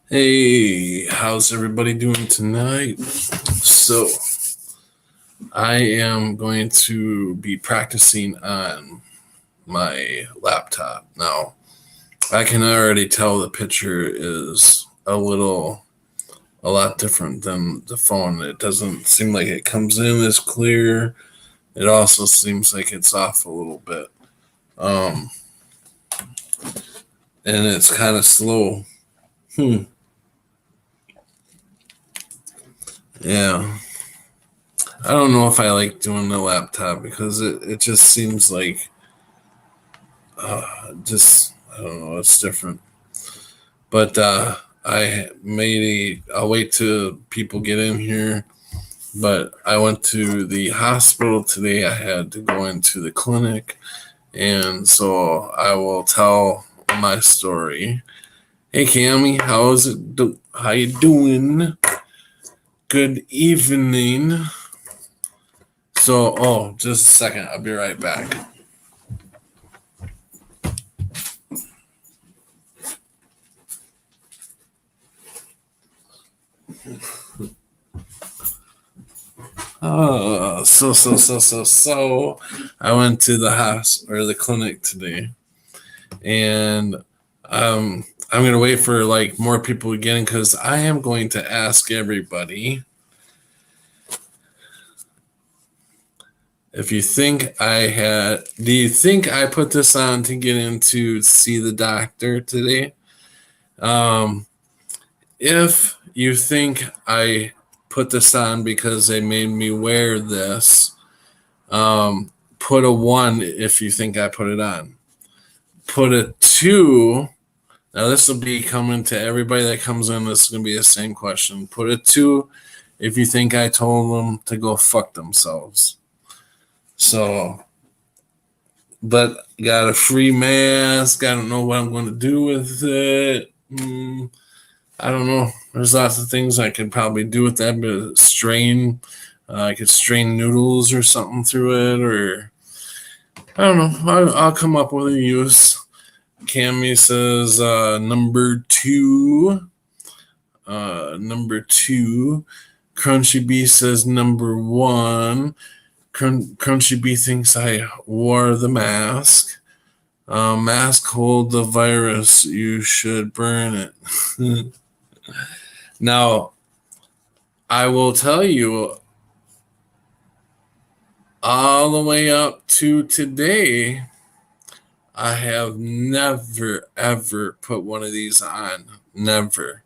Hey, how's everybody doing tonight? So, I am going to be practicing on my laptop. Now, I can already tell the picture is a lot different than the phone. It doesn't seem like it comes in as clear. It also seems like it's off a little bit. Um, and it's kind of slow. Hmm. Yeah. I don't know if I like doing the laptop because it just seems like just I don't know, it's different. But I'll wait till people get in here. But I went to the hospital today. I had to go into the clinic, and so I will tell my story. Hey, Cammy, how you doing? Good evening. Just a second. I'll be right back. So. I went to the hospital or the clinic today, and I'm gonna wait for like more people to get in because I am going to ask everybody if you think I had. Do you think I put this on to get in to see the doctor today? Um, if you think I put this on because they made me wear this, put a one if you think I put it on. Put a two. Now this will be coming to everybody that comes in. This is gonna be the same question. Put a two if you think I told them to go fuck themselves. So, but got a free mask. I don't know what I'm going to do with it. I don't know. There's lots of things I could probably do with that, but strain. I could strain noodles or something through it, or I don't know. I'll come up with a use. Cammy says number two. Number two. Crunchy B says number one. Crunchy B thinks I wore the mask. Mask hold the virus. You should burn it. Now, I will tell you all the way up to today, I have never ever put one of these on. Never.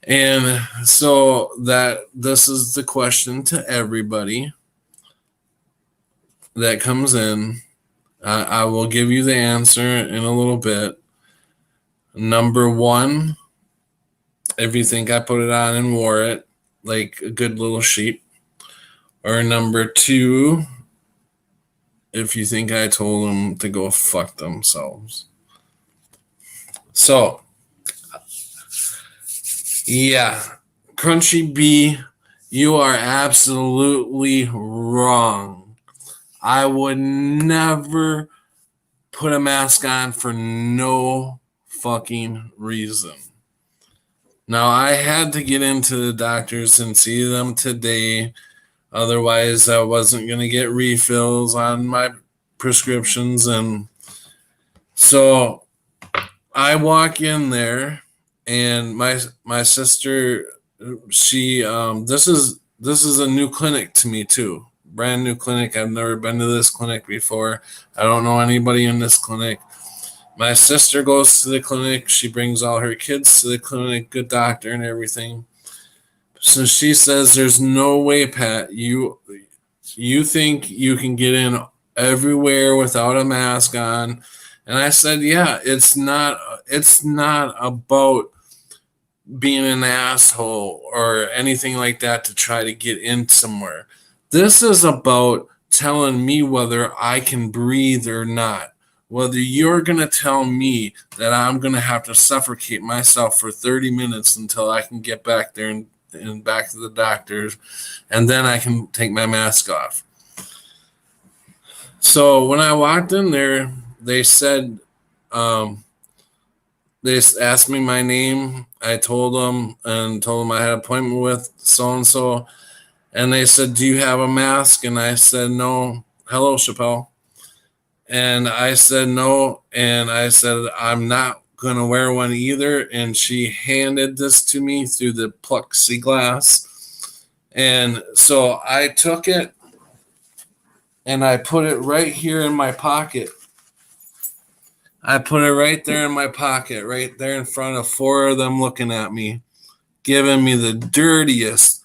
And so that this is the question to everybody that comes in. I will give you the answer in a little bit. Number one, if you think I put it on and wore it like a good little sheep. Or number two, if you think I told them to go fuck themselves. So, yeah, Crunchy B, you are absolutely wrong. I would never put a mask on for no fucking reason. Now, I had to get into the doctors and see them today. Otherwise, I wasn't going to get refills on my prescriptions. And so I walk in there, and my sister, she this is a new clinic to me too. Brand new clinic. I've never been to this clinic before. I don't know anybody in this clinic. My sister goes to the clinic. She brings all her kids to the clinic, good doctor and everything. So she says, "There's no way, Pat. You think you can get in everywhere without a mask on?" And I said, "Yeah, it's not about being an asshole or anything like that to try to get in somewhere. This is about telling me whether I can breathe or not. Whether you're going to tell me that I'm going to have to suffocate myself for 30 minutes until I can get back there and back to the doctors, and then I can take my mask off." So when I walked in there, they said, they asked me my name. I told them I had an appointment with so and so, and they said, "Do you have a mask?" And I said, "No." Hello, Chappelle. And I said no, and I said I'm not gonna wear one either. And she handed this to me through the plexiglass, and so I took it and I put it right here in my pocket. I put it right there in my pocket, right there in front of four of them looking at me, giving me the dirtiest,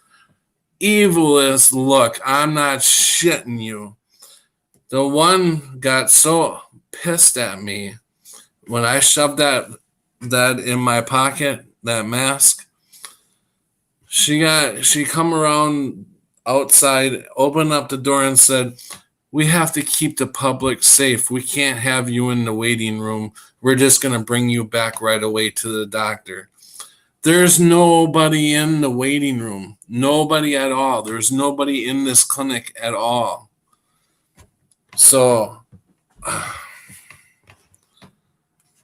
evilest look. I'm not shitting you. The one got so pissed at me when I shoved that in my pocket, that mask. She come around outside, opened up the door and said, "We have to keep the public safe. We can't have you in the waiting room. We're just going to bring you back right away to the doctor." There's nobody in the waiting room. Nobody at all. There's nobody in this clinic at all. So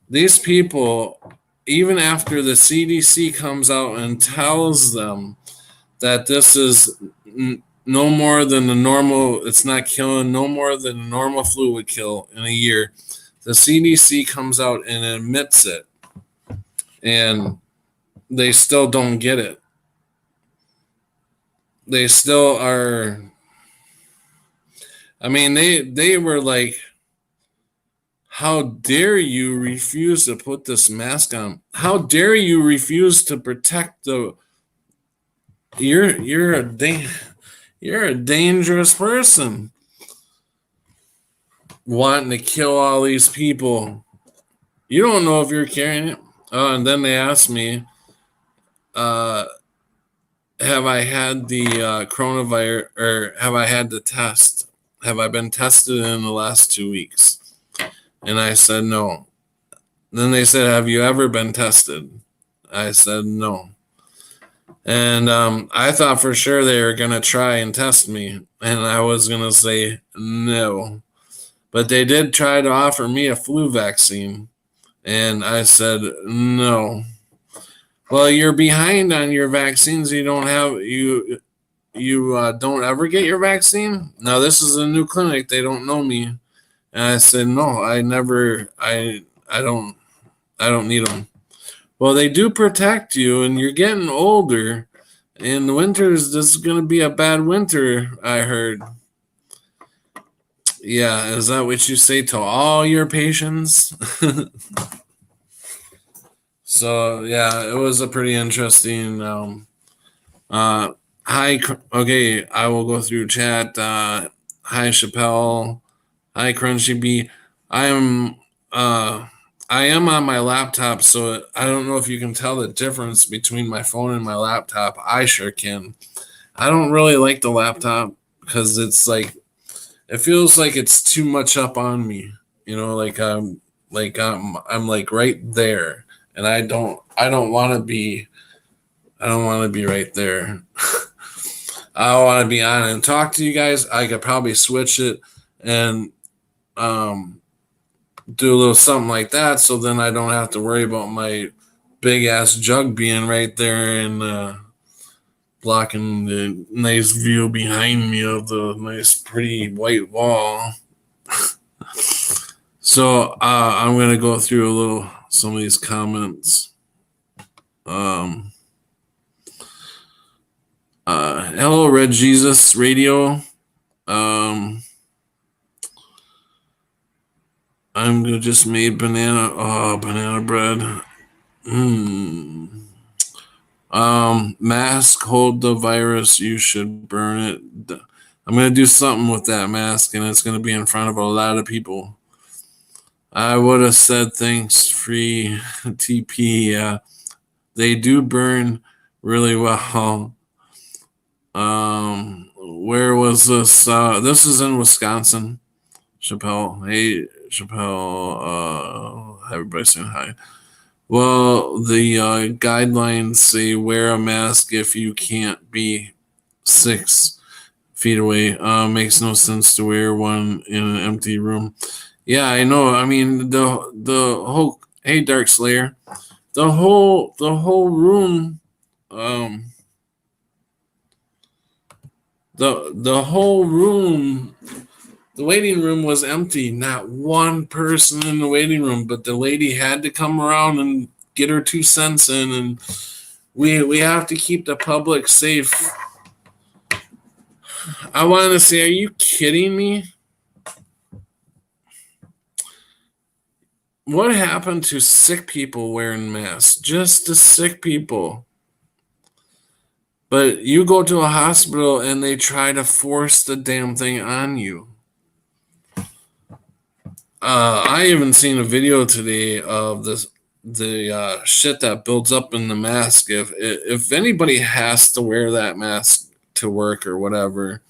these people, even after the CDC comes out and tells them that this is no more than the normal, it's not killing no more than a normal flu would kill in a year, the CDC comes out and admits it, and they still don't get it. They still are. I mean, they were like, "How dare you refuse to put this mask on? How dare you refuse to protect the? You're a dangerous person, wanting to kill all these people. You don't know if you're carrying it." And then they asked me, "Have I had the coronavirus, or have I had the test? Have I been tested in the last 2 weeks?" And I said no. Then they said, "Have you ever been tested?" I said no. And I thought for sure they were going to try and test me, and I was going to say no. But they did try to offer me a flu vaccine, and I said no. "Well, you're behind on your vaccines. You don't have you don't ever get your vaccine?" "No, this is a new clinic. They don't know me." And I said, "No, I don't need them." "Well, they do protect you, and you're getting older. In the winters, this is going to be a bad winter, I heard." Yeah, is that what you say to all your patients? So, yeah, it was a pretty interesting. Hi, okay, I will go through chat. Hi, Chappelle. Hi, Crunchy B. I am on my laptop, so I don't know if you can tell the difference between my phone and my laptop. I sure can. I don't really like the laptop because it's like, it feels like it's too much up on me. You know, I'm like right there, and I don't want to be. I don't want to be right there. I want to be on and talk to you guys. I could probably switch it and do a little something like that, so then I don't have to worry about my big ass jug being right there and blocking the nice view behind me of the nice pretty white wall. So I'm gonna go through some of these comments. Hello, Red Jesus Radio. I'm gonna just made banana bread. Mask hold the virus. You should burn it. I'm gonna do something with that mask, and it's gonna be in front of a lot of people. I would have said thanks, free TP. Yeah, they do burn really well. Where was this? This is in Wisconsin. Chappelle. Hey, Chappelle. Everybody saying hi. Well, the guidelines say wear a mask if you can't be 6 feet away. Makes no sense to wear one in an empty room. Yeah, I know. I mean, the whole, hey, Dark Slayer. the whole room, the whole room, the waiting room was empty. Not one person in the waiting room, but the lady had to come around and get her 2 cents in, and we have to keep the public safe. I want to say, are you kidding me? What happened to sick people wearing masks? Just the sick people. But you go to a hospital and they try to force the damn thing on you. I even seen a video today of the shit that builds up in the mask. If anybody has to wear that mask to work or whatever,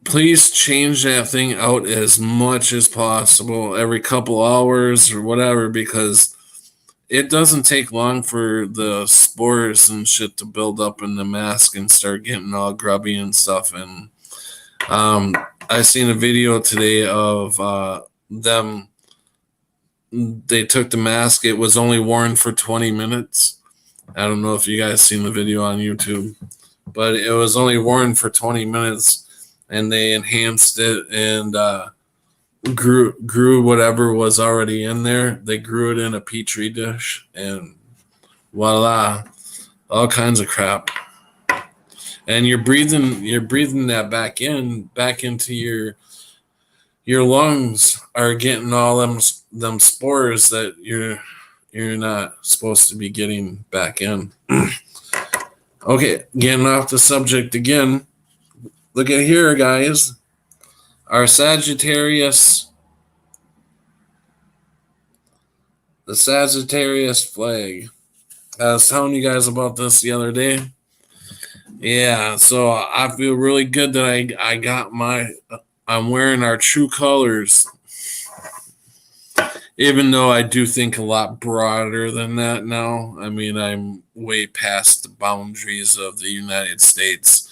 please change that thing out as much as possible every couple hours or whatever, because it doesn't take long for the spores and shit to build up in the mask and start getting all grubby and stuff. And I seen a video today of them. They took the mask. It was only worn for 20 minutes. I don't know if you guys seen the video on YouTube, but it was only worn for 20 minutes, and they enhanced it and grew whatever was already in there. They grew it in a petri dish, and voila, all kinds of crap. And you're breathing that back into your lungs are getting all them spores that you're not supposed to be getting back in. Okay, getting off the subject again. Look at here, guys. Our Sagittarius, the Sagittarius flag. I was telling you guys about this the other day. Yeah, so I feel really good that I got I'm wearing our true colors, even though I do think a lot broader than that now. I mean, I'm way past the boundaries of the United States.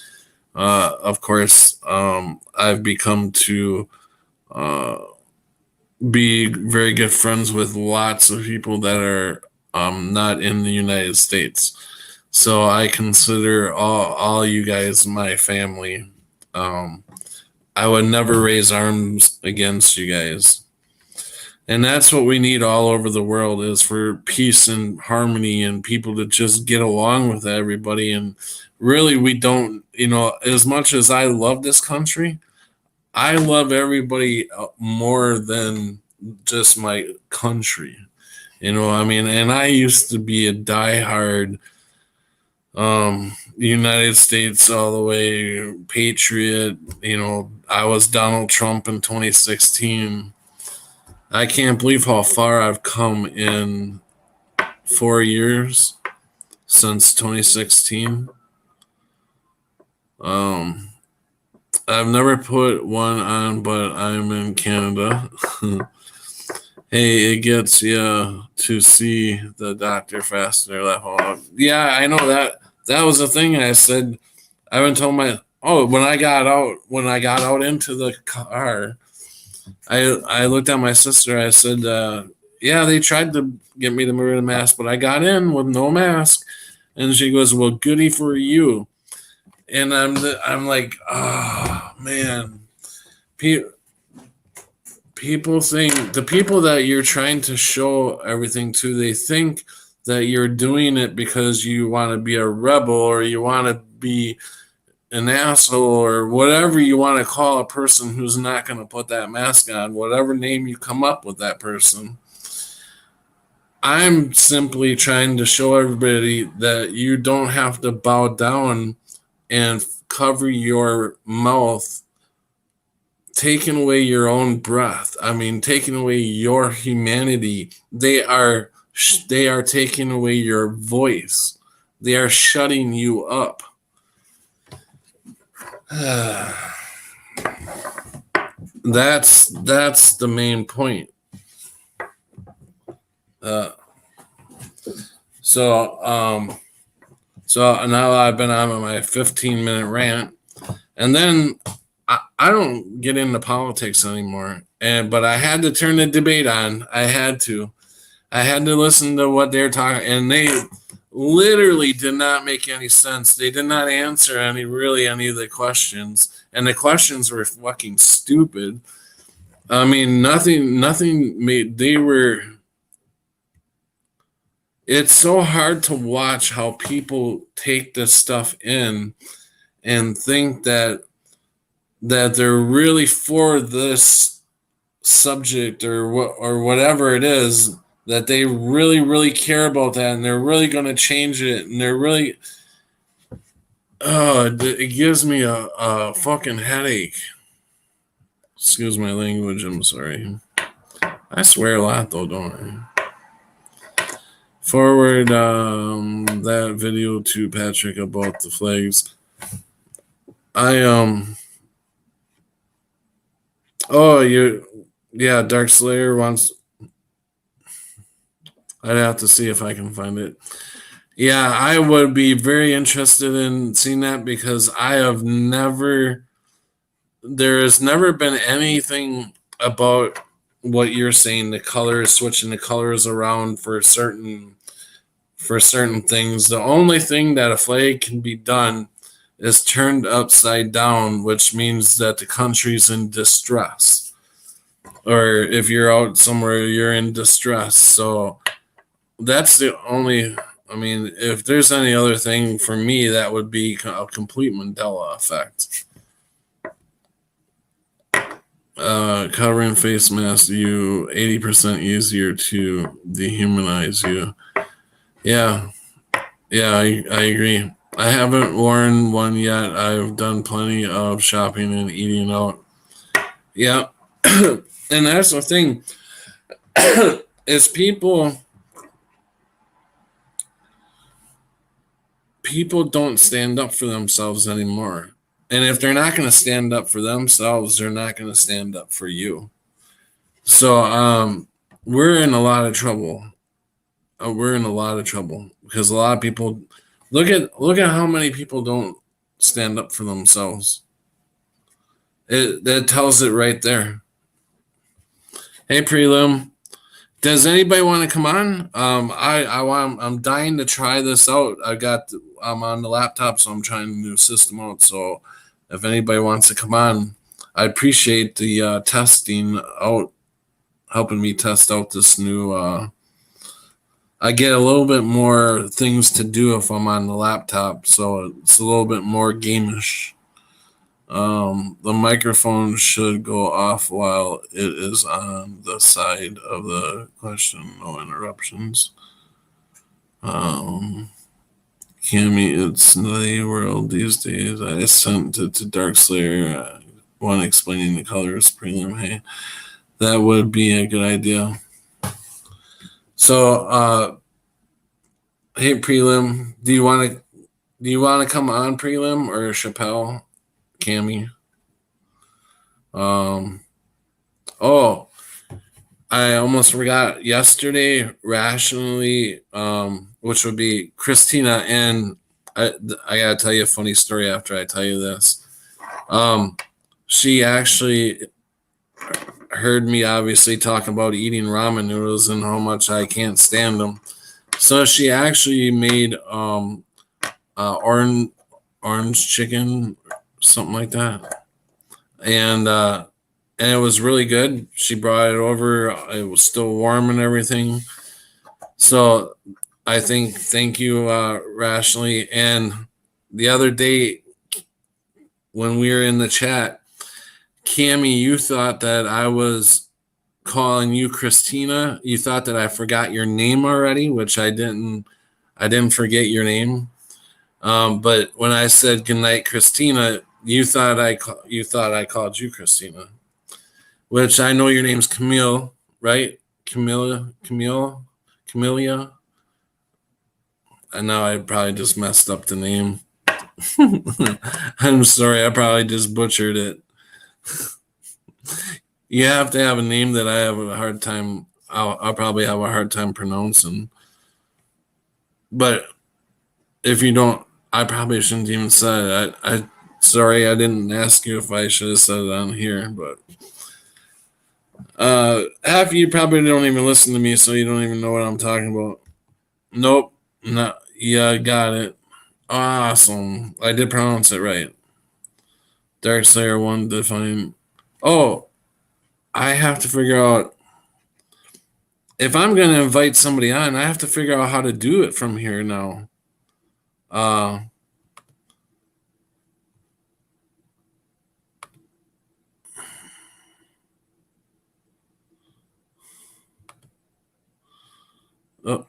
Of course, I've become to be very good friends with lots of people that are not in the United States. So I consider all you guys my family. I would never raise arms against you guys. And that's what we need all over the world, is for peace and harmony and people to just get along with everybody. And really, we don't, as much as I love this country, I love everybody more than just my country. I mean, and I used to be a diehard United States all the way patriot. I was Donald Trump in 2016. I can't believe how far I've come in 4 years since 2016. I've never put one on, but I'm in Canada. Hey, it gets you to see the doctor faster. Yeah, I know that was the thing I said. I haven't told when I got out into the car, I looked at my sister. I said, yeah, they tried to get me to wear a mask, but I got in with no mask. And she goes, well, goody for you. And I'm like, oh man, people think, the people that you're trying to show everything to, they think that you're doing it because you want to be a rebel or you want to be an asshole or whatever you want to call a person who's not going to put that mask on, whatever name you come up with that person. I'm simply trying to show everybody that you don't have to bow down and cover your mouth, taking away your own breath. I mean, taking away your humanity. They are taking away your voice. They are shutting you up. That's the main point. So now I've been on my 15-minute rant, and then I don't get into politics anymore. But I had to turn the debate on. I had to. I had to listen to what they're talking, and they literally did not make any sense. They did not answer any of the questions, and the questions were fucking stupid. I mean, nothing made. They were. It's so hard to watch how people take this stuff in and think that they're really for this subject or whatever it is, that they really care about that, and they're really going to change it, and they're really it gives me a fucking headache. Excuse my language, I'm sorry. I swear a lot though, don't I? Forward that video to Patrick about the flags. Dark Slayer wants. I'd have to see if I can find it. Yeah, I would be very interested in seeing that, because there has never been anything about what you're saying, the colors, switching the colors around for certain things. The only thing that a flag can be done is turned upside down, which means that the country's in distress. Or if you're out somewhere, you're in distress. So that's the only. I mean, if there's any other thing for me, that would be a complete Mandela effect. Covering face mask you 80% easier to dehumanize you. Yeah, I agree. I haven't worn one yet. I've done plenty of shopping and eating out. Yeah, and that's the thing. Is people don't stand up for themselves anymore. And if they're not going to stand up for themselves, they're not going to stand up for you. So we're in a lot of trouble. We're in a lot of trouble because a lot of people look at how many people don't stand up for themselves. That tells it right there. Hey, Prelim. Does anybody want to come on? I'm dying to try this out. I'm on the laptop, so I'm trying a new system out. So if anybody wants to come on, I appreciate the testing out, helping me test out this new. I get a little bit more things to do if I'm on the laptop, so it's a little bit more gameish. The microphone should go off while it is on the side of the question. No interruptions. Cammy, it's the world these days. I sent it to Dark Slayer. One explaining the colors prelim. Hey, that would be a good idea. So, hey, prelim, do you want to come on prelim or Chappelle? Cammy. I almost forgot yesterday. Rationally, which would be Christina, and I gotta tell you a funny story after I tell you this. She actually heard me obviously talking about eating ramen noodles and how much I can't stand them. So she actually made orange chicken, something like that, and it was really good. She brought it over. It was still warm and everything. So I think thank you, Rationally. And the other day when we were in the chat, Cammy, you thought that I was calling you Christina. You thought that I forgot your name already, which I didn't. I didn't forget your name. But when I said goodnight, Christina, you thought I called you Christina, which I know your name's Camille, right? Camelia. And now I probably just messed up the name. I'm sorry, I probably just butchered it. You have to have a name that I have a hard time. I'll probably have a hard time pronouncing. But if you don't, I probably shouldn't even say it. Sorry, I didn't ask you if I should have said it on here, but Half of you probably don't even listen to me, so you don't even know what I'm talking about. Nope. No. Yeah, got it. Awesome. I did pronounce it right. Darkslayer 1 define. Oh, I have to figure out if I'm going to invite somebody on, I have to figure out how to do it from here now. Uh,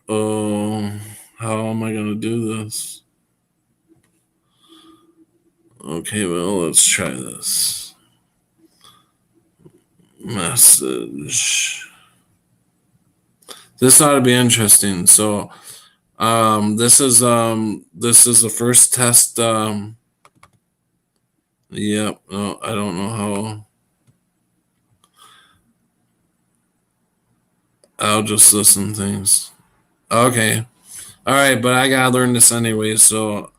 oh. How am I going to do this? Okay, well, let's try this. Message. This ought to be interesting. So, this is the first test. Yep. No, I don't know how. I'll just listen things. Okay. All right, but I gotta learn this anyway. So,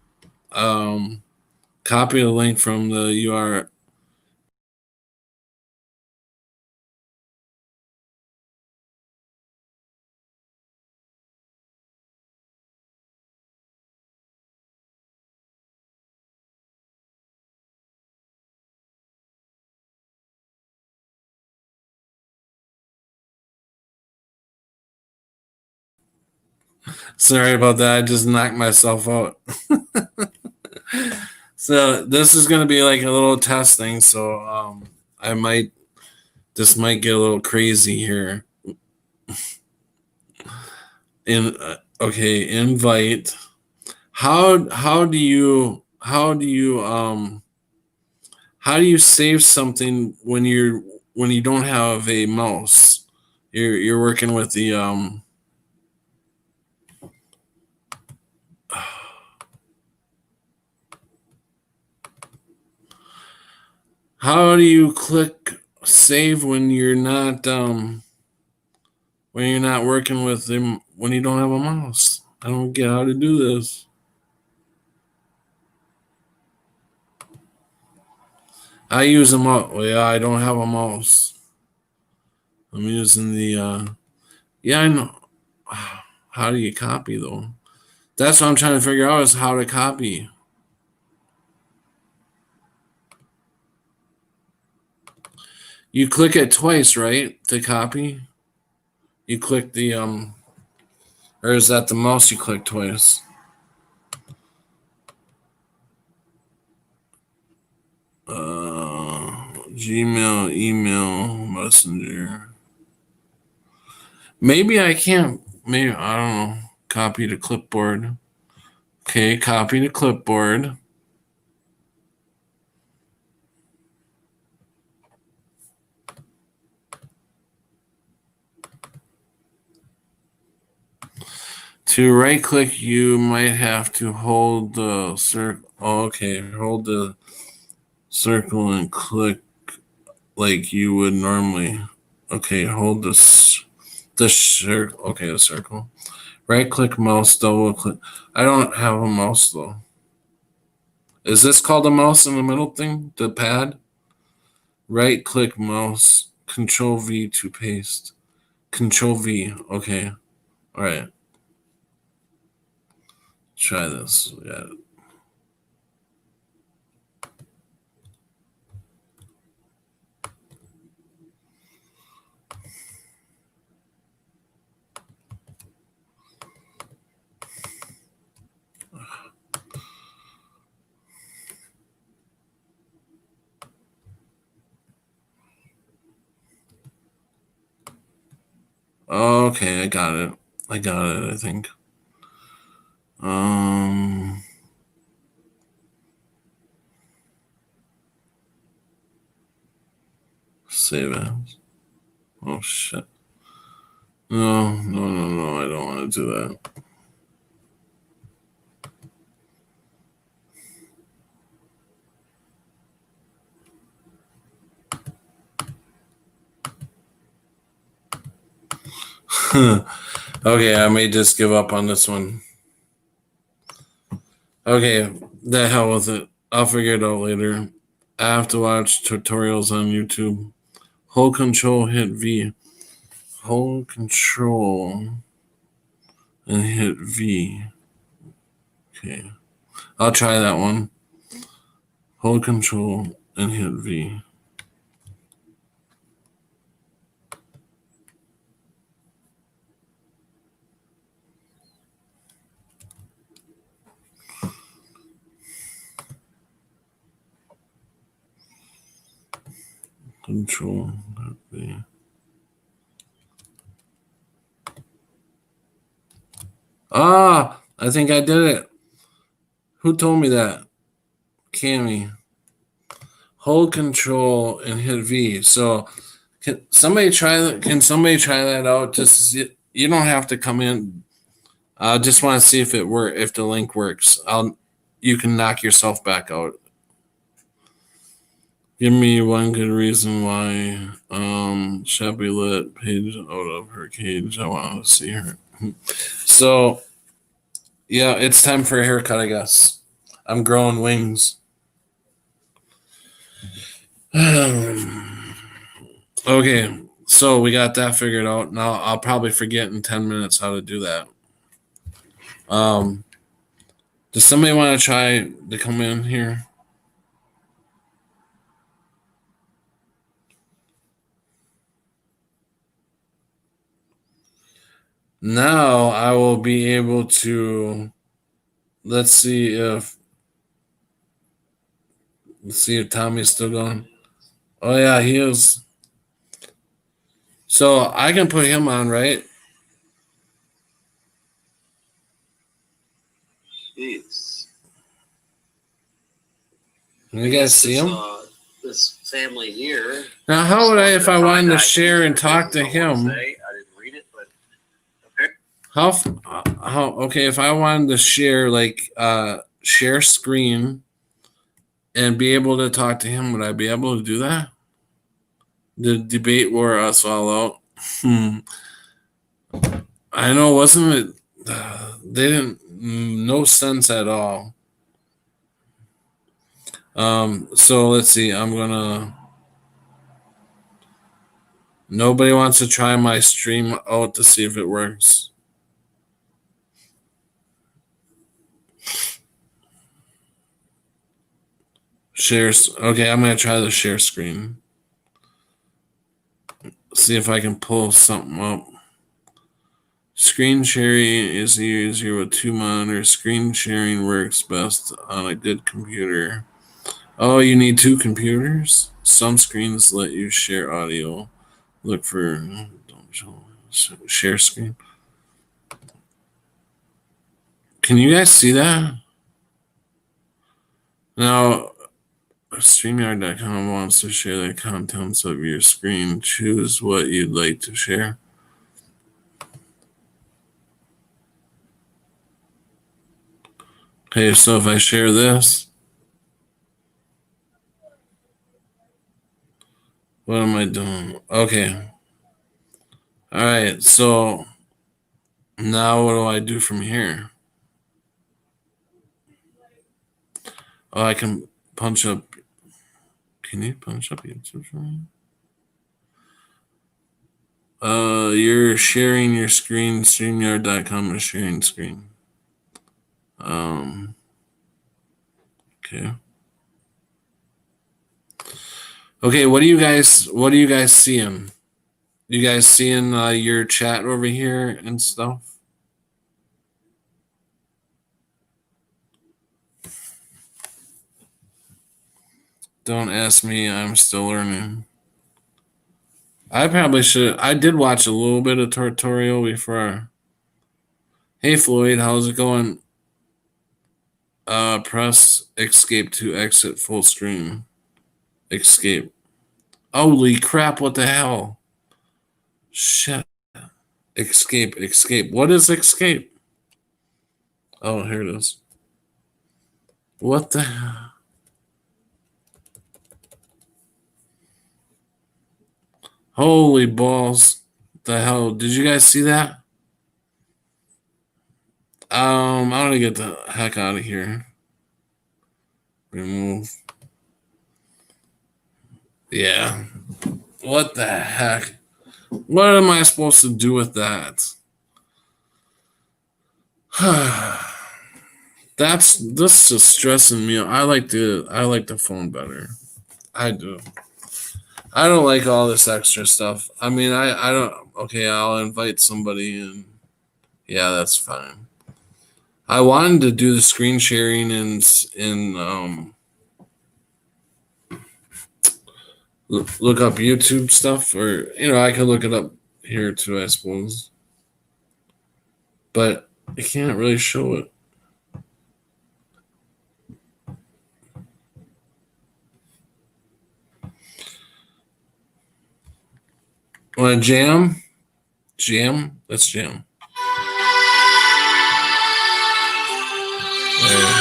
um, copy the link from the URL. Sorry about that. I just knocked myself out. So this is gonna be like a little test thing. So I might this might get a little crazy here. In okay, invite. How do you save something when you don't have a mouse? You're working with the how do you click save when you're not working with them when you don't have a mouse? I don't get how to do this. I use a mouse. Well, yeah, I don't have a mouse. I'm using the yeah, I know. How do you copy though? That's what I'm trying to figure out is how to copy. You click it twice, right? To copy? You click the or is that the mouse you click twice? Gmail, email, messenger. Maybe I can't. Maybe I don't know. Copy to clipboard. Okay, copy to clipboard. To right click, you might have to hold the circle. Oh, okay, hold the circle and click like you would normally. Okay, hold the circle. Okay, the circle. Right click mouse, double click. I don't have a mouse though. Is this called a mouse in the middle thing? The pad? Right click mouse, control V to paste. Control V. Okay. All right. Try this. Yeah. Okay, I got it. I got it, I think. Um Save as. Oh shit. No, no, no, no, I don't want to do that. Okay, I may just give up on this one. Okay, the hell with it. I'll figure it out later. I have to watch tutorials on YouTube. Hold control, hit V. Hold control and hit V. Okay. I'll try that one. Hold control and hit V. Control, hit V. Ah, I think I did it. Who told me that? Cammy. Hold control and hit V. So can somebody try that? Can somebody try that out? Just you don't have to come in. I just want to see if if the link works. You can knock yourself back out. Give me one good reason why Shabby let Paige out of her cage. I want to see her. So yeah, it's time for a haircut, I guess. I'm growing wings. Okay, so we got that figured out. Now I'll probably forget in 10 minutes how to do that. Does somebody want to try to come in here? Now I will be able to. Let's see if Tommy's still going. Oh yeah, he is. So I can put him on, right? Jeez. You guys see him? This family here. Now, how would I, if I wanted to share and talk to him? I didn't read it, but okay. How? Okay, if I wanted to share, share screen and be able to talk to him, would I be able to do that? The debate wore us all out. I know, wasn't it? They didn't. No sense at all. So let's see. I'm gonna. Nobody wants to try my stream out to see if it works. Shares. Okay, I'm gonna try the share screen. See if I can pull something up. Screen sharing is easier with two monitors. Screen sharing works best on a good computer. Oh, you need two computers? Some screens let you share audio. Look for don't show share screen. Can you guys see that? Now, StreamYard.com wants to share the contents of your screen. Choose what you'd like to share. Okay, so if I share this, what am I doing? Okay. All right, so now what do I do from here? Oh, I can punch up. Can you punch up YouTube for me? You're sharing your screen. StreamYard.com is sharing screen. Okay. Okay, what do you guys seeing? You guys seeing your chat over here and stuff? Don't ask me, I'm still learning. I probably should. I did watch a little bit of tutorial before. Hey Floyd, how's it going? Press escape to exit full screen. Escape. Holy crap, what the hell? Shit. Escape. What is escape? Oh, here it is. What the hell? Holy balls. What the hell? Did you guys see that? I'm gonna get the heck out of here. Remove. Yeah. What the heck? What am I supposed to do with that? This is stressing me. I like the phone better. I do. I don't like all this extra stuff. I mean, I don't. Okay, I'll invite somebody and yeah, that's fine. I wanted to do the screen sharing in look up YouTube stuff, or I could look it up here too, I suppose. But I can't really show it. Want to jam? Jam? Let's jam. There.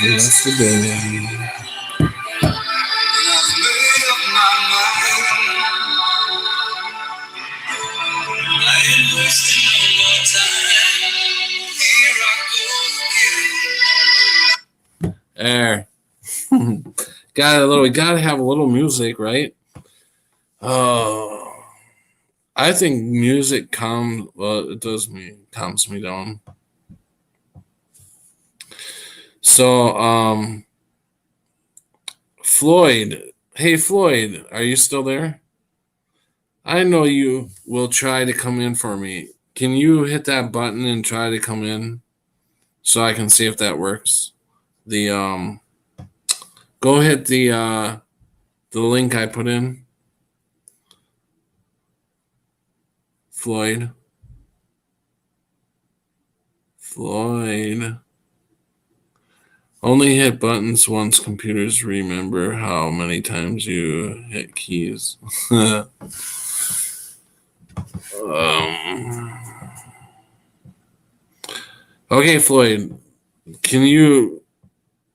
Yesterday. There. Gotta have a little music, right? Oh, I think music calms me down. So, Floyd, hey Floyd, are you still there? I know you will try to come in for me. Can you hit that button and try to come in so I can see if that works? The go hit the link I put in. Floyd. Only hit buttons once computers remember how many times you hit keys. Okay, Floyd,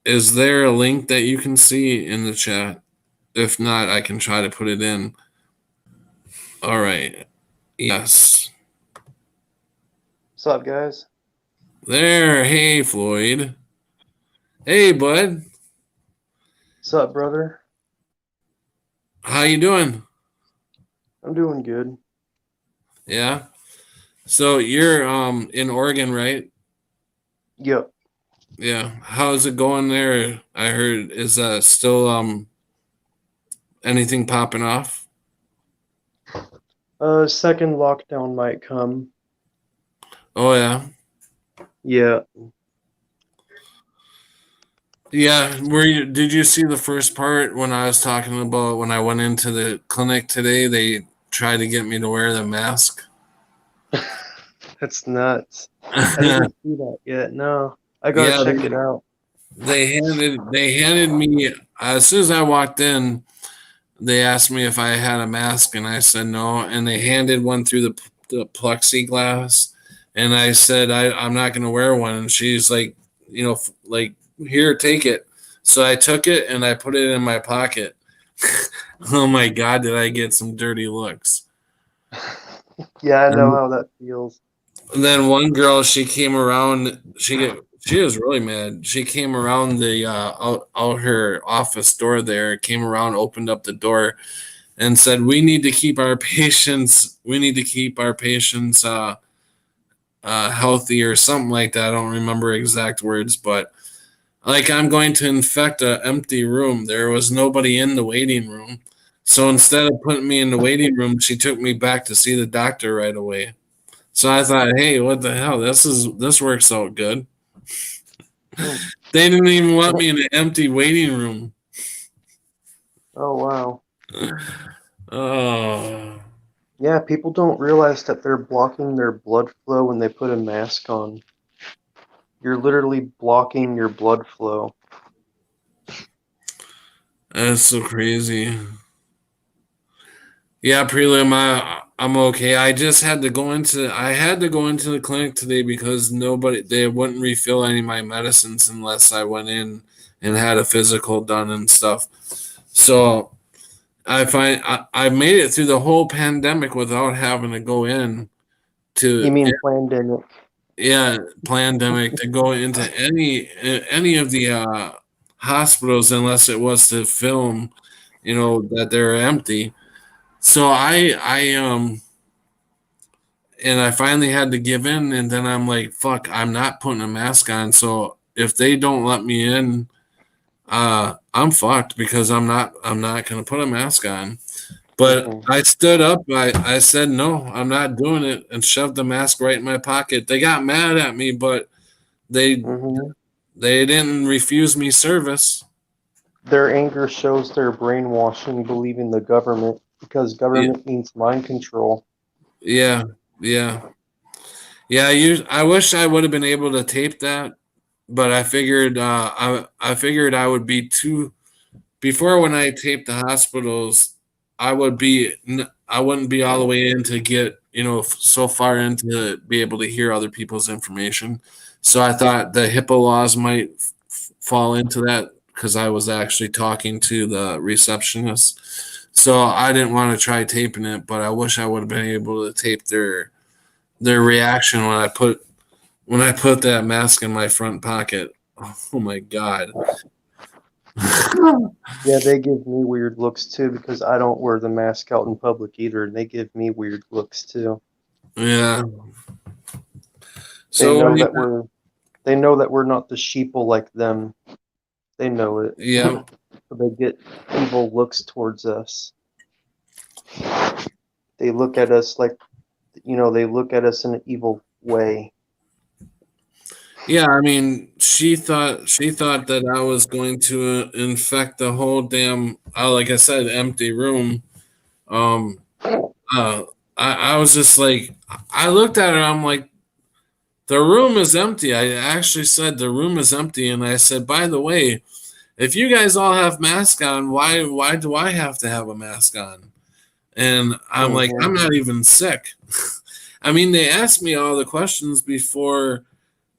is there a link that you can see in the chat? If not, I can try to put it in. All right. Yes. What's up, guys? There. Hey, Floyd. Hey, bud. What's up, brother? How you doing? I'm doing good. Yeah. So you're in Oregon, right? Yep. Yeah. How's it going there? I heard is still anything popping off? Second lockdown might come. Oh yeah. Yeah. Yeah, did you see the first part when I was talking about when I went into the clinic today, they tried to get me to wear the mask? That's nuts. I didn't see that yet. No. I gotta Yeah, check it out. they handed me as soon as I walked in, they asked me if I had a mask and I said no, and they handed one through the plexiglass and I said I'm not going to wear one, and she's like, like, here, take it. So I took it and I put it in my pocket. Oh my god, did I get some dirty looks. Yeah, I know how that feels. And then one girl, she came around, she was really mad. She came around the out her office door there, came around, opened up the door and said, we need to keep our patients healthy or something like that. I don't remember exact words, but like, I'm going to infect an empty room. There was nobody in the waiting room. So instead of putting me in the waiting room, she took me back to see the doctor right away. So I thought, hey, what the hell? This works out good. They didn't even want me in an empty waiting room. Oh, wow. Oh. Yeah, people don't realize that they're blocking their blood flow when they put a mask on. You're literally blocking your blood flow. That's so crazy. Yeah, prelim, I'm okay. I had to go into the clinic today because they wouldn't refill any of my medicines unless I went in and had a physical done and stuff. So I made it through the whole pandemic without having to go in to You mean pandemic? pandemic to go into any of the hospitals unless it was to film, that they're empty. So and I finally had to give in, and then I'm like, fuck, I'm not putting a mask on. So if they don't let me in, I'm fucked because I'm not gonna put a mask on. But I stood up. I said no, I'm not doing it, and shoved the mask right in my pocket. They got mad at me, but they didn't refuse me service. Their anger shows their brainwashing, believing the government, because government means mind control. Yeah. I wish I would have been able to tape that, but I figured I figured I would be too. Before, when I taped the hospitals, I wouldn't be all the way in to get so far in to be able to hear other people's information. So I thought the HIPAA laws might fall into that because I was actually talking to the receptionist. So I didn't want to try taping it, but I wish I would have been able to tape their reaction when I put that mask in my front pocket. Oh my god. Yeah, they give me weird looks too because I don't wear the mask out in public either, and they give me weird looks too. Yeah. So they know that we're not the sheeple like them. They know it. Yeah. So they get evil looks towards us. They look at us like, they look at us in an evil way. Yeah, I mean, she thought that I was going to infect the whole damn, like I said, empty room. I was just like, I looked at her. I'm like, the room is empty. I actually said the room is empty, and I said, by the way, if you guys all have masks on, why do I have to have a mask on? And I'm like, I'm not even sick. I mean, they asked me all the questions before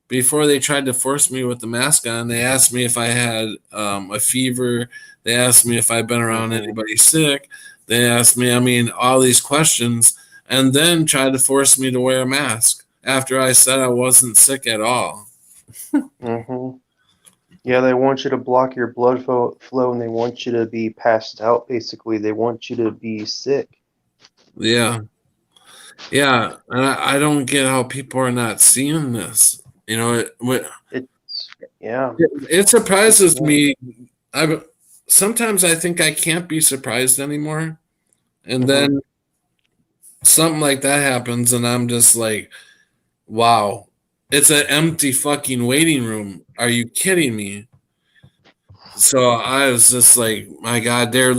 they tried to force me with the mask on. They asked me if I had a fever. They asked me if I'd been around anybody sick. They asked me, all these questions, and then tried to force me to wear a mask after I said I wasn't sick at all. Yeah, they want you to block your blood flow, and they want you to be passed out, basically. They want you to be sick. Yeah. Yeah, and I don't get how people are not seeing this. It surprises me. Sometimes I think I can't be surprised anymore, and then something like that happens, and I'm just like, "Wow, it's an empty fucking waiting room. Are you kidding me?" So I was just like, "My God!" They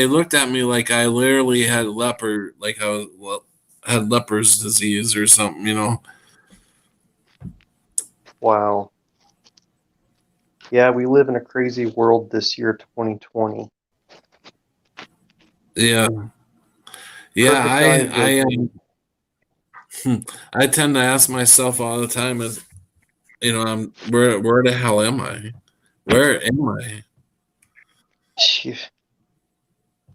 looked at me like I literally had had leper's disease or something. Wow. Yeah, we live in a crazy world this year, 2020. Yeah. I tend to ask myself all the time, where the hell am I? Where am I?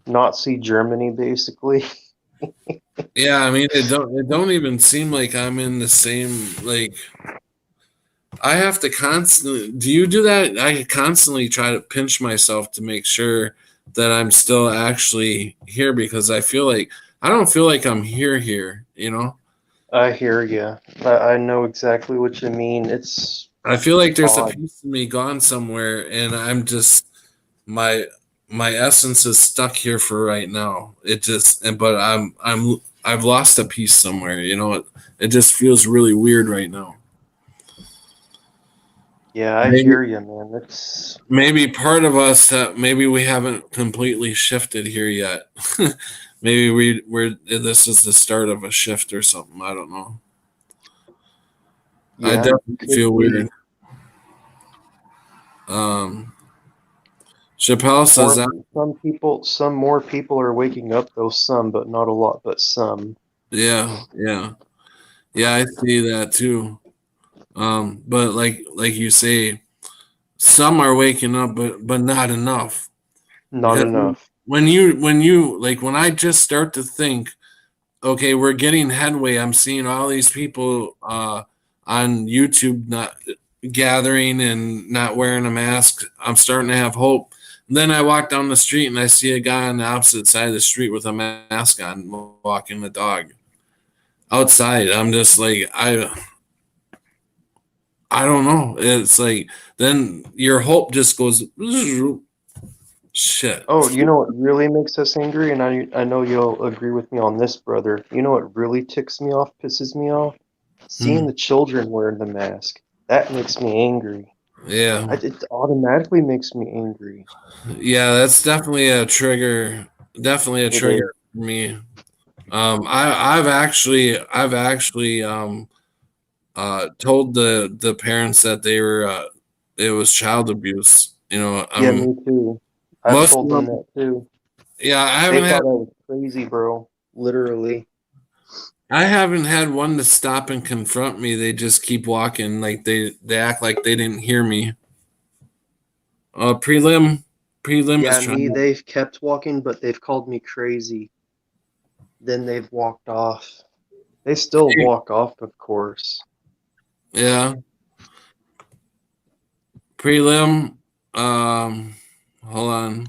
Nazi Germany, basically. Yeah, it don't even seem like I'm in the same, like, I have to constantly. Do you do that? I constantly try to pinch myself to make sure that I'm still actually here because I don't feel like I'm here. I hear you. I know exactly what you mean. I feel like there's a piece of me gone somewhere, and I'm just my essence is stuck here for right now. But I've lost a piece somewhere. It just feels really weird right now. Yeah, I hear you, man. It's maybe part of us that maybe we haven't completely shifted here yet. Maybe this is the start of a shift or something. I don't know. Yeah, I definitely feel weird. Chappelle says that some more people are waking up, though some, but not a lot, but some. Yeah, I see that too. But like you say, some are waking up, but not enough. Not Because enough. when you like when I just start to think, okay, we're getting headway. I'm seeing all these people on YouTube not gathering and not wearing a mask. I'm starting to have hope. And then I walk down the street and I see a guy on the opposite side of the street with a mask on, walking the dog outside. I'm just like, I don't know. It's like then your hope just goes shit. Oh, you know what really makes us angry, and I know you'll agree with me on this, brother. You know what really ticks me off, pisses me off? Seeing Hmm. the children wearing the mask. That makes me angry. Yeah. It automatically makes me angry. Yeah, that's definitely a trigger. Definitely a It is. trigger for me. I've actually told the parents that they were it was child abuse. You know, Yeah, me too. I've most told of them them. that too. Yeah, They thought I was crazy, bro. Literally. I haven't had one to stop and confront me. They just keep walking like they act like they didn't hear me. Prelim is Yeah, me, trying. they've kept walking, but they've called me crazy. Then they've walked off. They still walk off, of course. Yeah, prelim. Hold on.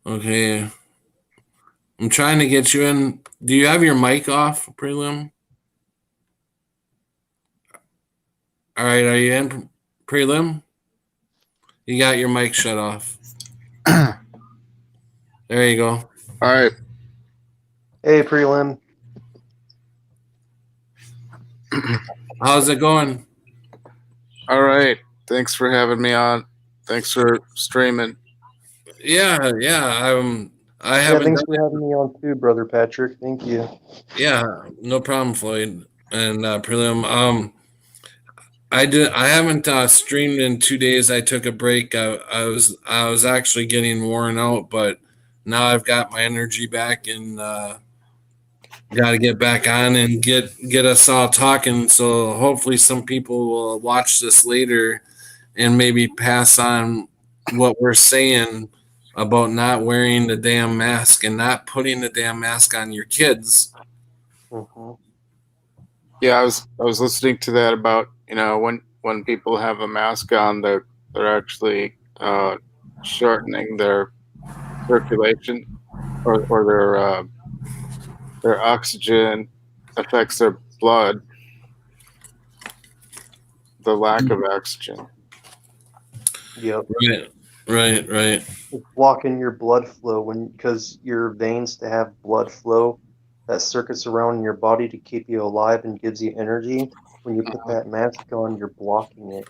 Okay, I'm trying to get you in. Do you have your mic off, prelim? All right, are you in prelim? You got your mic shut off. There you go. All right. Hey, prelim. How's it going? All right. Thanks for having me on. Thanks for streaming. Yeah, yeah. I Yeah, haven't thanks done. for having me on too, brother Patrick. Thank you. Yeah, no problem, Floyd and prelim. I haven't streamed in 2 days. I took a break. I was actually getting worn out, but now I've got my energy back and got to get back on and get us all talking. So hopefully some people will watch this later and maybe pass on what we're saying about not wearing the damn mask and not putting the damn mask on your kids. Hmm. Yeah, I was listening to that about when people have a mask on, they're actually shortening their circulation or their oxygen affects their blood. The lack of oxygen. Yep. Right. It's blocking your blood flow because your veins to have blood flow that circuits around your body to keep you alive and gives you energy. When you put that mask on, you're blocking it.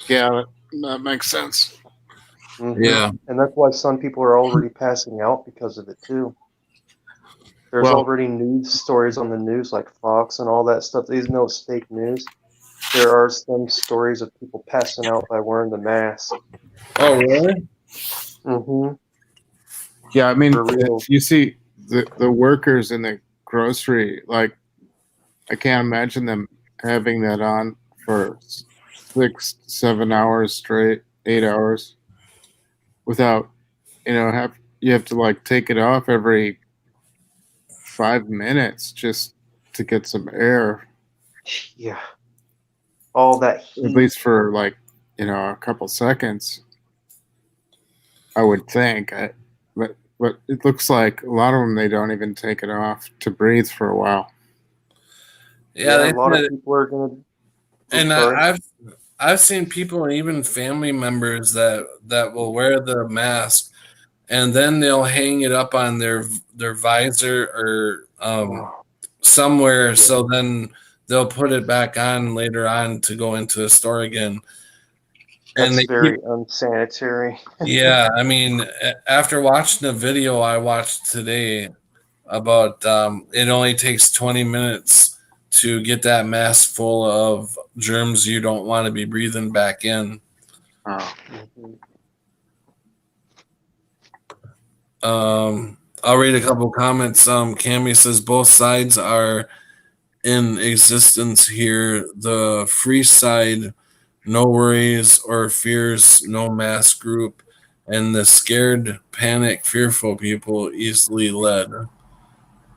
Yeah, that makes sense. Yeah. And that's why some people are already passing out because of it too. There's Well, already news stories on the news like Fox and all that stuff. These know it's fake news. There are some stories of people passing out by wearing the mask. Oh, really? Mm-hmm. yeah, I mean, For real. if you see the workers in the grocery, like I can't imagine them having that on for 6-7 hours straight, 8 hours without, you have to like take it off every 5 minutes just to get some air, Yeah. All that heat. at least for like, a couple seconds, I would think. But it looks like a lot of them, they don't even take it off to breathe for a while. Yeah, a they lot said of people are gonna. and Sorry. I've seen people and even family members that will wear the mask and then they'll hang it up on their visor or somewhere. So then they'll put it back on later on to go into a store again. And That's very unsanitary. yeah, I mean, after watching the video I watched today about it only takes 20 minutes to get that mask full of germs you don't want to be breathing back in. Oh. I'll read a couple comments. Cammy says both sides are in existence here. The free side, no worries or fears, no mass group, and the scared, panic, fearful people easily led.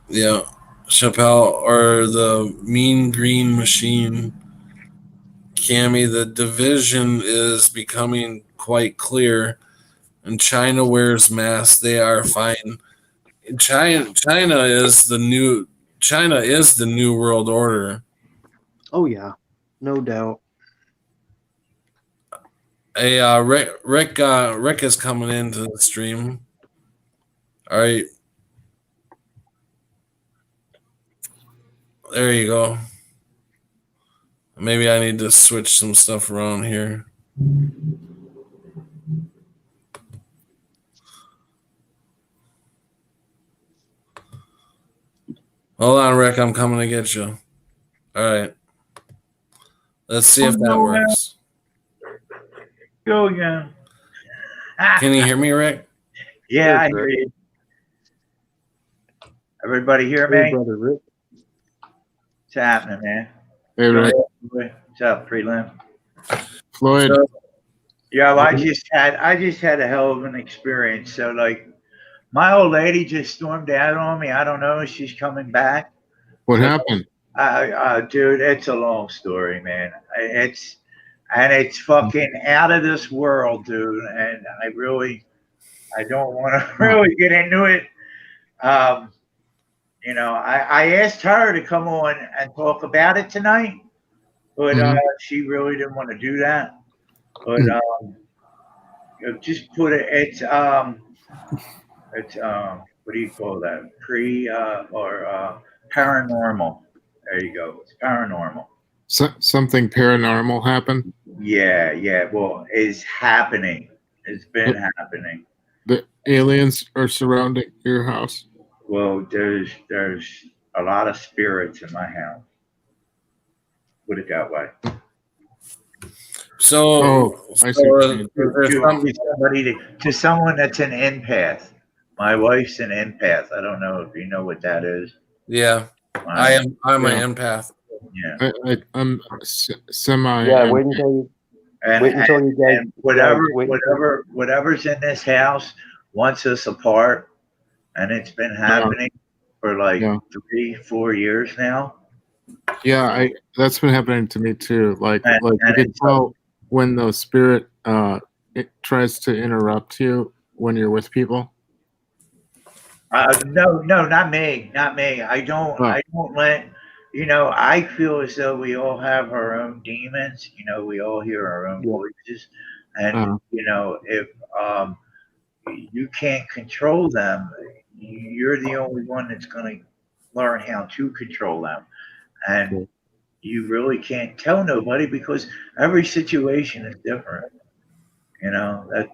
Yeah, Chappelle or the Mean Green Machine. Cammy, the division is becoming quite clear. And China wears masks; they are fine. China is the new world order. Oh yeah, no doubt. Hey, Rick is coming into the stream. All right, there you go. Maybe I need to switch some stuff around here. Hold on, Rick. I'm coming to get you. All right. Let's see if that works. Go again. Can you hear me, Rick? Yeah, I Good, hear Rick. you. Everybody hear Hey, me? brother Rick. What's happening, man? Hey, Rick. What's up, Prelim? Floyd. So, Yeah, I just had a hell of an experience. So like, my old lady just stormed out on me. I don't know if she's coming back. What happened? Dude, it's a long story, man. It's fucking out of this world, dude. And I don't want to really get into it. I asked her to come on and talk about it tonight, but she really didn't want to do that. But just put it. It's what do you call that? Or paranormal. There you go. It's paranormal. Something paranormal happened? Yeah. Well, it's happening. It's been happening. The aliens are surrounding your house? Well, there's a lot of spirits in my house. Put it that way. so I see what you mean. To someone that's an empath. My wife's an empath. I don't know if you know what that is. yeah, I'm an empath. Yeah. I'm semi. Yeah, wait until you guys. And whatever's in this house wants us apart, and it's been happening for like 3-4 years now. Yeah, that's been happening to me too. Like you can tell when the spirit it tries to interrupt you when you're with people. No, not me. I don't let. I feel as though we all have our own demons. We all hear our own voices, and if you can't control them, you're the only one that's going to learn how to control them, and you really can't tell nobody because every situation is different.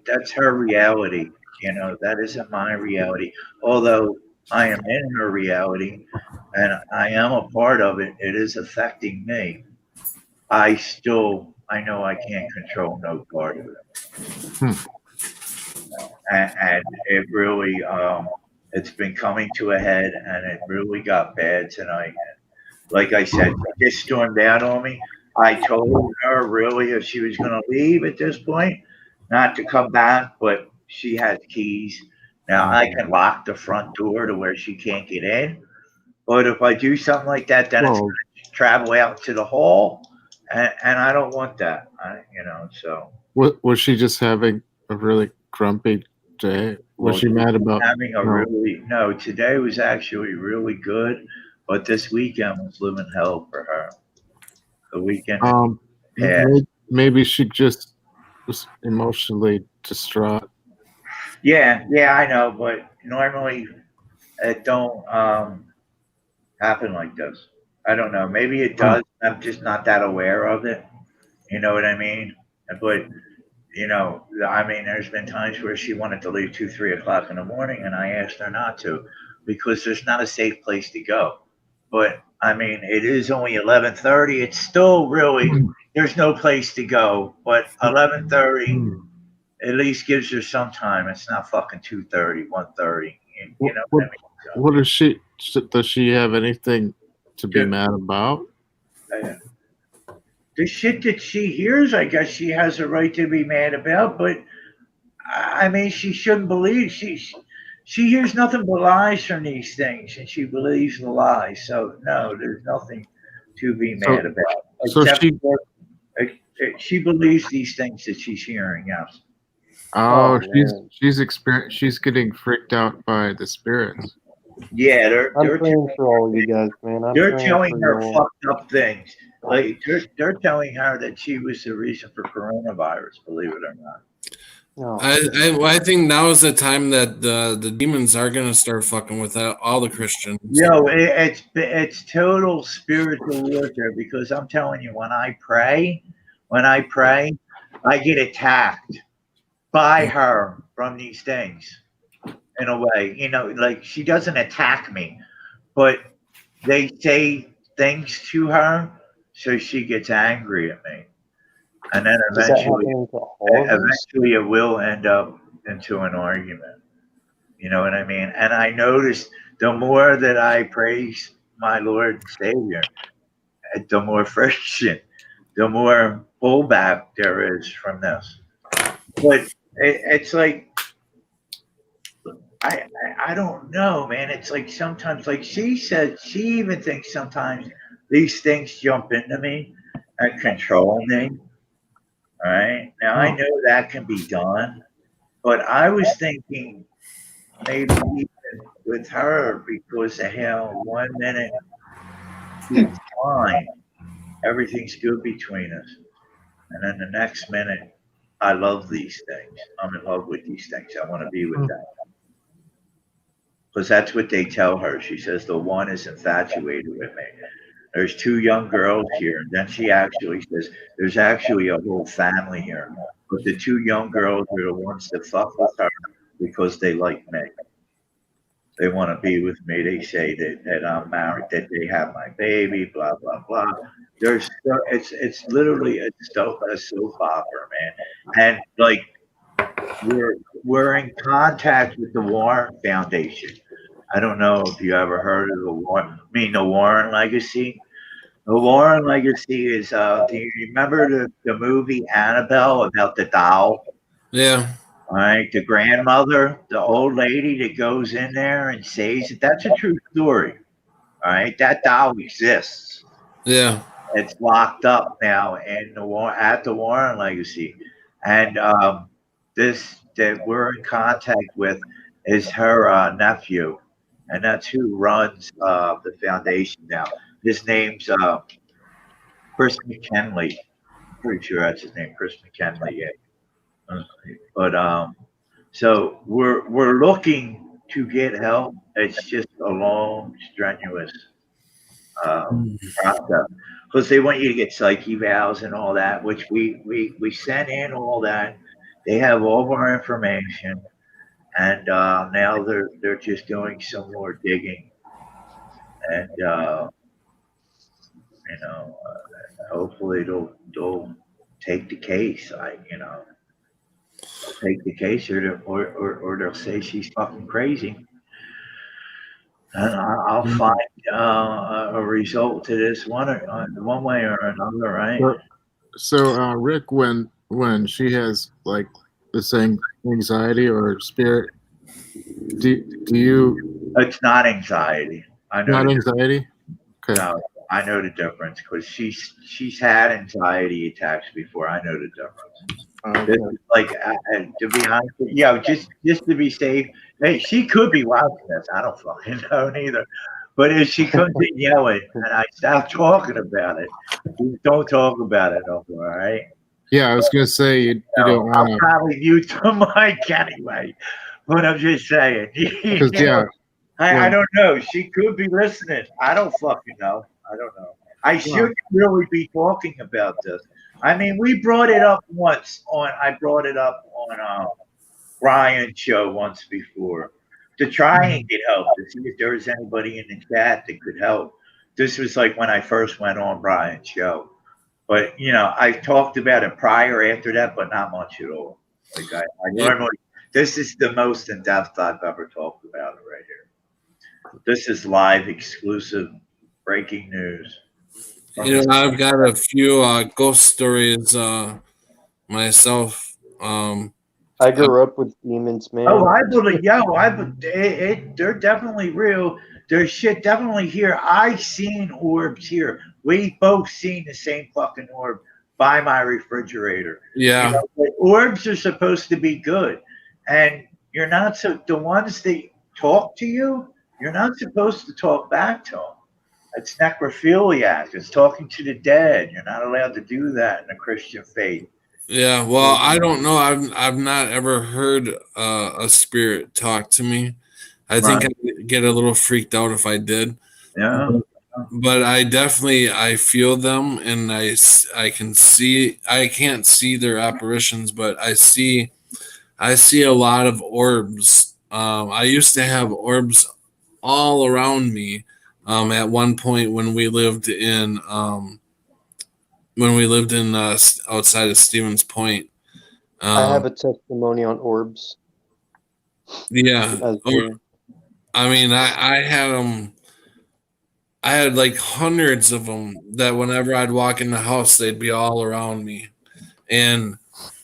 That's her reality. That isn't my reality. Although I am in her reality and I am a part of it, it is affecting me. I know I can't control no part of it. And it really, it's been coming to a head and it really got bad tonight. Like I said, she just stormed out on me. I told her really if she was going to leave at this point, not to come back, but she has keys. Now I can lock the front door to where she can't get in. But if I do something like that, then it's going to travel out to the hall, and I don't want that. So. Was she just having a really grumpy day? Was she mad about having no? Today was actually really good, but this weekend was living hell for her. The weekend. Maybe she just was emotionally distraught. Yeah, I know, but normally it don't happen like this. I don't know. Maybe it does. I'm just not that aware of it. You know what I mean? But there's been times where she wanted to leave 2-3 o'clock in the morning, and I asked her not to because there's not a safe place to go. But it is only 11:30. It's still really there's no place to go. But 11:30 at least gives her some time. It's not fucking 2:30, 1:30. What is she? Does she have anything to be Yeah. mad about? The shit that she hears, I guess she has a right to be mad about. But I mean, she shouldn't believe she hears nothing but lies from these things, and she believes the lies. So no, there's nothing to be So, mad about, so except she, for she believes these things that she's hearing. Yes. oh, man. she's getting freaked out by the spirits. Yeah, I'm praying for all you guys, man. I'm they're praying telling for you her all. fucked up things. Like they're telling her that she was the reason for coronavirus. Believe it or not. No. I think now is the time that the demons are gonna start fucking with all the Christians. Yo, it's total spiritual warfare because I'm telling you, when I pray, I get attacked by her from these things in a way. You know, like she doesn't attack me, but they say things to her, so she gets angry at me, and then Is that happening to all of us? eventually it will end up into an argument. You know what I mean? And I noticed the more that I praise my Lord and Savior, the more friction, the more pullback there is from this. But it's like I don't know, man. It's like sometimes, like she said, she even thinks sometimes these things jump into me and control me. All right. Now I know that can be done, but I was thinking maybe even with her because of how 1 minute she's fine, everything's good between us, and then the next minute I love these things. I'm in love with these things. I want to be with them because that's what they tell her. She says the one is infatuated with me. There's two young girls here. And then she actually says there's actually a whole family here. But the two young girls are the ones that fuck with her because they like me. They want to be with me. They say that I'm married, that they have my baby, blah, blah, blah. It's literally a soap opera, man. And like we're in contact with the Warren Foundation. I don't know if you ever heard of the Warren Legacy. The Warren Legacy is, do you remember the movie Annabelle about the doll? Yeah. All right, the grandmother, the old lady that goes in there and saves it. That's a true story. All right, that doll exists. Yeah. It's locked up now in at the Warren Legacy, and this that we're in contact with is her nephew, and that's who runs the foundation now. His name's Chris McKinley. Pretty sure that's his name, Chris McKinley. Yeah. But so we're looking to get help. It's just a long, strenuous process because they want you to get psyche vows and all that, which we sent in all that. They have all of our information, and now they're just doing some more digging, and hopefully they'll take the case. Take the case, or they'll say she's fucking crazy, and I'll find a result to this one way or another, right? So, Rick, when she has like the same anxiety or spirit, do you It's not anxiety. I know. not anxiety? Okay. No, I know the difference because she's had anxiety attacks before. I know the difference. Okay. This is like, to be honest, just to be safe. Hey, she could be watching this. I don't fucking know neither. But if she comes in yelling and I stop talking about it, don't talk about it no more, all right? Yeah, I was gonna say you don't want I'll to, probably mute the mic anyway. But I'm just saying. because yeah, I don't know. She could be listening. I don't fucking know. I don't know. I shouldn't really be talking about this. I mean, we brought it up once I brought it up on Brian's show once before to try and get help, to see if there was anybody in the chat that could help. This was like when I first went on Brian's show. But, I talked about it prior after that, but not much at all. Like I normally, this is the most in-depth I've ever talked about it right here. This is live exclusive Breaking news. You know, I've got a few ghost stories myself. I grew up with demons, man. Oh, I believe, they're definitely real. There's shit definitely here. I seen orbs here. We both seen the same fucking orb by my refrigerator. Yeah. You know, but orbs are supposed to be good, and you're not the ones that talk to you. You're not supposed to talk back to them. It's necrophiliac. It's talking to the dead. You're not allowed to do that in the Christian faith. Yeah, well, I don't know. I've not ever heard a spirit talk to me. I think I'd get a little freaked out if I did. Yeah. But I feel them, and I can see. I can't see their apparitions, but I see a lot of orbs. I used to have orbs all around me. At one point when we lived in outside of Stevens Point. I have a testimony on orbs. Yeah. As well. I mean, I had them. I had like hundreds of them that whenever I'd walk in the house, they'd be all around me. And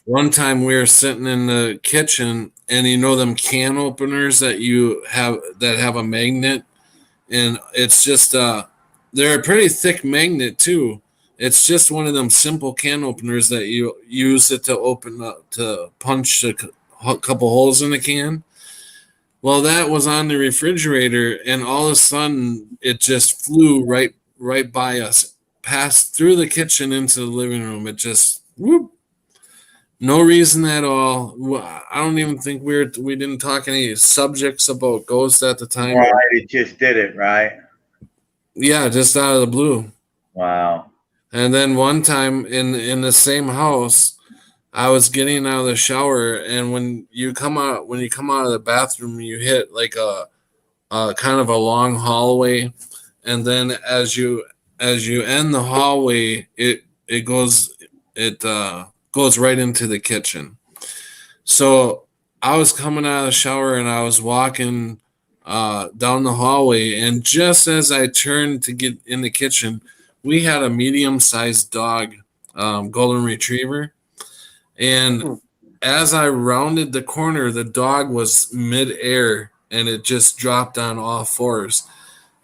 one time we were sitting in the kitchen, and you know them can openers that you have that have a magnet, and it's just they're a pretty thick magnet too. It's just one of them simple can openers that you use it to open up to punch a couple holes in the can. Well, that was on the refrigerator, and all of a sudden, it just flew right by us, passed through the kitchen into the living room. It just whoop, no reason at all. I don't even think we didn't talk any subjects about ghosts at the time. Right, it just did it, right? Yeah, just out of the blue. Wow. And then one time in the same house, I was getting out of the shower, and when you come out of the bathroom, you hit like a kind of a long hallway, and then as you end the hallway, it goes right into the kitchen. So I was coming out of the shower, and I was walking down the hallway, and just as I turned to get in the kitchen, we had a medium-sized dog, golden retriever. And as I rounded the corner, the dog was mid-air, and it just dropped on all fours.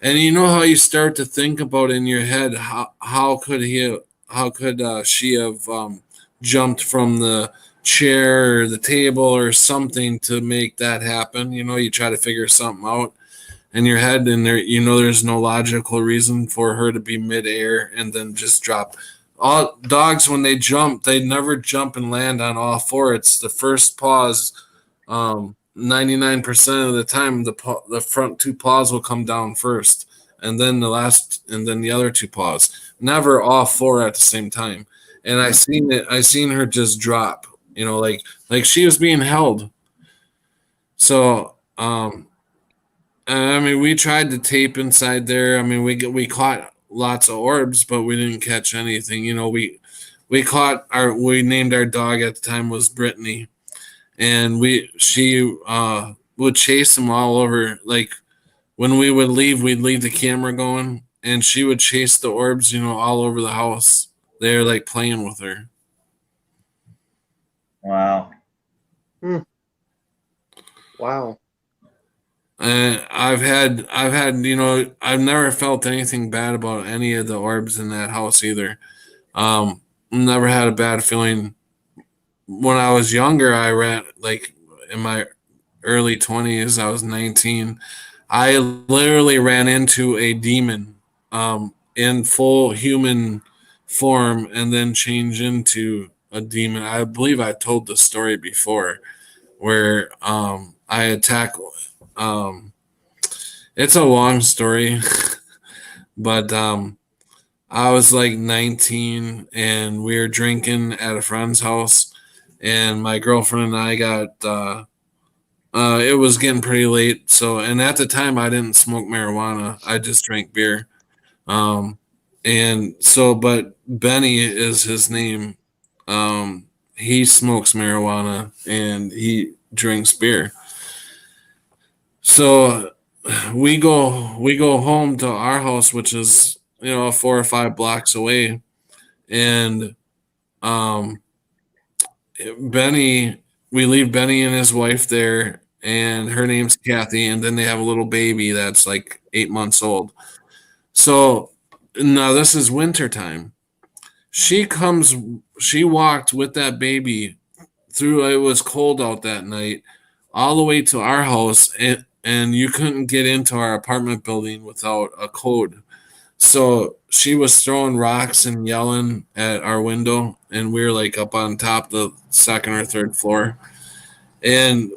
And you know how you start to think about in your head, how could she have jumped from the chair or the table or something to make that happen? You know, you try to figure something out in your head, and there's no logical reason for her to be mid-air and then just drop. All dogs, when they jump, they never jump and land on all four. It's the first paws. 99% of the time, the front two paws will come down first, and then the other two paws. Never all four at the same time. And I seen her just drop. You know, like she was being held. So, I mean, we tried to tape inside there. I mean, we caught lots of orbs, but we didn't catch anything. You know, we named our dog at the time was Brittany, and she would chase them all over. Like when we would leave, we'd leave the camera going, and she would chase the orbs, all over the house. They're like playing with her. Wow. Wow. And I've had, I've never felt anything bad about any of the orbs in that house either. Never had a bad feeling. When I was younger, I ran, like in my early 20s, I was 19. I literally ran into a demon in full human form and then changed into a demon. I believe I told the story before where I attacked. It's a long story, but I was like 19 and we were drinking at a friend's house, and my girlfriend and I got it was getting pretty late. So, and at the time I didn't smoke marijuana. I just drank beer. And so, but Benny is his name. He smokes marijuana and he drinks beer. So we go home to our house, which is 4 or 5 blocks away, and um, Benny, we leave Benny and his wife there, and her name's Kathy, and then they have a little baby that's like 8 months old. So now this is winter time. She comes, she walked with that baby through. It was cold out that night, all the way to our house, and you couldn't get into our apartment building without a code. So she was throwing rocks and yelling at our window, and we were like up on top of the second or third floor. And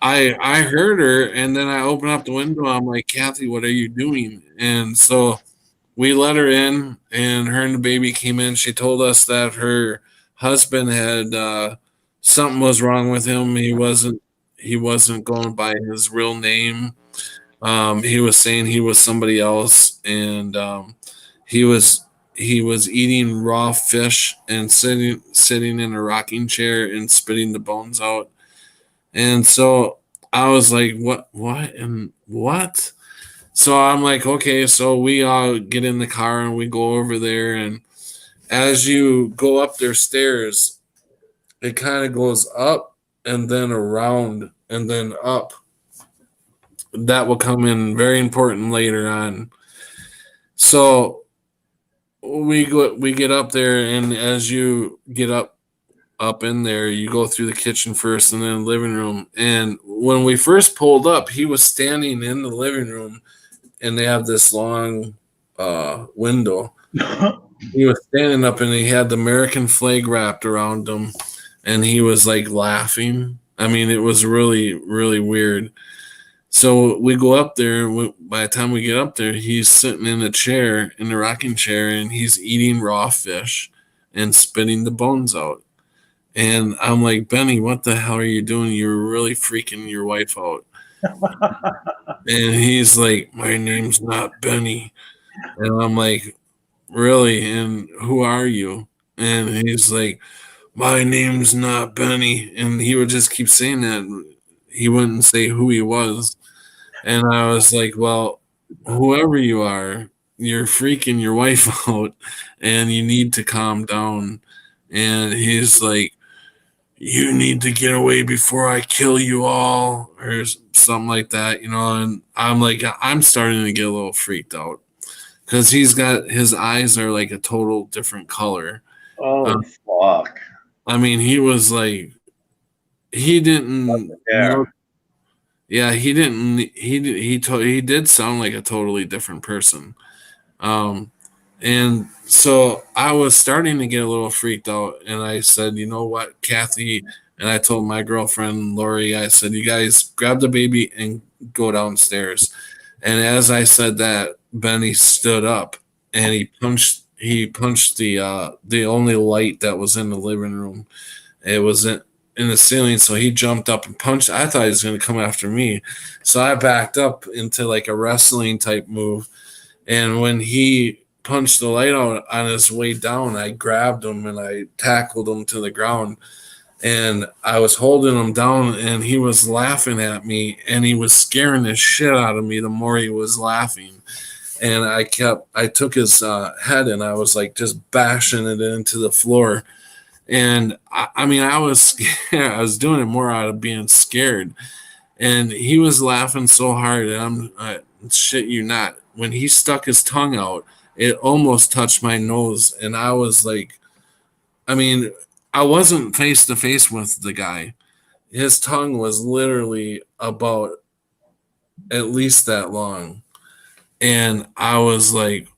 I heard her, and then I opened up the window. I'm like, Kathy, what are you doing? And so we let her in, and her and the baby came in. She told us that her husband had something was wrong with him. He wasn't going by his real name. He was saying he was somebody else, and he was he was eating raw fish and sitting in a rocking chair and spitting the bones out. And so I was like, what, and what? So I'm like, okay. So we all get in the car and we go over there, and as you go up their stairs, it kind of goes up and then around and then up. That will come in very important later on. So we get up there, and as you get up in there, you go through the kitchen first and then the living room. And when we first pulled up, he was standing in the living room, and they have this long window. He was standing up, and he had the American flag wrapped around him, and he was like laughing. I mean, it was really, really weird. So we go up there, and by the time we get up there, he's sitting in a chair, in the rocking chair, and he's eating raw fish and spitting the bones out. And I'm like, Benny, what the hell are you doing? You're really freaking your wife out. And he's like, my name's not Benny. And I'm like, really? And who are you? And he's like, my name's not Benny. And he would just keep saying that. He wouldn't say who he was. And I was like, well, whoever you are, you're freaking your wife out, and you need to calm down. And he's like, you need to get away before I kill you all, or something like that, And I'm like, I'm starting to get a little freaked out because his eyes are like a total different color. Oh, fuck. I mean, he was like, he didn't. Yeah. Yeah, he didn't. He did sound like a totally different person. Um, and so I was starting to get a little freaked out, and I said, you know what, Kathy, and I told my girlfriend Lori, I said, you guys grab the baby and go downstairs. And as I said that, Benny stood up, and he punched the only light that was in the living room. It was in the ceiling, so he jumped up and punched. I thought he was going to come after me, so I backed up into like a wrestling type move. And when he punched the light out on his way down, I grabbed him and I tackled him to the ground. And I was holding him down, and he was laughing at me, and he was scaring the shit out of me the more he was laughing. And I took his head, and I was like just bashing it into the floor. And I mean, I was scared. I was doing it more out of being scared. And he was laughing so hard, and shit you not. When he stuck his tongue out, it almost touched my nose, and I was like, I mean, I wasn't face to face with the guy. His tongue was literally about at least that long, and I was like,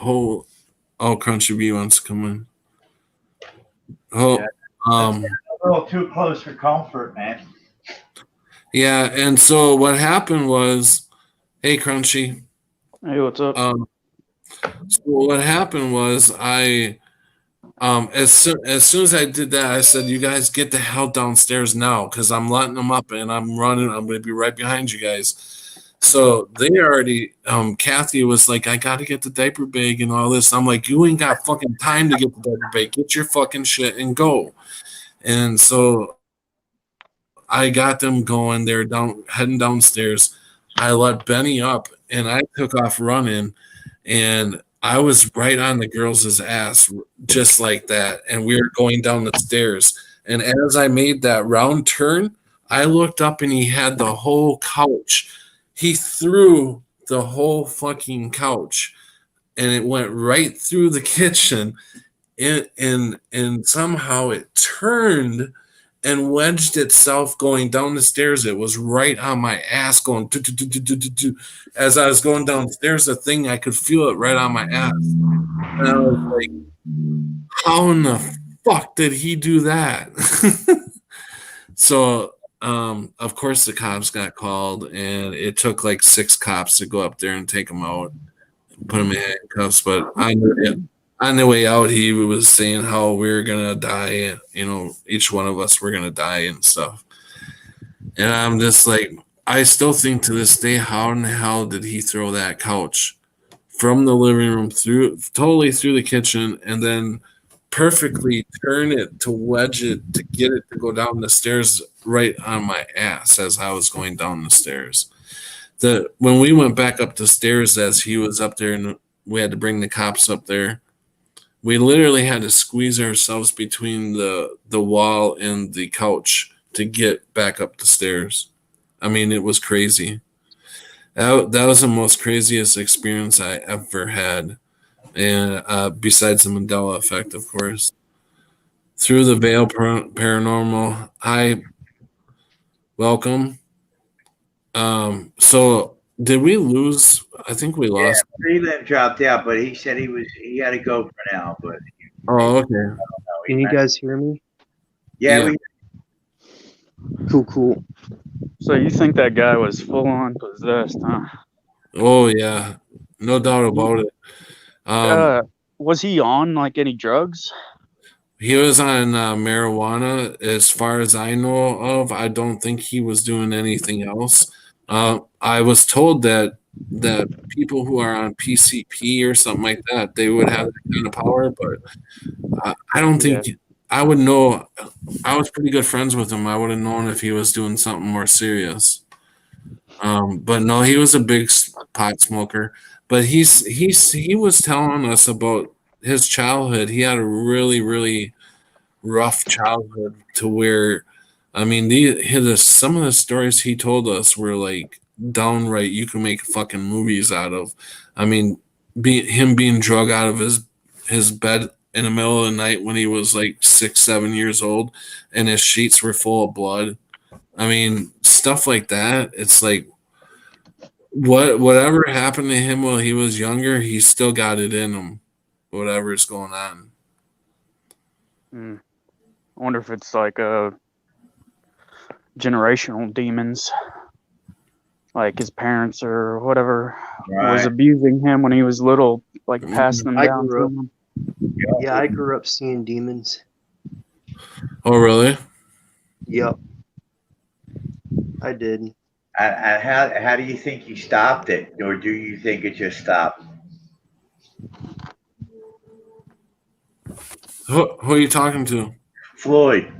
oh, Crunchy B wants to come in. Oh, Yeah. um. A little too close for comfort, man. Yeah, and so what happened was, hey, Crunchy. Hey, what's up? So what happened was as soon as I did that, I said, you guys get the hell downstairs now, because I'm letting them up and I'm running. I'm going to be right behind you guys. So they already, Kathy was like, I got to get the diaper bag and all this. I'm like, you ain't got fucking time to get the diaper bag. Get your fucking shit and go. And so I got them going. They're heading downstairs. I let Benny up and I took off running, and I was right on the girls' ass just like that. And we were going down the stairs. And as I made that round turn, I looked up and he had the whole couch. He threw the whole fucking couch and it went right through the kitchen and somehow it turned and wedged itself going down the stairs. It was right on my ass going do, do, do, do, do, do, do. As I was going downstairs, the thing I could feel it right on my ass. And I was like, how in the fuck did he do that? So of course the cops got called, and it took like 6 cops to go up there and take him out, put him in handcuffs. But on the way out, he was saying how we were gonna die. You know, each one of us were gonna die and stuff. And I'm just like, I still think to this day, how in the hell did he throw that couch from the living room totally through the kitchen, and then perfectly turn it to wedge it to get it to go down the stairs right on my ass as I was going down the stairs. When we went back up the stairs as he was up there and we had to bring the cops up there, we literally had to squeeze ourselves between the wall and the couch to get back up the stairs. I mean, it was crazy. That was the most craziest experience I ever had. And besides the Mandela effect, of course. Through the Veil Paranormal, hi, welcome. So did we lose? I think we lost. Freeland dropped out, but he said he had to go for now. But Oh, okay. Can you guys hear me? yeah. Cool. So you think that guy was full on possessed, huh? Oh yeah, no doubt about it. Was he on like any drugs? He was on marijuana, as far as I know of. I don't think he was doing anything else. I was told that people who are on PCP or something like that, they would have that kind of power, but I don't think I would know. I was pretty good friends with him. I would have known if he was doing something more serious. But no, he was a big pot smoker. But he was telling us about his childhood. He had a really, really rough childhood to where, I mean, some of the stories he told us were like downright you can make fucking movies out of. I mean, him being drug out of his bed in the middle of the night when he was like 6, 7 years old, and his sheets were full of blood. I mean, stuff like that. It's like whatever happened to him while he was younger, he still got it in him. Whatever's going on. I wonder if it's like generational demons, like his parents or whatever was abusing him when he was little, like passing them down to him. Yeah, I grew up seeing demons. Oh, really? Yep. I did. And how do you think you stopped it, or do you think it just stopped? Who are you talking to? Floyd,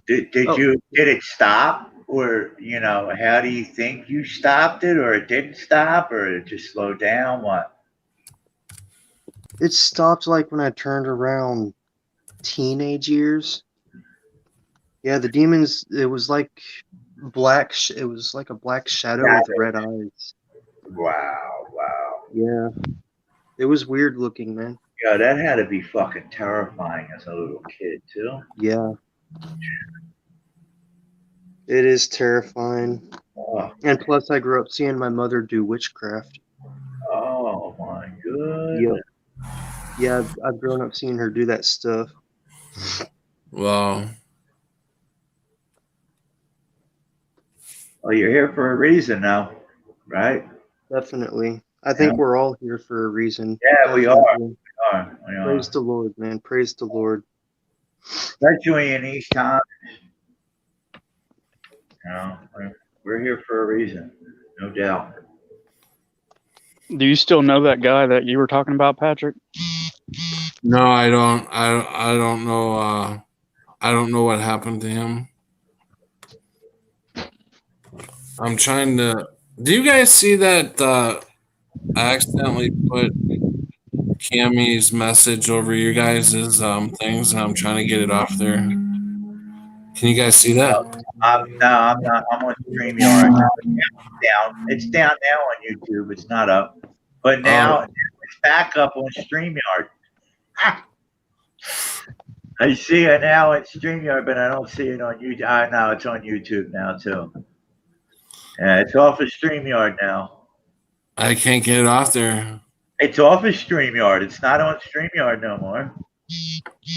did it stop, or how do you think you stopped it, or it didn't stop, or it just slowed down? What? It stopped like when I turned around teenage years. Yeah, the demons. It was like black. It was like a black shadow with red eyes. Wow. Yeah, it was weird looking, man. Yeah, that had to be fucking terrifying as a little kid too. Yeah. It is terrifying. Oh. And plus, I grew up seeing my mother do witchcraft. Oh my goodness. Yep. Yeah, I've grown up seeing her do that stuff. Wow. Well, you're here for a reason now, right? Definitely. I think we're all here for a reason. Yeah, we are. Praise the Lord, man. Praise the Lord. Especially in these times. We're here for a reason, no doubt. Do you still know that guy that you were talking about, Patrick? No, I don't. I don't know. I don't know what happened to him. I'm trying to Do you guys see that I accidentally put Cammy's message over your guys' things, and I'm trying to get it off there. Can you guys see that? No, I'm not. I'm on StreamYard. It's down. It's down now on YouTube. It's not up. But now it's back up on StreamYard. Ah! I see it now at StreamYard, but I don't see it on YouTube. No, it's on YouTube now too. Yeah, it's off of StreamYard now. I can't get it off there. It's off of StreamYard. It's not on StreamYard no more.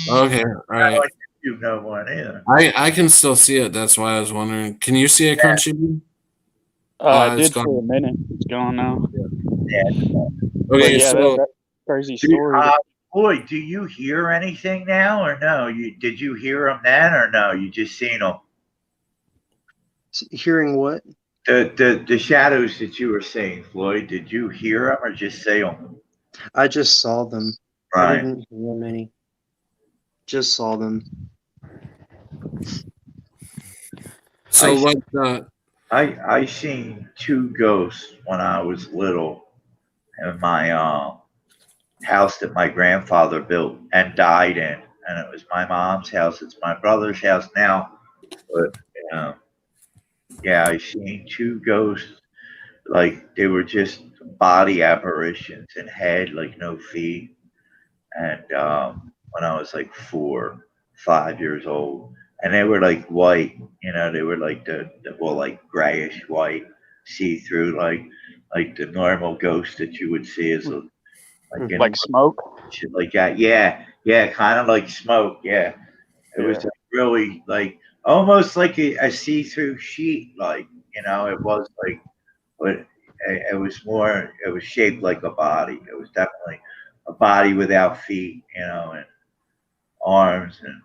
Okay, all right. Not on YouTube no more either. I can still see it. That's why I was wondering. Can you see it, Crunchy? I did for a minute. It's gone now. Yeah. Okay, yeah, so that crazy story. Boy, do you hear anything now or no? Did you hear them then or no? You just seen them? Hearing what? The shadows that you were seeing, Floyd. Did you hear them or just see them? I just saw them. I Right. didn't hear many. Just saw them. so what? I seen two ghosts when I was little in my house that my grandfather built and died in, and it was my mom's house. It's my brother's house now, but yeah, I seen two ghosts. Like they were just body apparitions and had like no feet. And when I was like 4, 5 years old, and they were like white, they were like the well, like grayish white, see through, like the normal ghost that you would see as a Like smoke? shit like that. Yeah, kind of like smoke. Yeah, it was like really like almost like a see through sheet. Like it was like, but it was more. It was shaped like a body. It was definitely a body without feet, and arms. And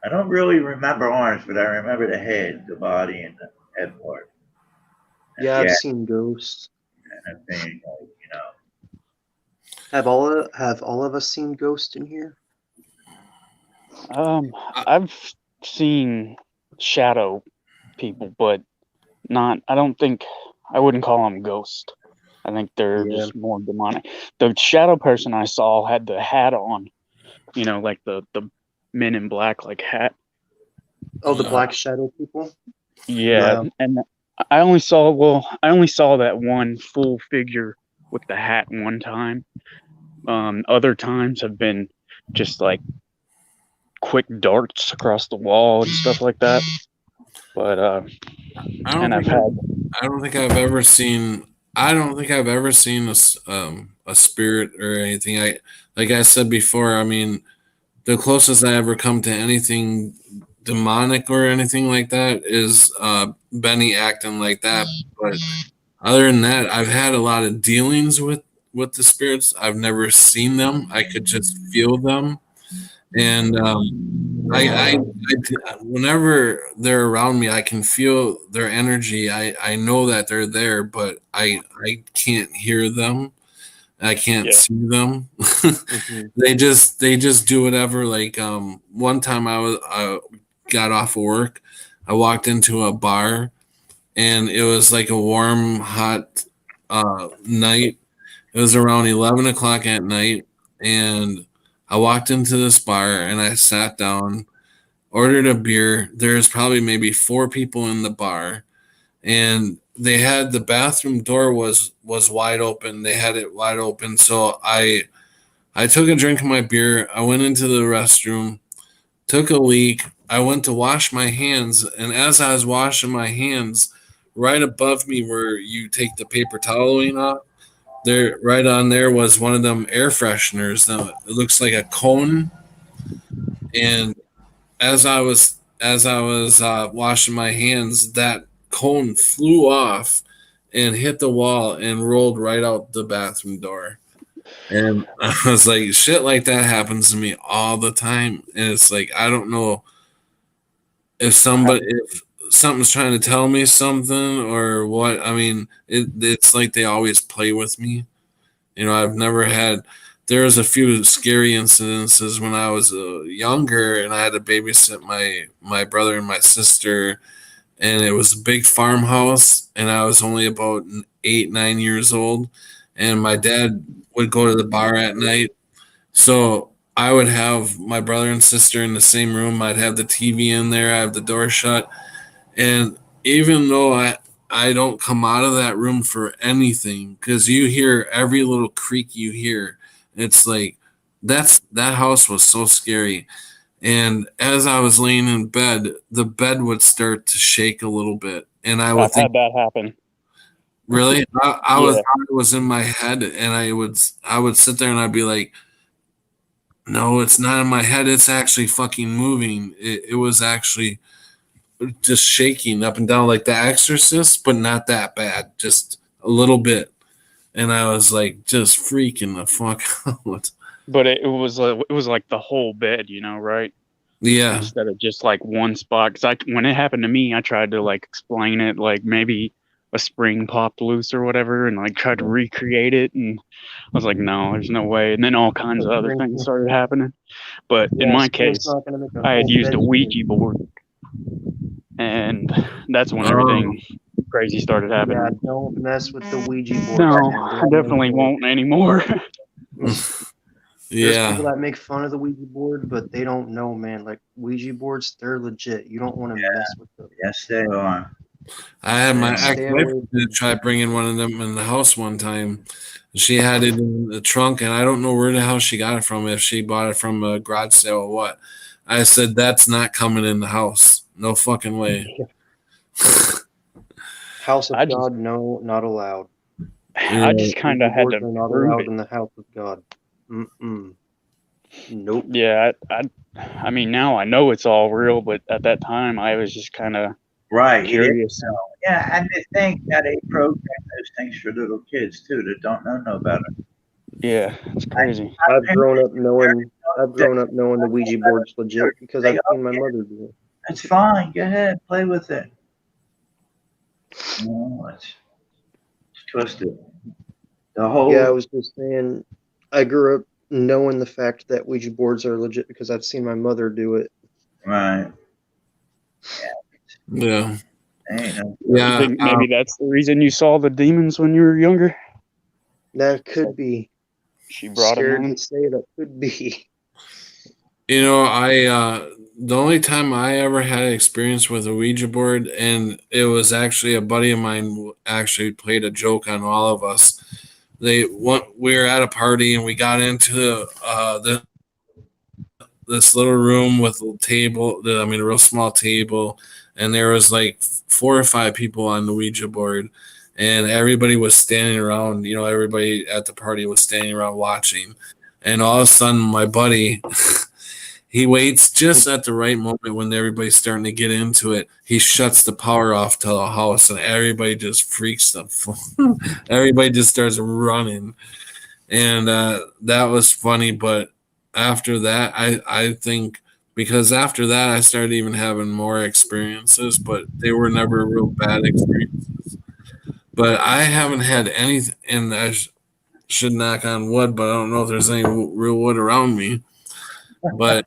I don't really remember arms, but I remember the head, the body, and the head part. Yeah, I've seen ghosts. And I think, Have all of us seen ghosts in here? I've seen shadow people, but not. I don't think I wouldn't call them ghosts. I think they're just more demonic. The shadow person I saw had the hat on, like the Men in Black like hat. Oh, the black shadow people? Yeah, and I only saw that one full figure with the hat one time. Other times have been just like quick darts across the wall and stuff like that. But I don't think I've ever seen a spirit or anything. Like I said before, I mean, the closest I ever come to anything demonic or anything like that is Benny acting like that. But other than that, I've had a lot of dealings with the spirits. I've never seen them. I could just feel them. And I whenever they're around me, I can feel their energy. I know that they're there, but I can't hear them. I can't see them. They just do whatever. Like one time I got off of work, I walked into a bar, and it was like a warm, hot night. It was around 11 o'clock at night, and I walked into this bar and I sat down, ordered a beer. There's probably maybe 4 people in the bar, and they had the bathroom door was wide open. They had it wide open. So I took a drink of my beer. I went into the restroom, took a leak. I went to wash my hands, and as I was washing my hands, right above me where you take the paper toweling off, there right on there was one of them air fresheners. It looks like a cone. And as I was washing my hands, that cone flew off and hit the wall and rolled right out the bathroom door. And I was like, shit like that happens to me all the time. And it's like, I don't know if something's trying to tell me something or what. I mean, it's like they always play with me. I've never had. There was a few scary incidences when I was younger, and I had to babysit my brother and my sister, and it was a big farmhouse, and I was only about 8, 9 years old, and my dad would go to the bar at night, so I would have my brother and sister in the same room. I'd have the TV in there, I have the door shut, and even though I don't come out of that room for anything, because you hear every little creak you hear. It's like that house was so scary. And as I was laying in bed, the bed would start to shake a little bit, and I would I've had that happen. really, I Yeah. was in my head, and I would sit there and I'd be like, no, it's not in my head. It's actually fucking moving. It was actually just shaking up and down like The Exorcist, but not that bad, just a little bit. And I was like, just freaking the fuck out. But it was like the whole bed, you know, right? Yeah, Instead of just like one spot. Because when it happened to me, I tried to like explain it, like maybe a spring popped loose or whatever, and like tried to recreate it, and I was like, no, there's no way. And then all kinds of other things started happening. But in my case, I had used a Ouija board, and that's when everything crazy started happening. Yeah, don't mess with the Ouija board. No, I definitely won't anymore. There's yeah. people that make fun of the Ouija board, but they don't know, man. Like Ouija boards, they're legit. You don't want to mess with them. Yes, they are. I had my Stay ex-wife away. try bringing one of them in the house one time. She had it in the trunk, and I don't know where the hell she got it from. If she bought it from a garage sale or what. I said, that's not coming in the house. No fucking way. House of I just- God, no, not allowed. I just kind of Ouija had boards to are not prove allowed it. in the house of God. Mm-mm. Nope. Yeah, I mean, now I know it's all real, but at that time, I was just kind of Right. curious. Yeah, and they think that they program those things for little kids too that don't know no better. Yeah, it's crazy. I've grown up knowing the Ouija board's legit because I've seen my mother do it. It's fine. Go ahead, play with it. No, it's twisted. The whole Yeah, I was just saying, I grew up knowing the fact that Ouija boards are legit because I've seen my mother do it. right. Yeah. Ain't no, You Yeah. think maybe that's the reason you saw the demons when you were younger? That could be. She brought them Scared in. to say that could be. You know, the only time I ever had experience with a Ouija board, and it was actually a buddy of mine who actually played a joke on all of us. We were at a party and we got into this little room with a table. I mean, a real small table, and there was like 4 or 5 people on the Ouija board, and everybody was standing around. You know, everybody at the party was standing around watching, and all of a sudden, my buddy. He waits just at the right moment when everybody's starting to get into it. He shuts the power off to the house, and everybody just freaks the everybody just starts running. And that was funny. But after that, I think because after that, I started even having more experiences, but they were never real bad experiences. But I haven't had anything, and I should knock on wood, but I don't know if there's any real wood around me. But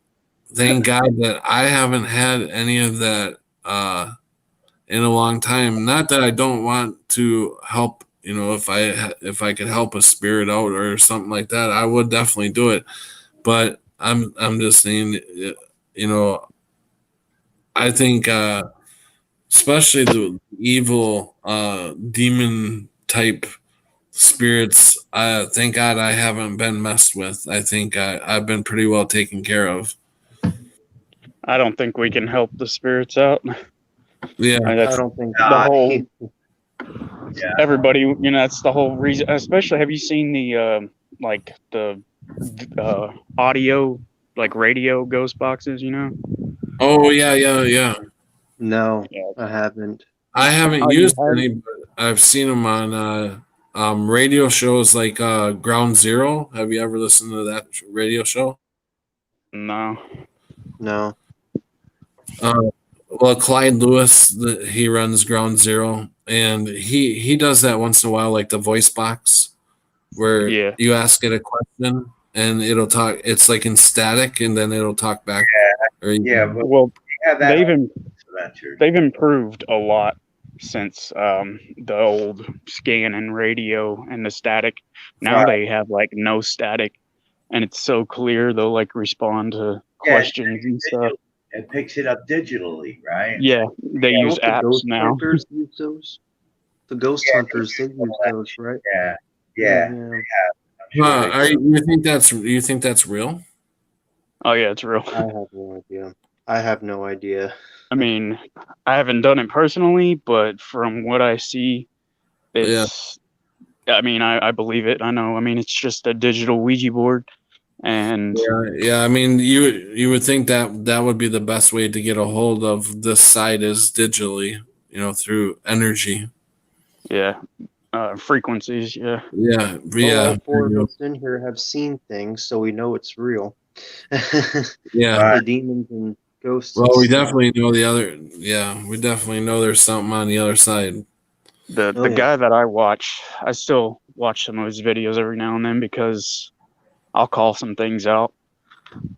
thank God that I haven't had any of that in a long time. Not that I don't want to help. You know, if I could help a spirit out or something like that, I would definitely do it. But I'm just saying, you know, I think especially the evil demon type spirits. Thank God I haven't been messed with. I think I've been pretty well taken care of. I don't think we can help the spirits out. Yeah, I mean, I that's don't think the whole. Yeah. Everybody, you know, that's the whole reason. Especially, have you seen the like the audio, like radio ghost boxes? You know. Oh yeah. No, Yeah. I haven't. I haven't Oh, you used haven't? any, but I've seen them on radio shows like Ground Zero. Have you ever listened to that radio show? No. No. Well, Clyde Lewis, he runs Ground Zero, and he does that once in a while, like the voice box, where Yeah. you ask it a question and it'll talk. It's like in static, and then it'll talk back. Or Yeah, but Well, we have that they even Adventures. they've improved a lot since the old scan and radio and the static. Now Right. they have like no static, and it's so clear. They'll like respond to Yeah, questions and stuff. It picks it up digitally, right? Yeah, they You know use what the apps ghost now. hunters use those? The ghost Yeah, hunters, they use those, right? Yeah, yeah. Yeah. I'm sure they do. You think that's real? Oh yeah, it's real. I have no idea. I have no idea. I mean, I haven't done it personally, but from what I see, it's. I mean, I believe it. I know. I mean, it's just a digital Ouija board, and Yeah. I mean, you would think that would be the best way to get a hold of this site is digitally, through energy. yeah, frequencies. Yeah. Yeah. Well, all four of us in here have seen things, so we know it's real. Yeah. The demons and ghosts. Well, we and stuff. definitely know the other. Yeah, we definitely know there's something on the other side. The Oh, yeah. guy that I watch, I still watch some of his videos every now and then because I'll call some things out.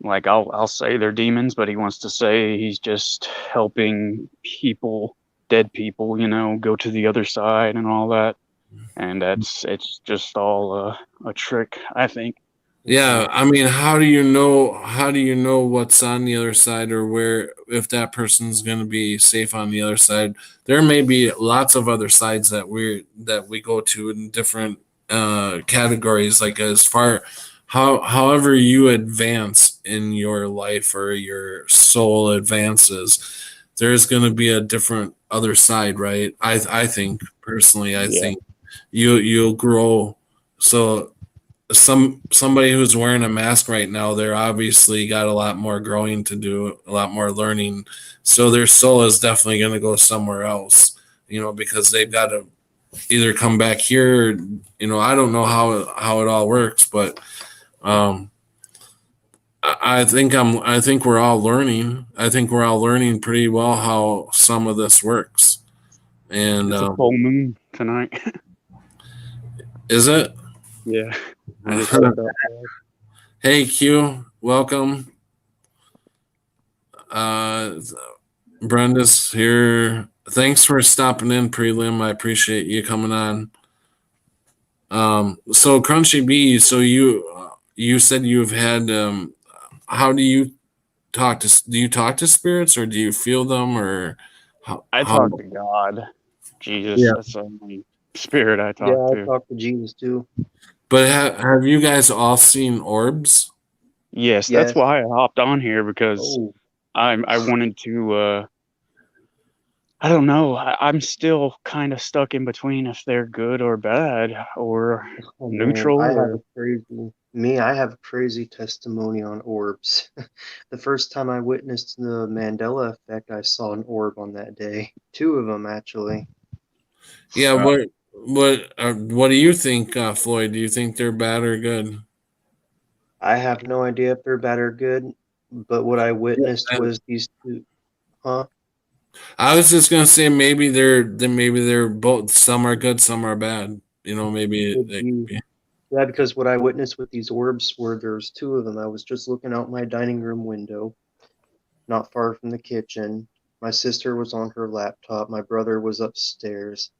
Like I'll say they're demons, but he wants to say he's just helping people, dead people, go to the other side and all that. And it's just all a trick, I think. Yeah, I mean, how do you know what's on the other side, or where, if that person's going to be safe on the other side? There may be lots of other sides that we go to in different categories, like as far however you advance in your life or your soul advances, there's going to be a different other side, right? I think personally, I think you'll grow. So somebody who's wearing a mask right now, they're obviously got a lot more growing to do, a lot more learning. So their soul is definitely going to go somewhere else, because they've got to either come back here. I don't know how it all works, but I think we're all learning. I think we're all learning pretty well how some of this works. And It's a full moon tonight. is it? Yeah. I just heard that. Hey Q, welcome. Brenda's here. Thanks for stopping in, Prelim. I appreciate you coming on. So Crunchy B, so you said you've had how do you talk to spirits, or do you feel them, or I talk to God, Jesus. Yeah. That's the only spirit I talk Yeah, I to. talk to Jesus too. But have you guys all seen orbs? Yes, Yes. that's why I hopped on here because Oh, I wanted to. I don't know. I'm still kind of stuck in between if they're good or bad or man, neutral. I have Or, I have a crazy testimony on orbs. The first time I witnessed the Mandela effect, I saw an orb on that day. 2 of them, actually. Yeah. What do you think, Floyd? Do you think they're bad or good? I have no idea if they're bad or good, but what I witnessed was these 2. Huh? I was just gonna say maybe they're both. Some are good, some are bad. Maybe Could they be. could be. Yeah, because what I witnessed with these orbs were there's 2 of them. I was just looking out my dining room window, not far from the kitchen. My sister was on her laptop. My brother was upstairs.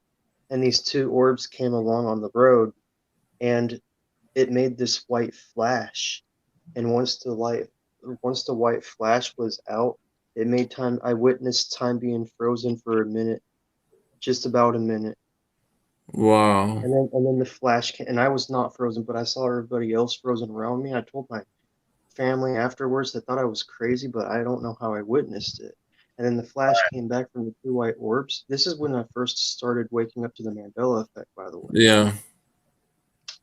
And these 2 orbs came along on the road, and it made this white flash. And once the white flash was out, it made time. I witnessed time being frozen for a minute, just about a minute. Wow. And then the flash came, and I was not frozen, but I saw everybody else frozen around me. I told my family afterwards. They thought I was crazy, but I don't know how I witnessed it. And then the flash came back from the 2 white orbs. This is when I first started waking up to the Mandela effect, by the way. Yeah.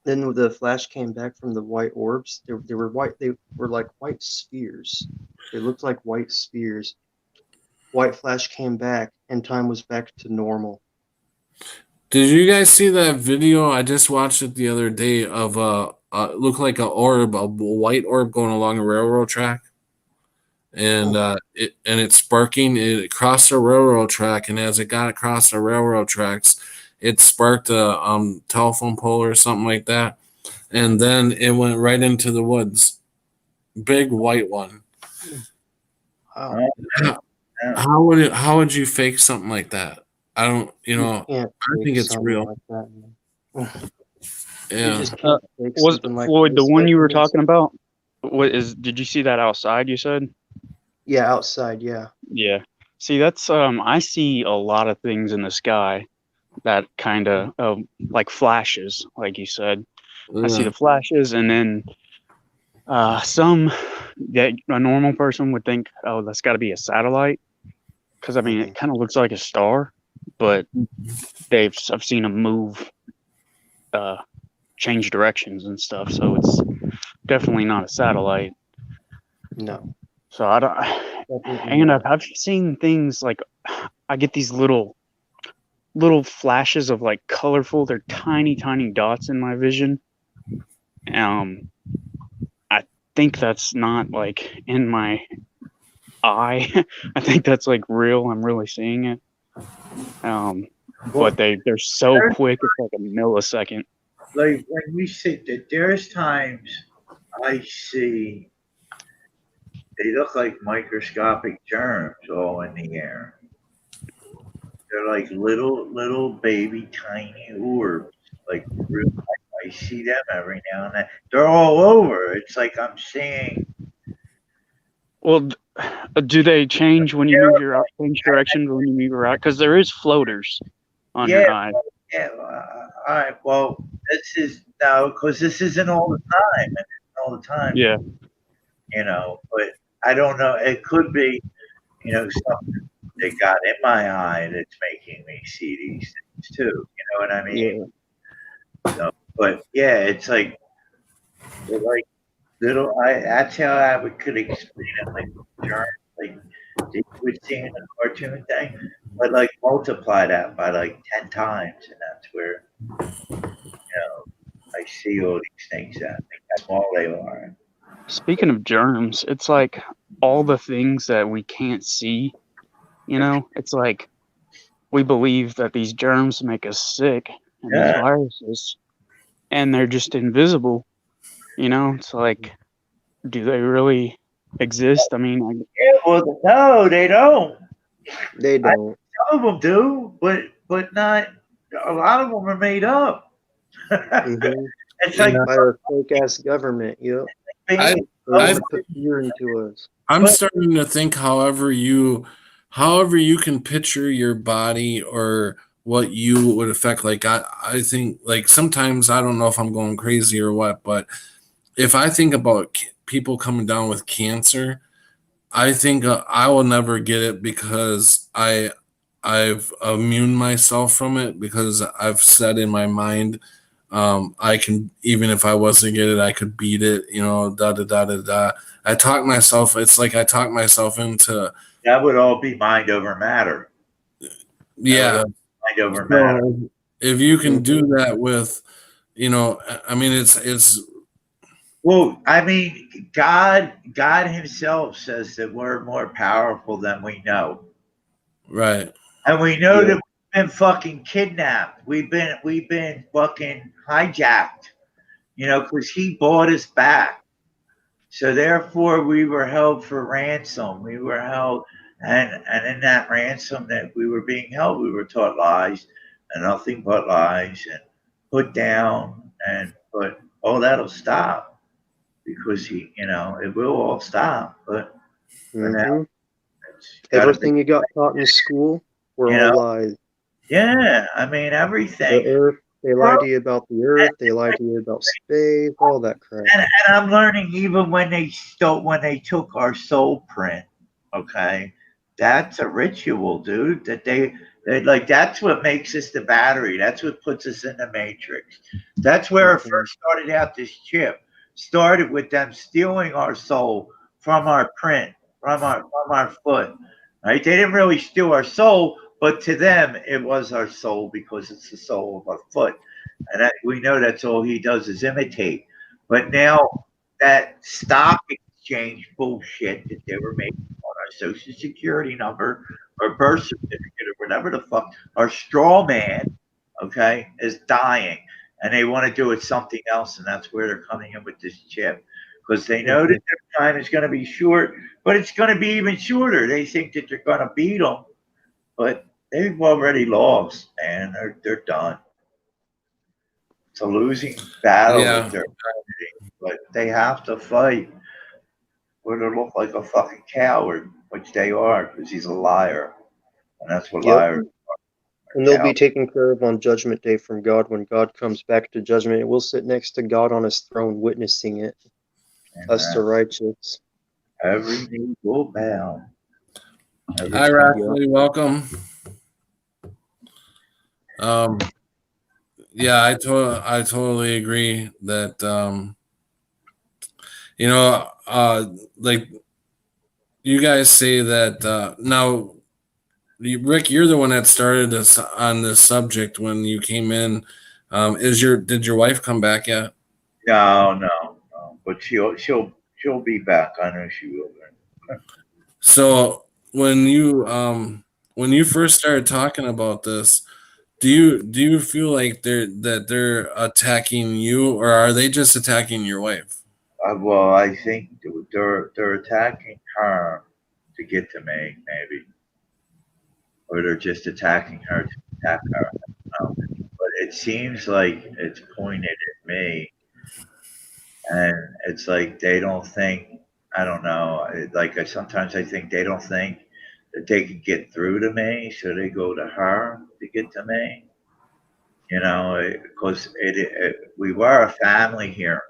Then the flash came back from the white orbs. They were white. They were like white spheres. They looked like white spheres. White flash came back, and time was back to normal. Did you guys see that video? I just watched it the other day of it looked like a white orb going along a railroad track, and it's sparking. It crossed the railroad track, and as it got across the railroad tracks, it sparked a telephone pole or something like that, and then it went right into the woods. Big white one. Wow. how would you fake something like that? I don't, You can't I fake think it's something real. like that, man. You Yeah. just can't fake Was something like Floyd the this. one you were That is- talking about? What is? Did you see that outside? You said. Yeah, outside. Yeah. Yeah. See, that's I see a lot of things in the sky that kind of like flashes, like you said. I see Yeah. the flashes, and then some that a normal person would think, oh, that's got to be a satellite, because I mean, it kind of looks like a star, but I've seen them move, change directions and stuff, so it's definitely not a satellite. No. So I don't, Definitely and not. I've seen things like I get these little flashes of like colorful, they're tiny dots in my vision. I think that's not like in my eye. I think that's like real. I'm really seeing it. But they're so quick. It's like a millisecond. Like when we sit that there's times I see they look like microscopic germs all in the air. They're like little baby tiny orbs. Like real, I see them every now and then. They're all over. It's like I'm seeing. Well, do they change when you move your change direction when you move your eye? Because there is floaters on your eye. Yeah. All right. Well, this is no, because this isn't all the time. And it's all the time. Yeah. But I don't know. It could be, something they got in my eye that's making me see these things too. You know what I mean? Yeah. But yeah, it's like they're like little. That's how I could explain it. Like germs, like you would see in a cartoon thing, but like multiply that by like 10 times, and that's where I see all these things at. Like that's all they are. Speaking of germs, it's like all the things that we can't see. It's like we believe that these germs make us sick and these viruses, and they're just invisible. It's like, do they really exist? I mean, Yeah, well, no, they don't. They don't. Some of them do, but not. A lot of them are made up. Mm-hmm. It's like By our fake ass government. Yep. I- They want to put fear into us. I'm starting to think however you can picture your body or what you would affect. Like I think like sometimes I don't know if I'm going crazy or what, but if I think about people coming down with cancer, I think I will never get it because I've immune myself from it because I've said in my mind I can, even if I wasn't get it, I could beat it, da da da da da. It's like I talk myself into. that would all be mind over matter. Yeah. Mind over matter. So if you can do that with, I mean, it's. Well, I mean, God Himself says that we're more powerful than we know, Right. and we know that we've been fucking kidnapped. We've been fucking hijacked. Because He bought us back. So therefore, we were held for ransom. We were held, and in that ransom that we were being held, we were taught lies and nothing but lies, and put down, but all that'll stop because it will all stop. But for now, Everything you got taught in school were all lies. Yeah, I mean everything. The Earth. They lied to you about the Earth. They lied to you about space. All that crap. And I'm learning even when they took our soul print. Okay, that's a ritual, dude. That they like. That's what makes us the battery. That's what puts us in the matrix. That's where it first started out. This chip started with them stealing our soul from our print, from our foot. Right? They didn't really steal our soul, but to them it was our soul because it's the soul of our foot. And we know that's all he does is imitate. But now that stock exchange bullshit that they were making on our social security number or birth certificate or whatever the fuck, our straw man, is dying. And they want to do it something else. And that's where they're coming in with this chip. because they know that their time is going to be short, but it's going to be even shorter. They think that they're going to beat them, but they've already lost, man. They're done. It's a losing battle Yeah. that they're fighting, but they have to fight or they look like a fucking coward, which they are, because he's a liar, and that's what Yep. liars And they'll be cowards. taken care of on Judgment Day from God when God comes back to judgment. We'll sit next to God on his throne witnessing it, us the Amen. righteous. Every knee will bow. Every Hi, tongue Rashly. Welcome. Yeah, I totally agree that like you guys say that now, Rick, you're the one that started this on this subject when you came in. Did your wife come back yet? No. But she'll be back. I know she will. So when you first started talking about this, do you feel like they're attacking you, or are they just attacking your wife? Well, I think they're attacking her to get to me, maybe, or they're just attacking her to attack her. I don't know. But it seems like it's pointed at me, and it's like they don't think. I don't know. Sometimes I think they don't think that they can get through to me, so they go to her to get to me. You know, because we were a family here,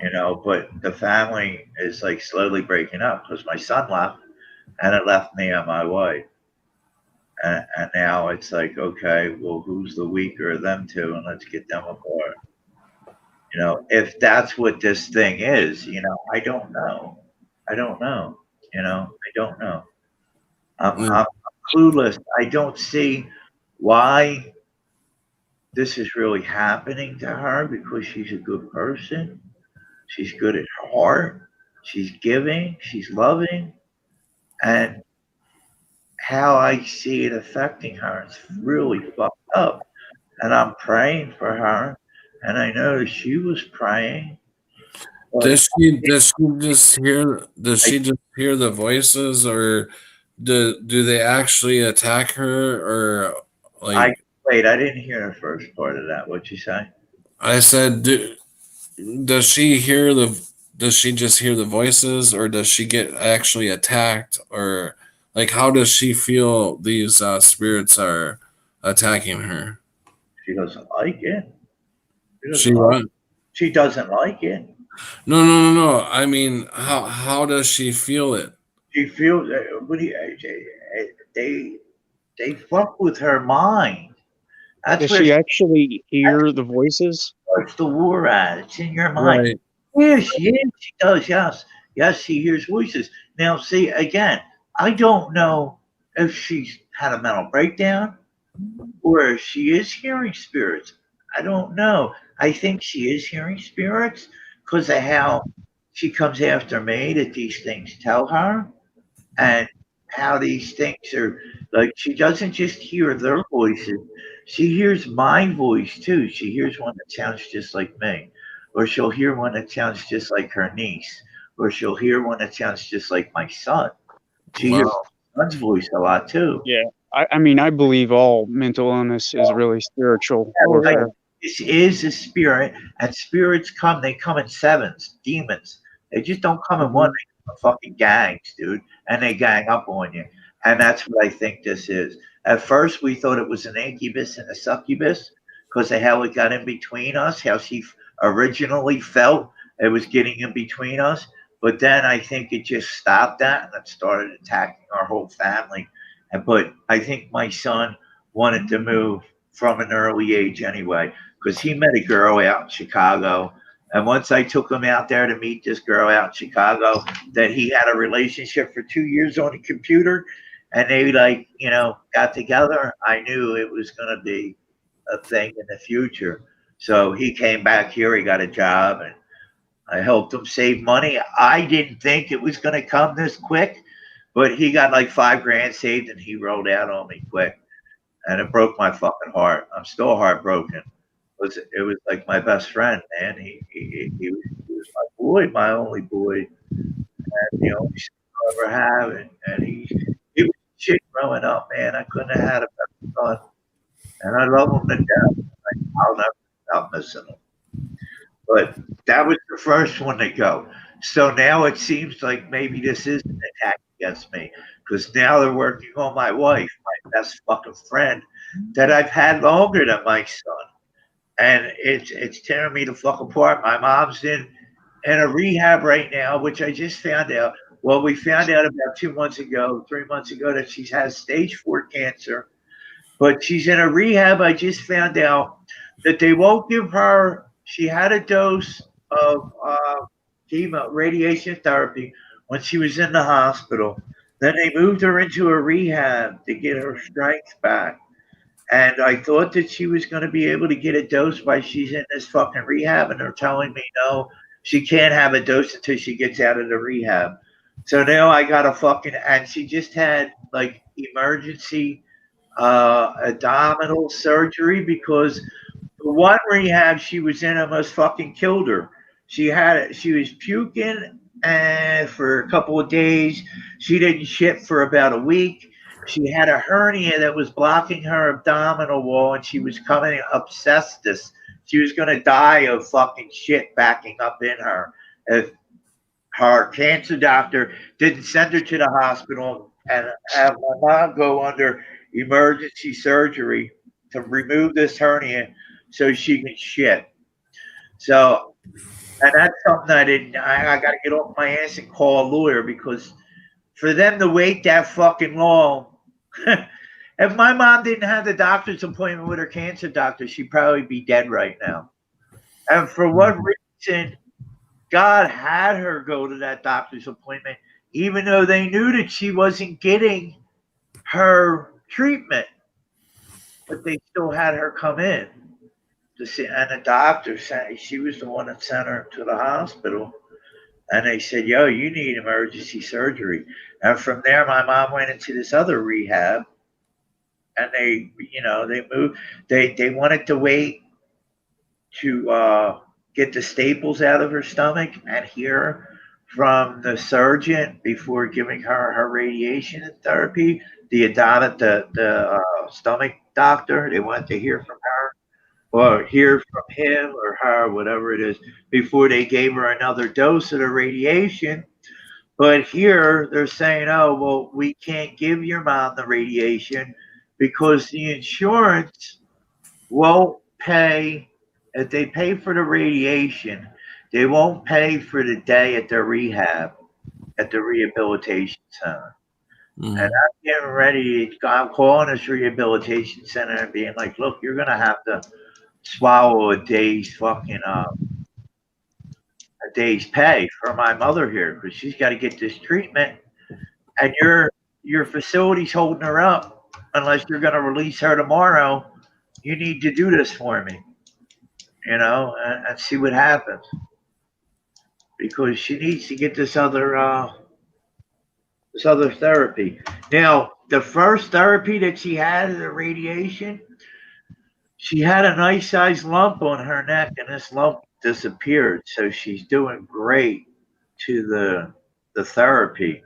you know, but the family is like slowly breaking up because my son left and it left me and my wife. And now it's like, okay, well, who's the weaker of them two? And let's get them apart. You know, if that's what this thing is, you know, I don't know. I don't know. You know, I don't know. I'm clueless. I don't see why this is really happening to her because she's a good person. She's good at heart. She's giving. She's loving. And how I see it affecting her is really fucked up. And I'm praying for her. And I know that she was praying. Does she just hear the voices, or do they actually attack her, or like I didn't hear the first part of that. What'd you say? I said, does she just hear the voices, or does she get actually attacked, or like how does she feel these spirits are attacking her? She doesn't like it. She what? She doesn't like it. No. I mean, how does she feel it? She feels what do you, they fuck with her mind. That's Does where she actually hear the voices? starts the war at. It's in your mind. Right. Yes, she does. Yes, she hears voices. Now, see, again, I don't know if she's had a mental breakdown or if she is hearing spirits. I don't know. I think she is hearing spirits because of how she comes after me that these things tell her and how these things are like she doesn't just hear their voices, she hears my voice too. She hears one that sounds just like me, or she'll hear one that sounds just like her niece, or she'll hear one that sounds just like my son. She hears Wow. my son's voice a lot too. Yeah. I mean, I believe all mental illness is really spiritual warfare. This is a spirit, and spirits come. They come in sevens, demons. They just don't come in one. They come in fucking gangs, dude, and they gang up on you. And that's what I think this is. At first, we thought it was an incubus and a succubus because of how it got in between us, how she originally felt it was getting in between us. But then I think it just stopped that and it started attacking our whole family. But I think my son wanted to move from an early age anyway because he met a girl out in Chicago. And once I took him out there to meet this girl out in Chicago, that he had a relationship for 2 years on a computer, and they got together, I knew it was going to be a thing in the future. So he came back here, he got a job, and I helped him save money. I didn't think it was going to come this quick, but he got like $5,000 saved, and he rolled out on me quick, and it broke my fucking heart. I'm still heartbroken. It was like my best friend, man. He was my boy, my only boy, and the only son I'll ever have, and he was shit growing up, man. I couldn't have had a better son, and I love him to death. I'll never stop missing him. But that was the first one to go. So now it seems like maybe this is an attack against me because now they're working on my wife, my best fucking friend that I've had longer than my son, and it's tearing me the fuck apart. My mom's in a rehab right now, which I just found out. Well, we found out about 2 months ago, 3 months ago that she has stage 4 cancer, but she's in a rehab. I just found out that they won't give her. She had a dose of chemo, radiation therapy when she was in the hospital. Then they moved her into a rehab to get her strength back. And I thought that she was going to be able to get a dose while she's in this fucking rehab. And they're telling me, no, she can't have a dose until she gets out of the rehab. So now I got a fucking, and she just had like emergency abdominal surgery because the one rehab she was in almost fucking killed her. She was puking and for a couple of days. She didn't shit for about a week. She had a hernia that was blocking her abdominal wall, and she was coming up cestus. She was going to die of fucking shit backing up in her if her cancer doctor didn't send her to the hospital and have my mom go under emergency surgery to remove this hernia so she can shit. So, and that's something I got to get off my ass and call a lawyer because for them to wait that fucking long, if my mom didn't have the doctor's appointment with her cancer doctor, she'd probably be dead right now. And for what reason God had her go to that doctor's appointment, even though they knew that she wasn't getting her treatment, but they still had her come in to see. And the doctor said she was the one that sent her to the hospital. And they said, yo, you need emergency surgery. And from there, my mom went into this other rehab. And they moved. They wanted to wait to get the staples out of her stomach and hear from the surgeon before giving her radiation therapy. The stomach doctor, they wanted to hear from her or hear from him or her, whatever it is, before they gave her another dose of the radiation. But here they're saying, oh, well, we can't give your mom the radiation because the insurance won't pay. If they pay for the radiation, they won't pay for the day at the rehab, at the rehabilitation center. Mm-hmm. And I'm getting ready. I'm calling this rehabilitation center and being like, look, you're going to have to swallow a day's fucking a day's pay for my mother here because she's got to get this treatment, and your facility's holding her up. Unless you're going to release her tomorrow, you need to do this for me, and see what happens because she needs to get this other therapy. Now, the first therapy that she had, the radiation, she had a nice sized lump on her neck, and this lump disappeared. So she's doing great to the therapy,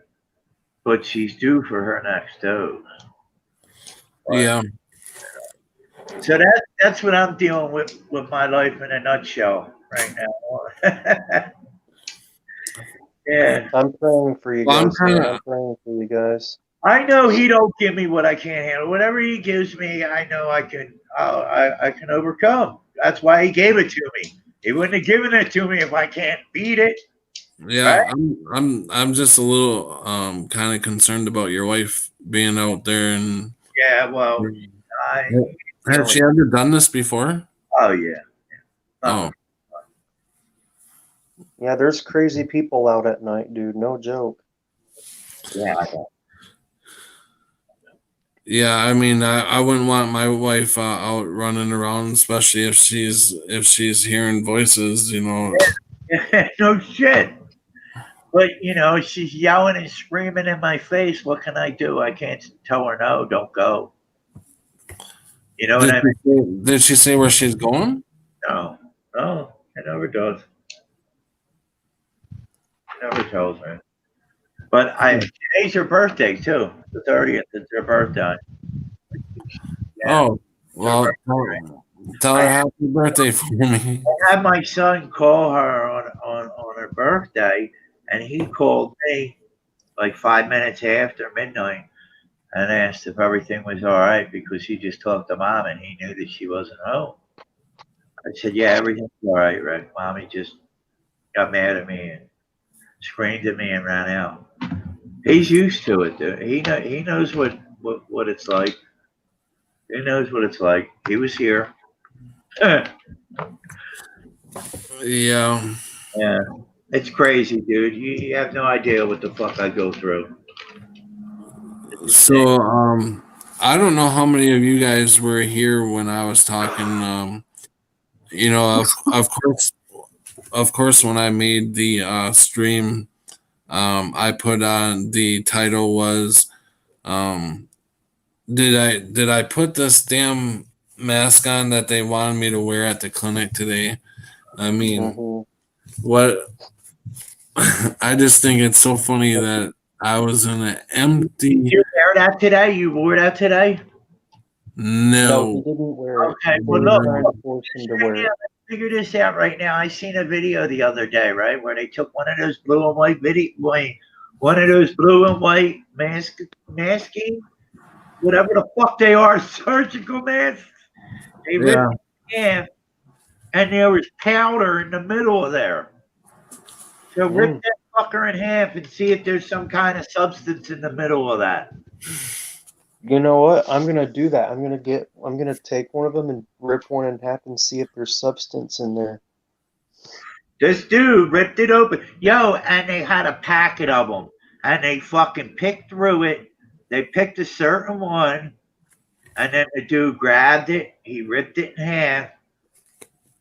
but she's due for her next dose. Yeah. So that's what I'm dealing with my life in a nutshell right now. Yeah. I'm praying for you guys. I'm praying for you guys. I know he don't give me what I can't handle. Whatever he gives me, I know I can overcome. That's why he gave it to me. He wouldn't have given it to me if I can't beat it. Yeah, right? I'm just a little kind of concerned about your wife being out there and. Yeah, well, has she ever done this before? Oh yeah. Oh. Yeah, there's crazy people out at night, dude. No joke. Yeah, I know. Yeah, I mean, I wouldn't want my wife out running around, especially if she's hearing voices, No shit. But she's yelling and screaming in my face. What can I do? I can't tell her no. Don't go. You know what I mean? Did she say where she's going? No, it never does. Never tells me. But today's her birthday too. The 30th is her birthday. Yeah. Oh, well, tell her happy birthday for me. I had my son call her on her birthday, and he called me like 5 minutes after midnight and asked if everything was all right because he just talked to mom and he knew that she wasn't home. I said, "Yeah, everything's all right, Rick. Mommy just got mad at me and screamed at me and ran out." He's used to it, dude. He knows what it's like. He knows what it's like. He was here. Yeah. Yeah, it's crazy, dude. You have no idea what the fuck I go through. So, I don't know how many of you guys were here when I was talking. You know, of course, when I made the stream, I put on the title was, did I put this damn mask on that they wanted me to wear at the clinic today? I mean, what? I just think it's so funny that I was in an empty. You wear that today? You wore that today? No, he No. didn't wear it. Okay, They well, were look. trying to force him to wear it. Figure this out right now. I seen a video the other day, right, where they took one of those blue and white masking, whatever the fuck they are, surgical masks. They ripped it in half, and there was powder in the middle of there. So rip that fucker in half and see if there's some kind of substance in the middle of that. You know what? I'm gonna do that. I'm gonna take one of them and rip one in half and see if there's substance in there. This dude ripped it open. Yo, and they had a packet of them. And they fucking picked through it. They picked a certain one. And then the dude grabbed it. He ripped it in half.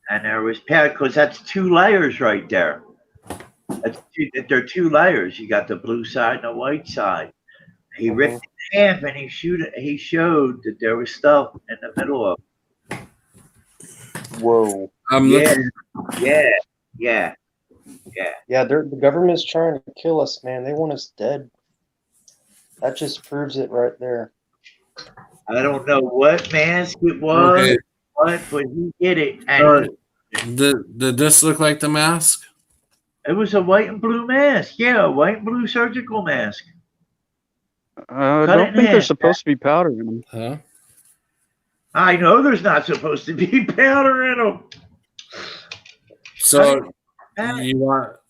And there was powder, because that's 2 layers right there. There are 2 layers. You got the blue side and the white side. He ripped it in half and he showed that there was stuff in the middle of it. Whoa. Yeah. Yeah, the government's trying to kill us, man. They want us dead. That just proves it right there. I don't know what mask it was, Okay. but he did it. And Did this look like the mask? it was a white and blue mask. Yeah, a white and blue surgical mask. I it don't in think half. there's supposed to be powder in them. Huh? I know there's not supposed to be powder in them. So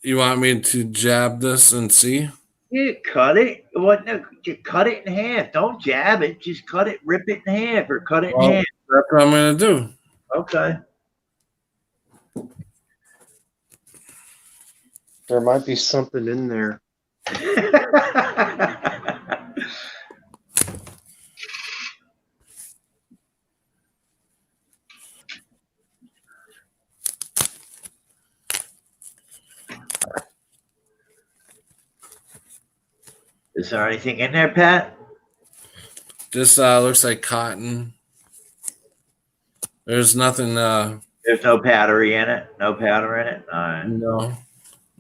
you want me to jab this and see? You cut it. What? No, you cut it in half. Don't jab it. Just cut it. Rip it in half or cut it in Well, half. that's what I'm gonna do. Okay. There might be something in there. Is there anything in there, Pat? This looks like cotton. There's nothing. There's no powdery in it. No powder in it. All right.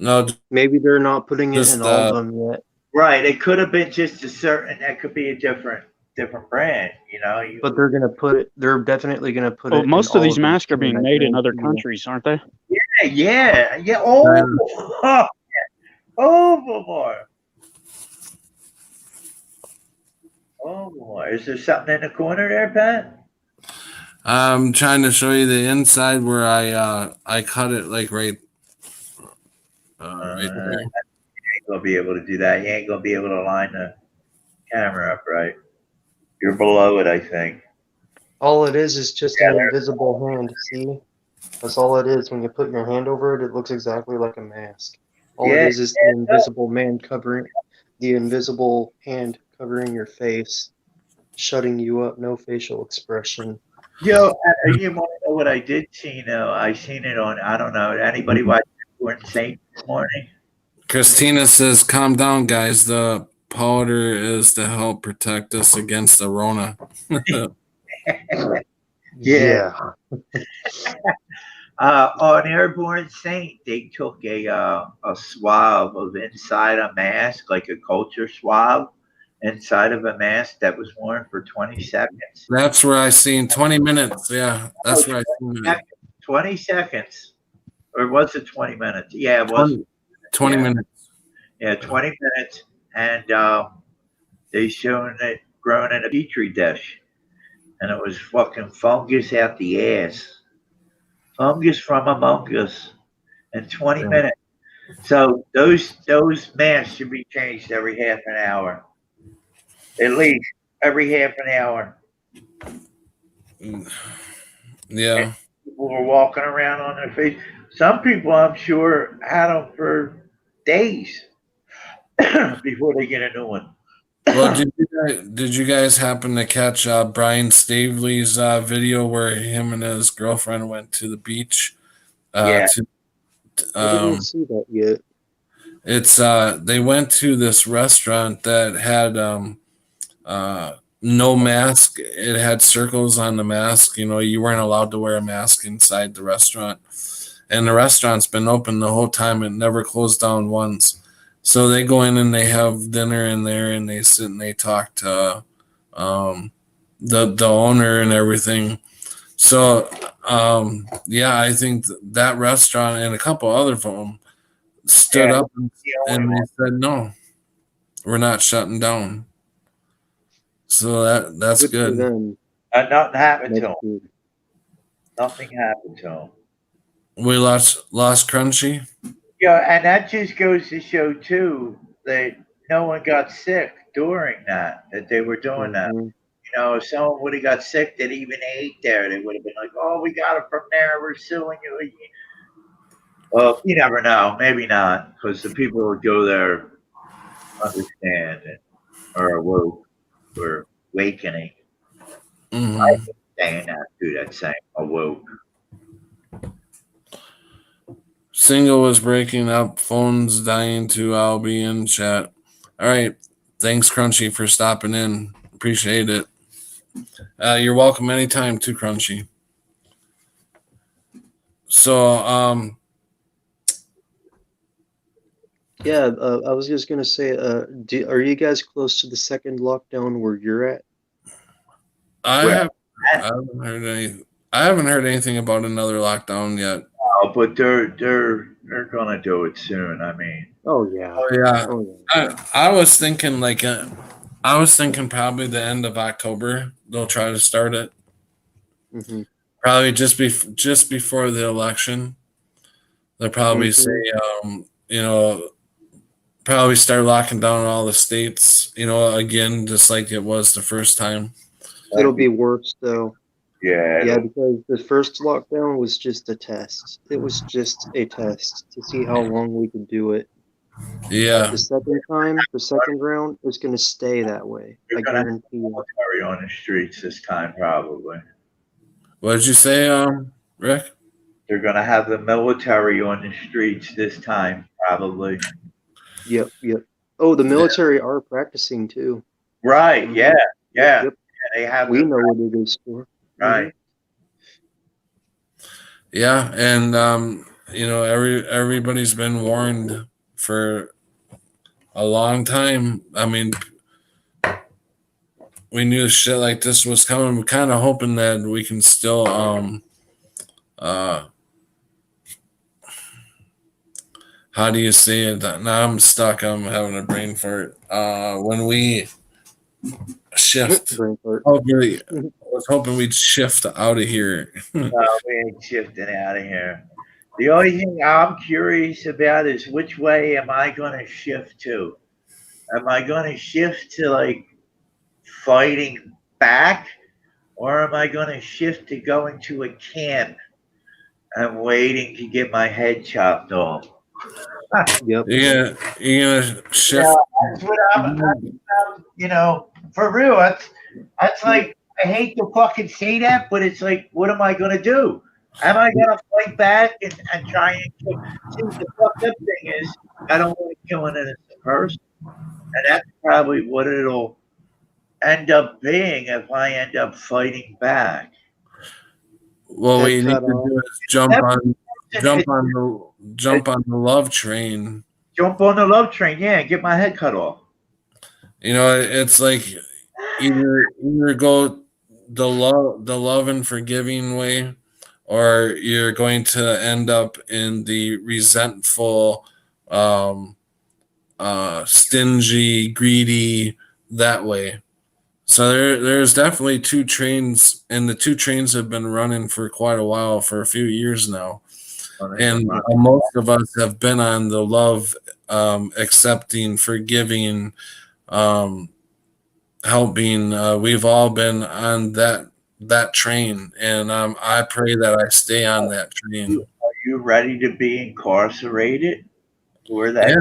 No. Maybe they're not putting it Just, in all of them yet. Right. It could have been just a certain. That could be a different brand. You know. But they're gonna put it. They're definitely gonna put it. Well, in most of all these them masks are too, being I made in other guarantee you. countries, aren't they? Yeah. Oh, boy. Oh boy. Is there something in the corner there, Pat? I'm trying to show you the inside where I cut it like right there. You ain't gonna be able to do that. You ain't gonna be able to line the camera up right. You're below it, I think. All it is just an invisible hand. See, that's all it is. When you put your hand over it, it looks exactly like a mask. All it is the invisible man covering, the invisible hand covering your face, shutting you up. No facial expression. Yo, you want to know what I did see? No, I seen it on. I don't know. Anybody watch Born Saint this morning? Christina says, "Calm down, guys. The powder is to help protect us against the Rona." Yeah. On Airborne Saint, they took a swab of inside a mask, like a culture swab, inside of a mask that was worn for 20 seconds. That's where I seen 20 minutes. Yeah, that's where I seen it. 20 seconds. Or was it 20 minutes? Yeah, it was. 20 Yeah. minutes. Yeah, 20 minutes. And they shown it grown in a petri dish. And it was fucking fungus out the ass. Fungus from among us in 20 Yeah. minutes. So those masks should be changed every half an hour. At least every half an hour. Yeah. People were walking around on their face. Some people, I'm sure, had them for days before they get a new one. Well, did you guys happen to catch Brian Stavely's video where him and his girlfriend went to the beach? Yeah. I didn't see that yet. It's they went to this restaurant that had no mask. It had circles on the mask. You know, you weren't allowed to wear a mask inside the restaurant. And the restaurant's been open the whole time. It never closed down once. So they go in and they have dinner in there and they sit and they talk to the owner and everything. So yeah, I think that restaurant and a couple other of them stood up and they said, no, we're not shutting down. So that's Good for good. them. Nothing happened to That's them. good. Nothing happened to them. We lost Crunchy. Yeah, and that just goes to show too that no one got sick during that they were doing that. Mhm. You know, if someone would have got sick that even ate there, they would have been like, "Oh, we got it from there. We're suing you." Well, you never know. Maybe not, because the people who go there understand and are awoke or awakening. Mhm. I hate saying that too. That saying awoke. Single was breaking up. Phones dying too. I'll be in chat. All right. Thanks, Crunchy, for stopping in. Appreciate it. You're welcome anytime too, Crunchy. So, Yeah, I was just gonna say, are you guys close to the second lockdown where you're at? I haven't heard anything about another lockdown yet. Oh, but they're gonna do it soon. I mean, Oh yeah. Oh yeah. Oh yeah. I was thinking probably the end of October they'll try to start it. Mhm. Probably just before the election. They'll probably Mhm. say, probably start locking down all the states, again, just like it was the first time. It'll be worse though. yeah, Yeah, because the first lockdown was just a test. It was just a test to see how long we could do it. Yeah. The second round is going to stay that way. I guarantee you. military on the streets this time, probably. What did you say, Rick? They're gonna have the military on the streets this time, probably. Yep. Oh, the military are practicing too. Right? Mhm. Yeah. Yep. Yeah, they have. We know what it is for. Right. Yeah, and everybody's been warned for a long time. I mean, we knew shit like this was coming. We're kind of hoping that we can still how do you say it? Now I'm stuck. I'm having a brain fart. When we shift, Brain fart. hopefully, I was hoping we'd shift out of here. We ain't shifting out of here. The only thing I'm curious about is which way am I going to shift to? Am I going to shift to like fighting back, or am I going to shift to going to a camp and waiting to get my head chopped off? Yep. You're gonna shift. Yeah, that's what for real. That's like, I hate to fucking say that, but it's like, what am I going to do? Am I going to fight back and try and kill? See, the fucked up thing is, I don't want to kill an innocent person. And that's probably what it'll end up being if I end up fighting back. What we Head need cut to off. do is jump on the love train. Jump on the love train, yeah, and get my head cut off. You know, it's like either go the love and forgiving way, or you're going to end up in the resentful, stingy, greedy that way. So there's definitely two trains, and the two trains have been running for quite a while, for a few years now. And most of us have been on the love, accepting, forgiving, helping. We've all been on that train, and I pray that I stay on that train. Are you ready to be incarcerated? Or that?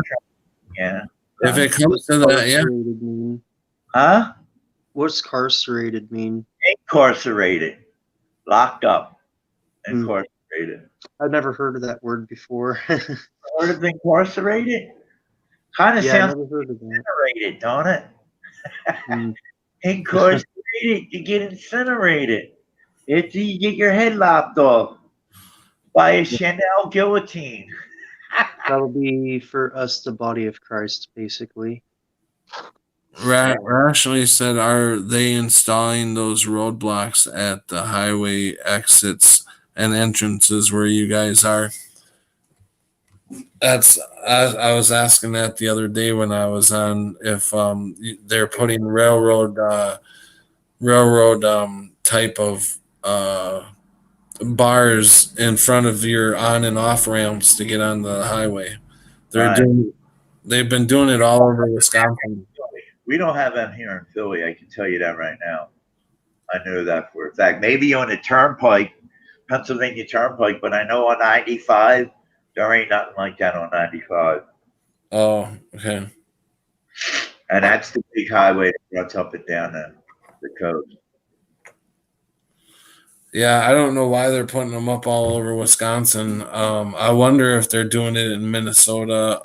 Yeah. If it comes to that, yeah. Carcerated mean? Huh? What's carcerated mean? Incarcerated. Locked up. Incarcerated. I've never heard of that word before. Heard of incarcerated? Kind of Yeah, I sounds never heard of that. incinerated, don't it? Mm. Incarcerated, you get incinerated. It's you get your head lopped off by a Chanel guillotine. That'll be for us, the body of Christ, basically. Rationally said, are they installing those roadblocks at the highway exits and entrances where you guys are? I was asking that the other day when I was on, if they're putting railroad type of bars in front of your on and off ramps to get on the highway. They've been doing it all over Wisconsin. We don't have them here in Philly. I can tell you that right now. I know that for a fact. Maybe on the Turnpike, Pennsylvania Turnpike, but I know on 95, there ain't nothing like that on 95. Oh, okay. And that's the big highway that runs up and down the coast. Yeah, I don't know why they're putting them up all over Wisconsin. I wonder if they're doing it in Minnesota,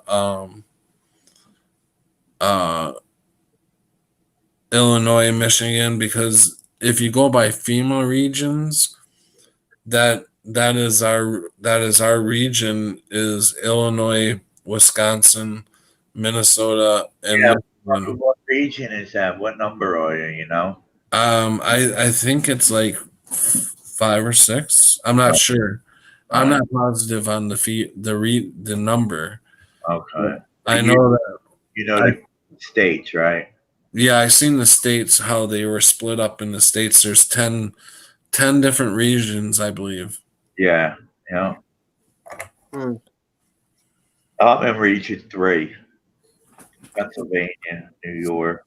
Illinois, Michigan, because if you go by FEMA regions, that is our region is Illinois, Wisconsin, Minnesota, and Michigan. What region is that? What number are you? You know? I think it's like 5 or 6. I'm not sure. I'm not positive on the number. Okay. I know that. You know the states, right? Yeah, I seen the states, how they were split up in the states. There's 10 different regions, I believe. Yeah. Yeah. Hmm. I'm in region 3. Pennsylvania, New York,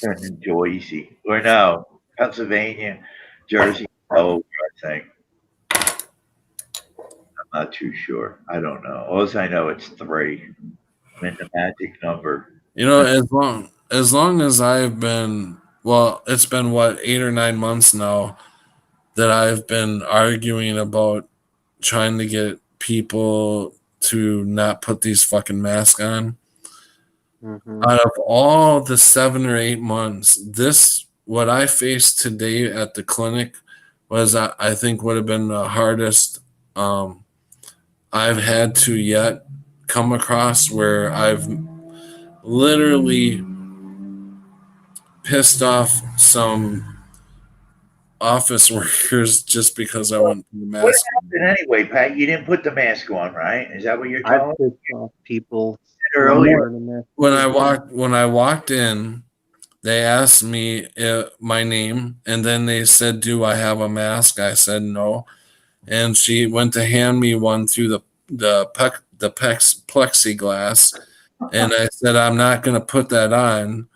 and Jersey. Or no, Pennsylvania, Jersey, Delaware, I think. I'm not too sure. I don't know. All I know it's 3. I'm in the magic number. You know, as long as I've been, well, it's been what, 8 or 9 months now that I've been arguing about trying to get people to not put these fucking masks on. Mm-hmm. Out of all the 7 or 8 months, what I faced today at the clinic was, I think, would have been the hardest I've had to yet come across, where I've literally pissed off some office workers just because I wouldn't put the mask on. What happened anyway, Pat? You didn't put the mask on, right? Is that what you're I telling pissed off people earlier? When I walked in, they asked me my name, and then they said, "Do I have a mask?" I said no, and she went to hand me one through the plexiglass, and I said, "I'm not going to put that on,"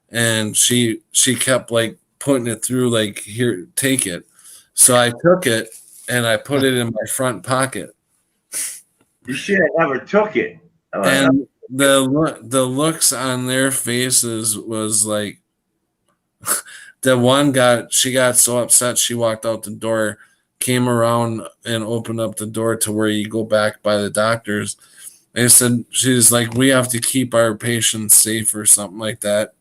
and she kept like putting it through, like, "Here, take it." So I took it and I put it in my front pocket. You should have never took it. And the looks on their faces was like, the one got so upset she walked out the door, came around and opened up the door to where you go back by the doctors. They said, she's like, "We have to keep our patients safe," or something like that.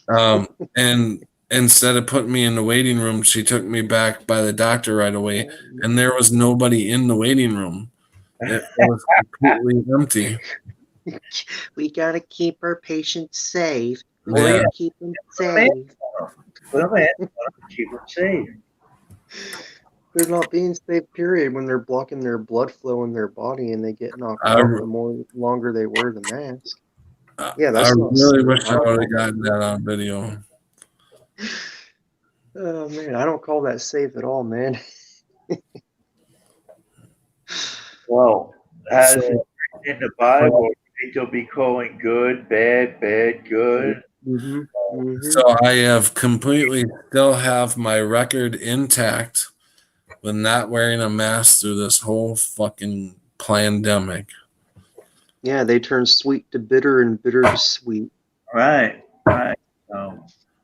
And instead of putting me in the waiting room, she took me back by the doctor right away, and there was nobody in the waiting room. It was completely empty. We gotta keep our patients safe. We Oh, Yeah. gotta keep them safe. Put them in. Keep them safe. They're not being safe, period, when they're blocking their blood flow in their body and they get knocked out the more longer they wear the mask. Yeah, I that's not really safe. wish I I don't would call have gotten that that on video. Oh man, I don't call that safe at all, man. Well, as So, in the Bible, they'll be calling good, bad, bad, good. so I have completely still have my record intact with not wearing a mask through this whole fucking pandemic. Yeah, they turn sweet to bitter and bitter to sweet. Right, right.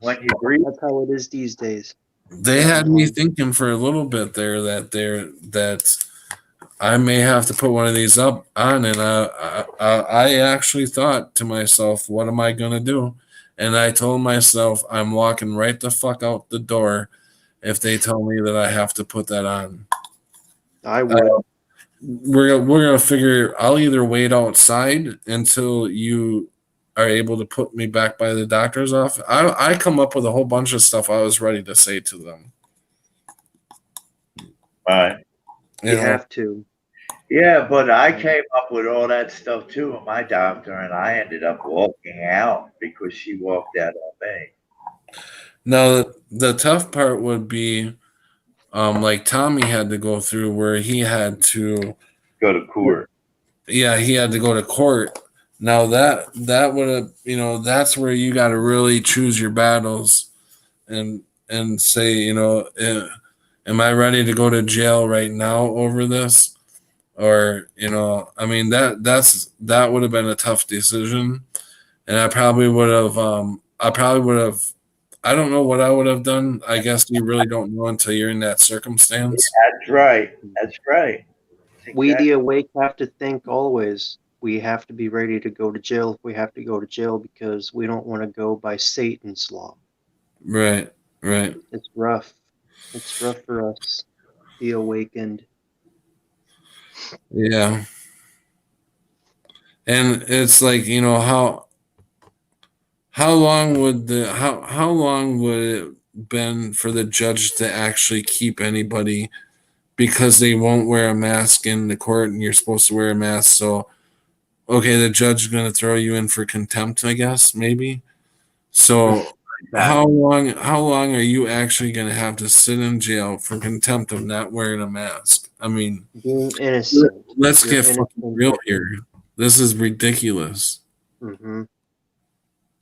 When you breathe, That's how it is these days. They had me thinking for a little bit there that I may have to put one of these up on, and I actually thought to myself, what am I gonna do? And I told myself I'm walking right the fuck out the door if they tell me that I have to put that on. I would. We're gonna figure. I'll either wait outside until you are able to put me back by the doctor's office. I come up with a whole bunch of stuff I was ready to say to them. right. You have to. Yeah, but I came up with all that stuff too with my doctor, and I ended up walking out because she walked out on me. Now the tough part would be, like Tommy had to go through where he had to go to court. Yeah, he had to go to court. Now that would have, that's where you got to really choose your battles, and say, am I ready to go to jail right now over this? Or, I mean, that would have been a tough decision. And I probably would have, I don't know what I would have done. I guess you really don't know until you're in that circumstance. That's right. That's right. We, the awake, have to think always. We have to be ready to go to jail if we have to go to jail because we don't want to go by Satan's law. Right, right. It's rough. It's rough for us, the awakened. Yeah. And it's like, how long would how long would it been for the judge to actually keep anybody because they won't wear a mask in the court and you're supposed to wear a mask? So okay, the judge is going to throw you in for contempt, I guess, maybe. So how long are you actually going to have to sit in jail for contempt of not wearing a mask? I mean, being innocent. Let's get fucking real here. This is ridiculous. Mm-hmm.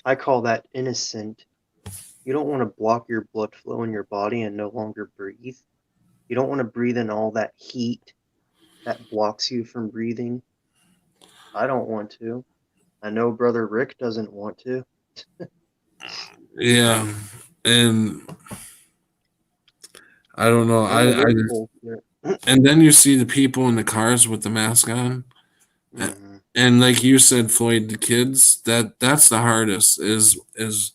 I call that innocent. You don't want to block your blood flow in your body and no longer breathe. You don't want to breathe in all that heat that blocks you from breathing. I don't want to. I know Brother Rick doesn't want to. Yeah, and I don't know. And then you see the people in the cars with the mask on, and like you said, Floyd, the kids. That's the hardest is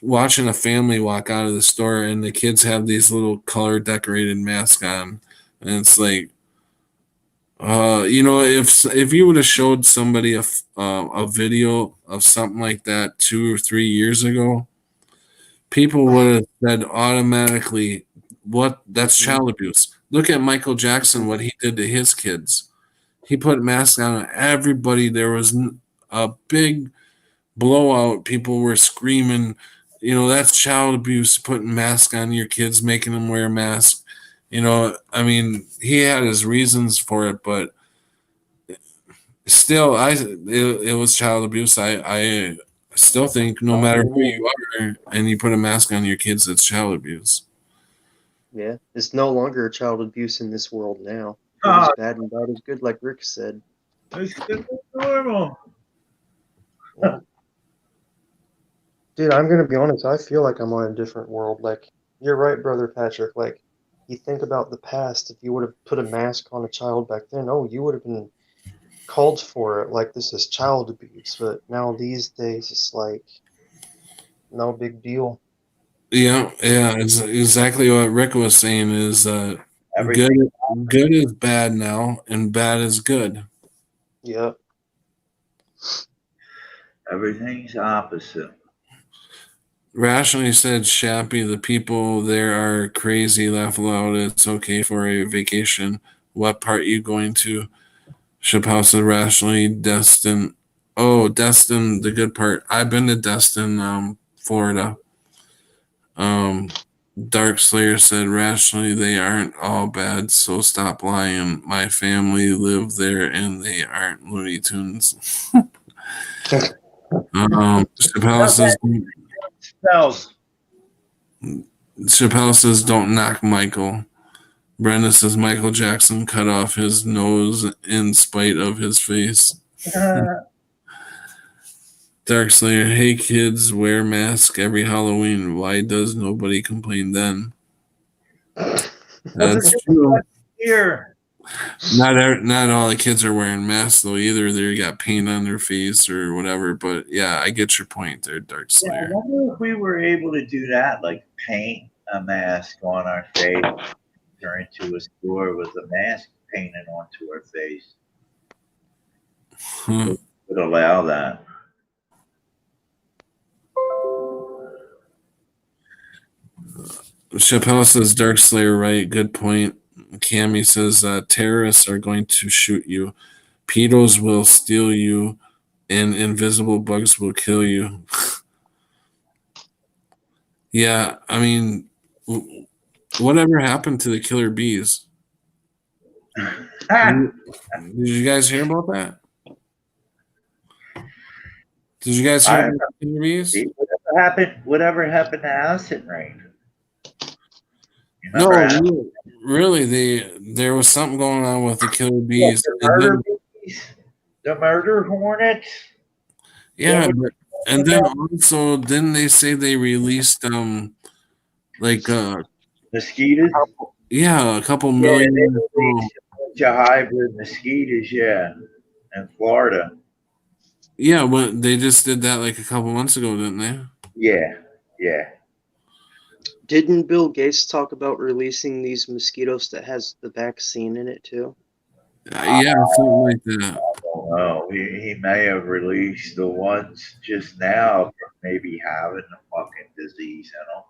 watching a family walk out of the store and the kids have these little color decorated masks on, and it's like, if you would have showed somebody a video of something like that 2 or 3 years ago, people would have said automatically, "What? That's child abuse." Look at Michael Jackson, what he did to his kids. He put masks on everybody. There was a big blowout. People were screaming, that's child abuse, putting masks on your kids, making them wear masks. I mean, he had his reasons for it, but still, it was child abuse. I still think no matter who you are and you put a mask on your kids, it's child abuse. Yeah, it's no longer child abuse in this world now. Good is bad and bad is good, like Rick said. It's normal. Yeah. Dude, I'm gonna be honest. I feel like I'm on a different world. Like, you're right, Brother Patrick. Like, you think about the past. If you would have put a mask on a child back then, you would have been called for it. Like, this is child abuse. But now these days, it's like no big deal. Yeah, yeah, it's exactly what Rick was saying is good Everything, good is bad now and bad is good. Yep. everything's opposite. Rationally said Shappy, the people there are crazy, laugh loud, it's okay for a vacation. What part you going to? Chappelle said rationally, Destin. Oh, Destin, the good part. I've been to Destin, Florida. Um, Dark Slayer said rationally they aren't all bad, so stop lying. My family live there and they aren't Looney Tunes. Chappelle says Spells. don't knock Michael. Brenda says Michael Jackson cut off his nose in spite of his face. Dark Slayer, hey kids, wear mask every Halloween. Why does nobody complain then? That's true. Here. Not all the kids are wearing masks though either. They got paint on their face or whatever. But yeah, I get your point there, Dark Yeah, I Slayer. wonder if we were able to do that, like paint a mask on our face, enter into a store with a mask painted onto our face. Huh. Would allow that. Chappelle says Dark Slayer right. Good point. Cammy says terrorists are going to shoot you. Pedos will steal you, and invisible bugs will kill you. Yeah, I mean, whatever happened to the killer bees? Did you guys hear about that? Did you guys hear about the killer bees? Whatever happened to acid rain? No, really, there was something going on with the killer bees. The murder hornets. Yeah, and then also didn't they say they released like mosquitoes? Yeah, a couple million. Hybrid mosquitoes, yeah, in Florida. Yeah, but they just did that like a couple months ago, didn't they? Yeah, yeah. Didn't Bill Gates talk about releasing these mosquitoes that has the vaccine in it too? Yeah, something like that. I don't know. He may have released the ones just now for maybe having the fucking disease in them.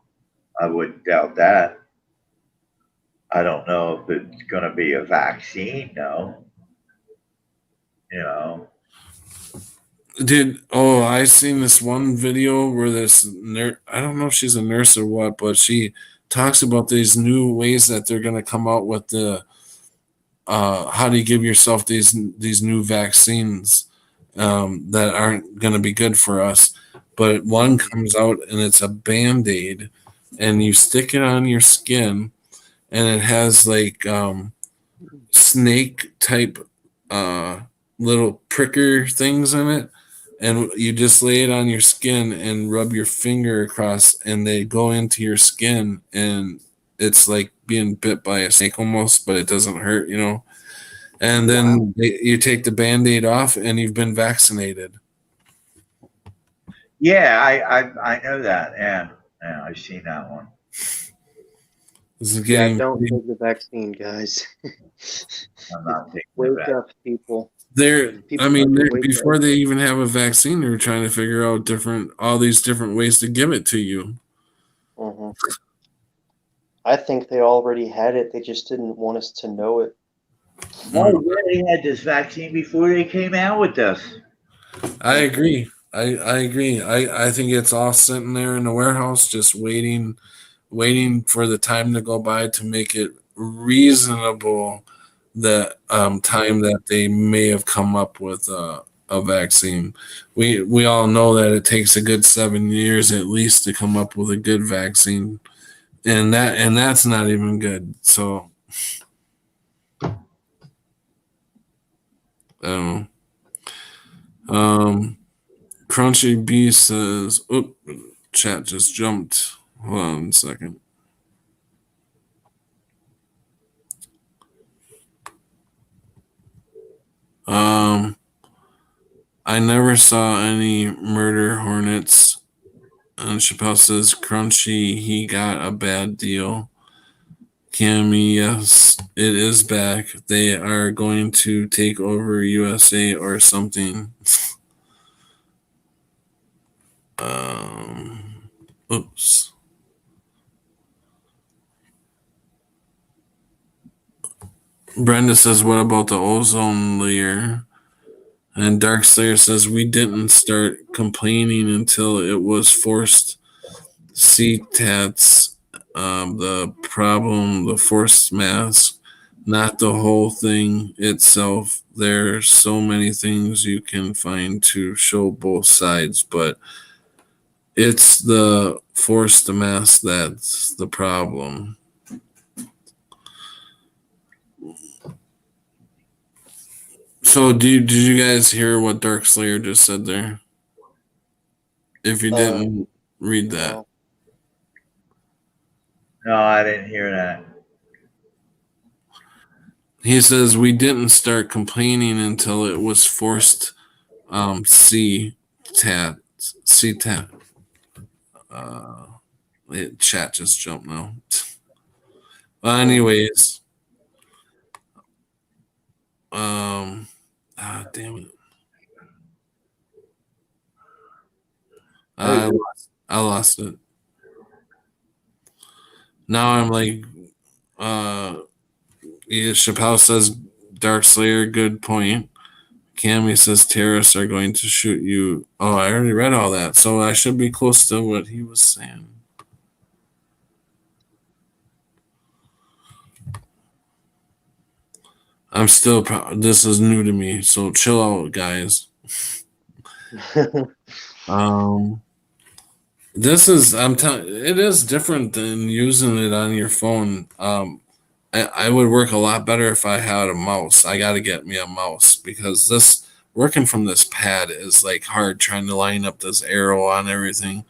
I wouldn't doubt that. I don't know if it's going to be a vaccine, though. You know. I seen this one video where this nurse, I don't know if she's a nurse or what, but she talks about these new ways that they're going to come out with the how do you give yourself these new vaccines that aren't going to be good for us. But one comes out and it's a Band-Aid and you stick it on your skin and it has like snake type little pricker things in it, and you just lay it on your skin and rub your finger across and they go into your skin and it's like being bit by a snake almost, but it doesn't hurt, and then you take the Band-Aid off and you've been vaccinated. Yeah, I know that. Yeah, I've seen that one. Don't take the vaccine, guys. I'm not taking Wake up, people. Before they even have a vaccine, they're trying to figure out all these different ways to give it to you. Mm-hmm. I think they already had it. They just didn't want us to know it. No, they had this vaccine before they came out with this. I agree. I agree. I think it's all sitting there in the warehouse, just waiting for the time to go by to make it reasonable the time that they may have come up with a vaccine. We all know that it takes a good 7 years at least to come up with a good vaccine, and that's not even good. So I don't know. Crunchy B says, "Oh, chat just jumped. Hold on a second." I never saw any murder hornets And Chappelle says, Crunchy, he got a bad deal. Cammy, yes, it is back. They are going to take over USA or something. Oops. Brenda says, what about the ozone layer? And Darkslayer says, we didn't start complaining until it was forced CTATs. The problem, the forced mask, not the whole thing itself. There's so many things you can find to show both sides, but it's the forced mask that's the problem. So, did you guys hear what Darkslayer just said there? If you didn't read that. No, I didn't hear that. He says we didn't start complaining until it was forced CTAT. Chat just jumped now. Well, anyways. Damn it. I lost it. Now I'm like, Chappelle says, Darkslayer, good point. Cammy says terrorists are going to shoot you. Oh, I already read all that, so I should be close to what he was saying. I'm still, this is new to me, so chill out, guys. This is, I'm telling, it is different than using it on your phone. I would work a lot better if I had a mouse. I got to get me a mouse because this working from this pad is like hard trying to line up this arrow on everything.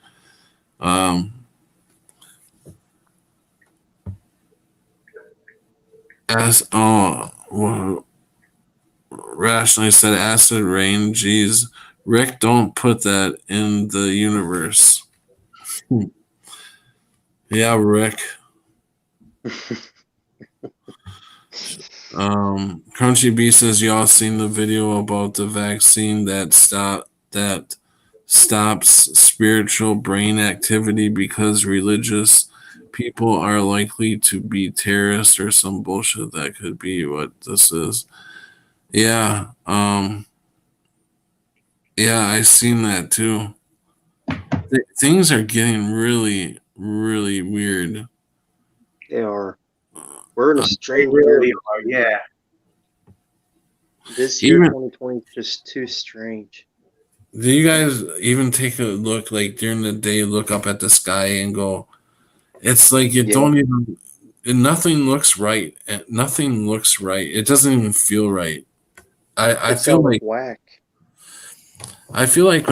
Rationally said acid rain. Geez, Rick, don't put that in the universe. Yeah, Rick. Crunchy B says y'all seen the video about the vaccine that stops spiritual brain activity because religious people are likely to be terrorists or some bullshit. That could be what this is. Yeah. Yeah, I seen that too. Things are getting really, really weird. They are. We're in a strange really are, yeah. This year, 2020, is just too strange. Do you guys even take a look, like during the day, look up at the sky and go, it's like you don't even, nothing looks right. Nothing looks right. It doesn't even feel right. I feel like whack. I feel like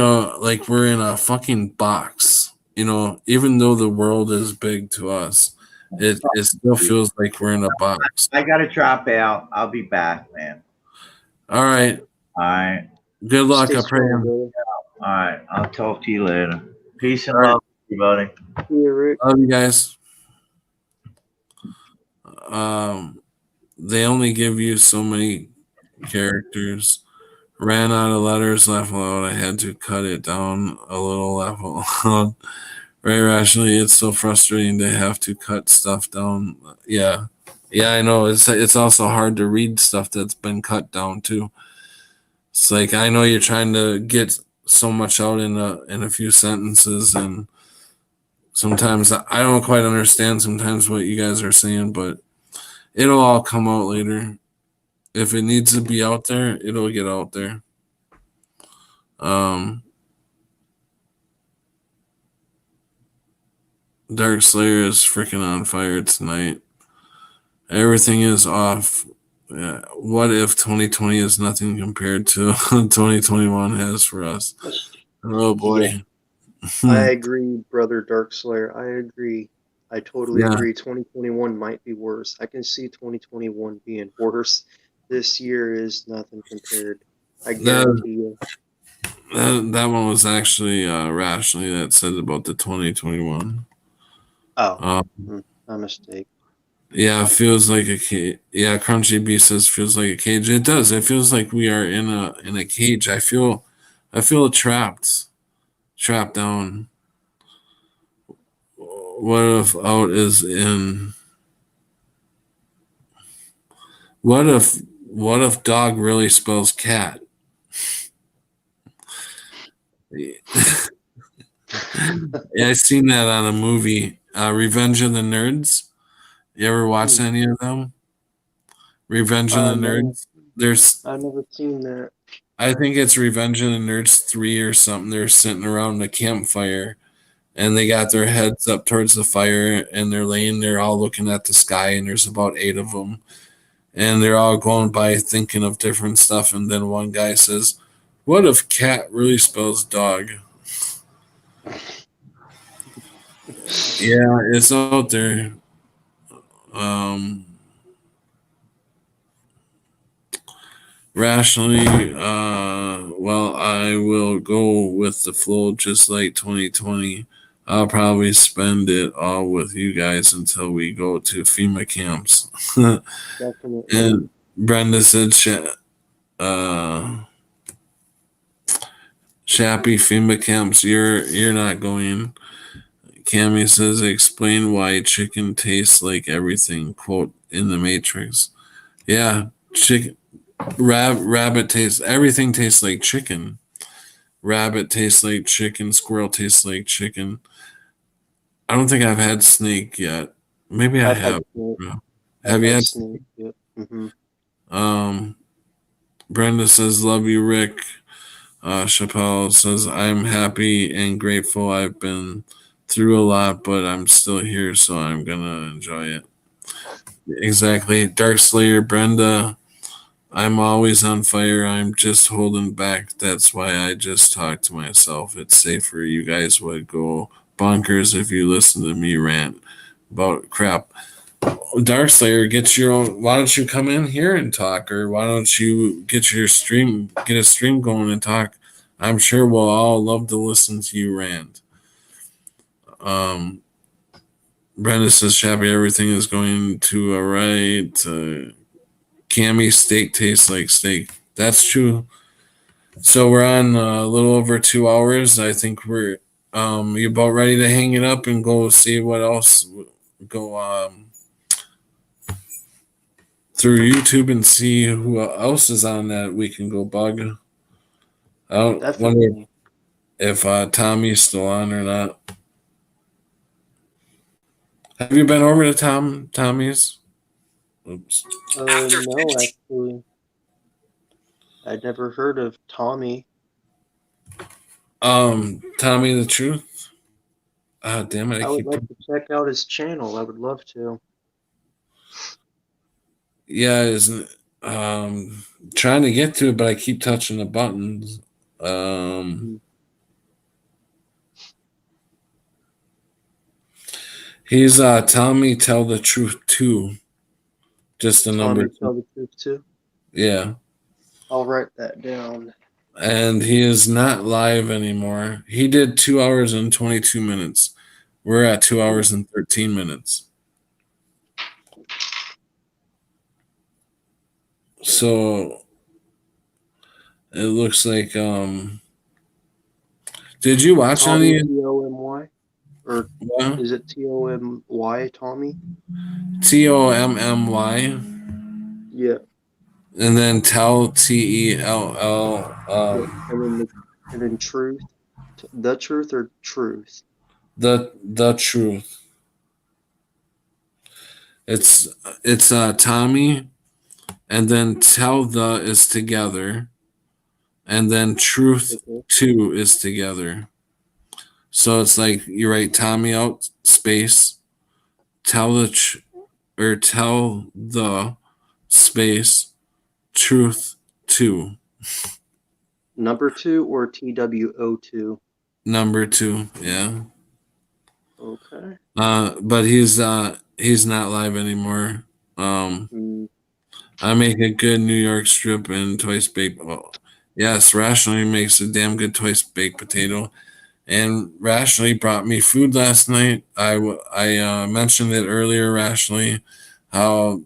we're in a fucking box, you know, even though the world is big to us, it still feels like we're in a box. I gotta drop out. I'll be back, man. All right. All right. Good luck. I pray. All right. I'll talk to you later. Peace and love, everybody. Love you guys. They only give you so many characters. Ran out of letters, laugh aloud. I had to cut it down a little, laugh aloud. Very rationally, it's so frustrating to have to cut stuff down. Yeah, I know. It's also hard to read stuff that's been cut down too. It's like I know you're trying to get so much out in a few sentences, and sometimes I don't quite understand sometimes what you guys are saying, but it'll all come out later. If it needs to be out there, it'll get out there. Darkslayer is freaking on fire tonight. Everything is off. Yeah. What if 2020 is nothing compared to 2021 has for us? Oh boy. I agree, brother Darkslayer. I agree. I totally agree. 2021 might be worse. I can see 2021 being worse. This year is nothing compared. I guarantee you. That one was actually Rationally that said about the 2021. Oh, my mistake. Yeah, it feels like a cage. Yeah, Crunchy B says feels like a cage. It does. It feels like we are in a cage. I feel trapped down. What if out is in? What if dog really spells cat? Yeah, I seen that on a movie, Revenge of the Nerds. You ever watch any of them? Revenge of the No, Nerds. There's, I've never seen that. I think it's Revenge of the Nerds 3 or something. They're sitting around a campfire, and they got their heads up towards the fire, and they're laying there all looking at the sky, and there's about 8 of them, and they're all going by thinking of different stuff, and then one guy says, "What if cat really spells dog?" Yeah, it's out there. Um, Rationally, well, I will go with the flow just like 2020. I'll probably spend it all with you guys until we go to FEMA camps. Definitely. And Brenda said, Shappy FEMA camps, you're not going. Cammy says, explain why chicken tastes like everything. Quote in the Matrix. Yeah, chicken. Rabbit tastes. Everything tastes like chicken. Rabbit tastes like chicken. Squirrel tastes like chicken. I don't think I've had snake yet. Maybe I I've had have. snake. Have you had? snake? Yep. Brenda says, "Love you, Rick." Chappelle says, "I'm happy and grateful. I've been through a lot, but I'm still here, so I'm gonna enjoy it." Exactly. Dark Slayer, Brenda. I'm always on fire. I'm just holding back. That's why I just talk to myself. It's safer. You guys would go bonkers if you listen to me rant about crap. Dark Slayer, get your own. Why don't you come in here and talk, or why don't you get a stream going and talk? I'm sure we'll all love to listen to you rant. Brenda says, "Shabby, everything is going to all right." Cammy, steak tastes like steak. That's true. So we're on a little over 2 hours. I think we're you about ready to hang it up and go see what else go through YouTube and see who else is on that we can go bug. I don't wonder Definitely. if Tommy's still on or not. Have you been over to Tommy's? Oops. No, actually. I'd never heard of Tommy. Tommy the Truth. Ah, damn it! I would like to check out his channel. I would love to. Yeah, isn't trying to get to it, but I keep touching the buttons. He's Tommy Tell the Truth too. Just the number. Tommy Tell the Truth too. Yeah. I'll write that down. And he is not live anymore. He did 2 hours and 22 minutes. We're at 2 hours and 13 minutes. So it looks like did you watch Tommy any T-O-M-Y? Or what? is it T-O-M-Y, Tommy? Tommy? Yeah. And then Tell Tell and then Truth. The Truth or Truth? the Truth. It's Tommy, and then Tell the is together, and then Truth 2 is together. So it's like you write Tommy out space, tell the space, Truth 2. Number 2 or TWO2? Number 2, yeah. Okay. But he's not live anymore. I make a good New York strip and twice baked. Well, Yes, Rationally makes a damn good twice baked potato. And Rationally brought me food last night. I mentioned it earlier. Rationally, how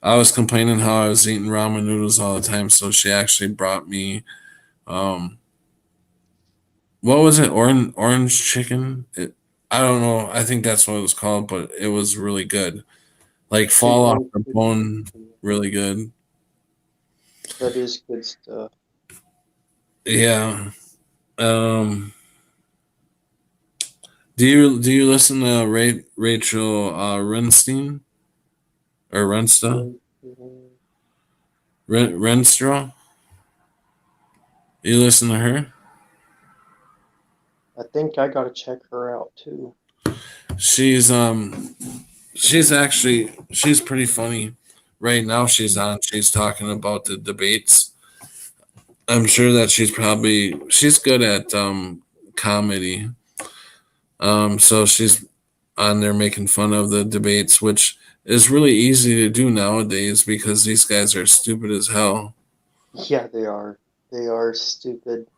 I was complaining how I was eating ramen noodles all the time, so she actually brought me um, what was it? Orange chicken. I don't know. I think that's what it was called, but it was really good. Like fall off Chicken, the bone, really good. that is good stuff. Yeah. Um, do you listen to Rachel Renstein or Rensta Renstra? You listen to her? I think I gotta check her out too. She's she's pretty funny. Right now she's talking about the debates. I'm sure that she's good at comedy. So she's on there making fun of the debates, which is really easy to do nowadays because these guys are stupid as hell. Yeah, they are. They are stupid.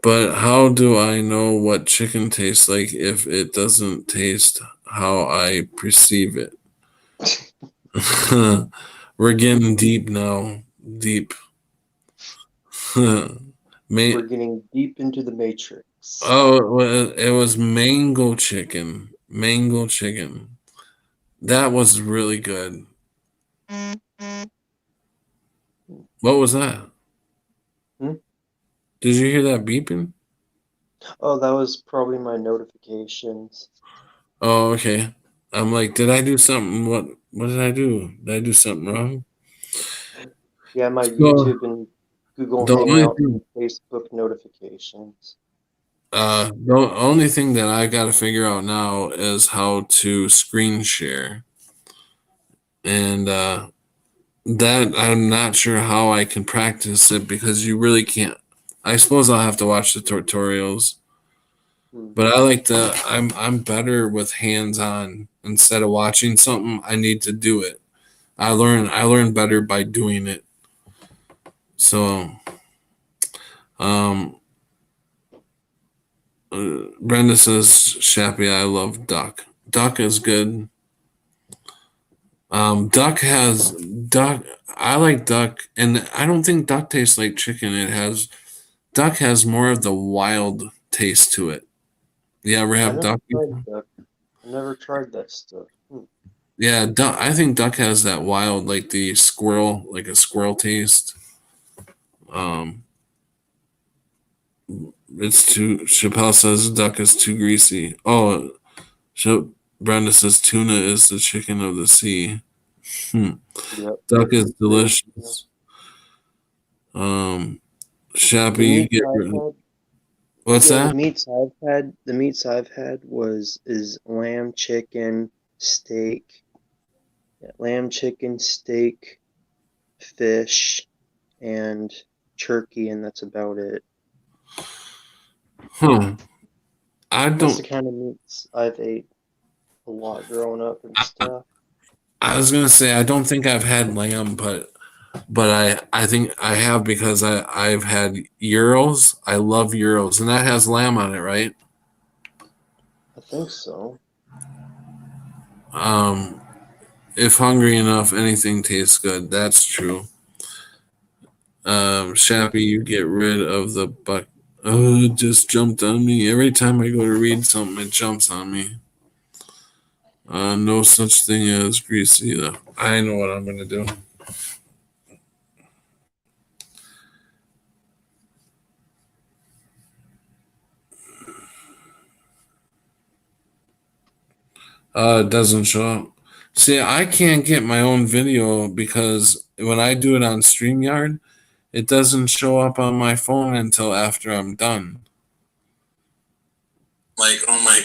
But how do I know what chicken tastes like if it doesn't taste how I perceive it? We're getting deep now. Deep. We're Ma- getting deep into the matrix. it was mango chicken. Mango chicken. That was really good. What was that? Hmm? Did you hear that beeping? Oh, that was probably my notifications. Oh, okay. I'm like, did I do something? What did I do? Did I do something wrong? Yeah, my So YouTube and Google the only Hangouts thing, and Facebook notifications. the only thing that I got to figure out now is how to screen share, and that I'm not sure how I can practice it because you really can't. I suppose I'll have to watch the tutorials, but I like to. I'm better with hands on instead of watching something. I need to do it. I learn better by doing it. So, um, Brenda says, "Shappy, I love duck. Duck is good. Duck. I like duck, and I don't think duck tastes like chicken. Duck has more of the wild taste to it. You ever I have never duck? tried that. I never tried that stuff. Yeah, duck. I think duck has that wild, like the squirrel, like a squirrel taste. Um, it's too. Chappelle says duck is too greasy. Oh, so Brenda says tuna is the chicken of the sea. Hmm. Yep. Duck is True. delicious. Um, The Shappy, you meats get I've had, what's yeah, that? the meats I've had is lamb, chicken, steak, lamb, chicken, steak, fish, and turkey, and that's about it. Huh. I That's the don't. kind of meats I've ate a lot growing up and stuff. I was gonna say I don't think I've had lamb, but I think I have because I've had euros. I love euros, and that has lamb on it, right? I think so. Um, if hungry enough, anything tastes good. That's true. Shappy, you get rid of the buck. Oh, it just jumped on me. Every time I go to read something, it jumps on me. No such thing as greasy. Though. I know what I'm gonna do. It doesn't show up. See, I can't get my own video because when I do it on StreamYard, it doesn't show up on my phone until after I'm done. Like, oh my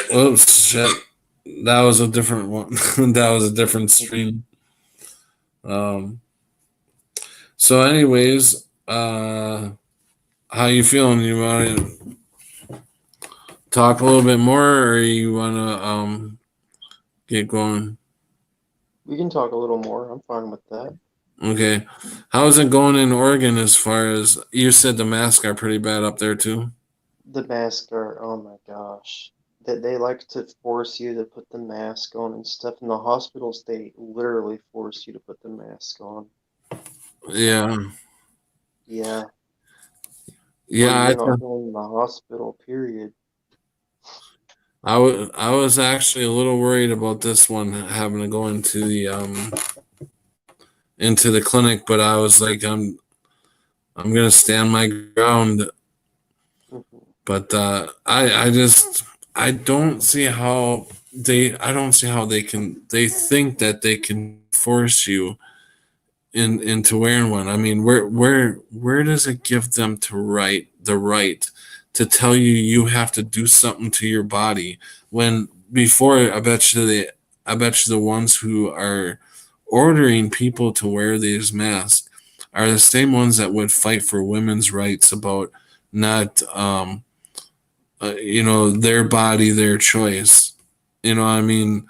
god. Oops, shit. That was a different one. That was a different stream. Um, so anyways, how you feeling? You want to talk a little bit more or you want to get going? We can talk a little more. I'm fine with that. Okay. How's it going in Oregon as far as you said the masks are pretty bad up there too? The mask are, oh my gosh. They like to force you to put the mask on and stuff. In the hospitals, they literally force you to put the mask on. Yeah. Yeah. Yeah, Or you're not going to the hospital, period. I was actually a little worried about this one having to go into the clinic, but I was like, I'm gonna stand my ground. Mhm. But I don't see how they think that they can force you into wearing one. I mean, where does it give them the right to tell you you have to do something to your body when before I bet you the ones who are ordering people to wear these masks are the same ones that would fight for women's rights about not their body, their choice. You know,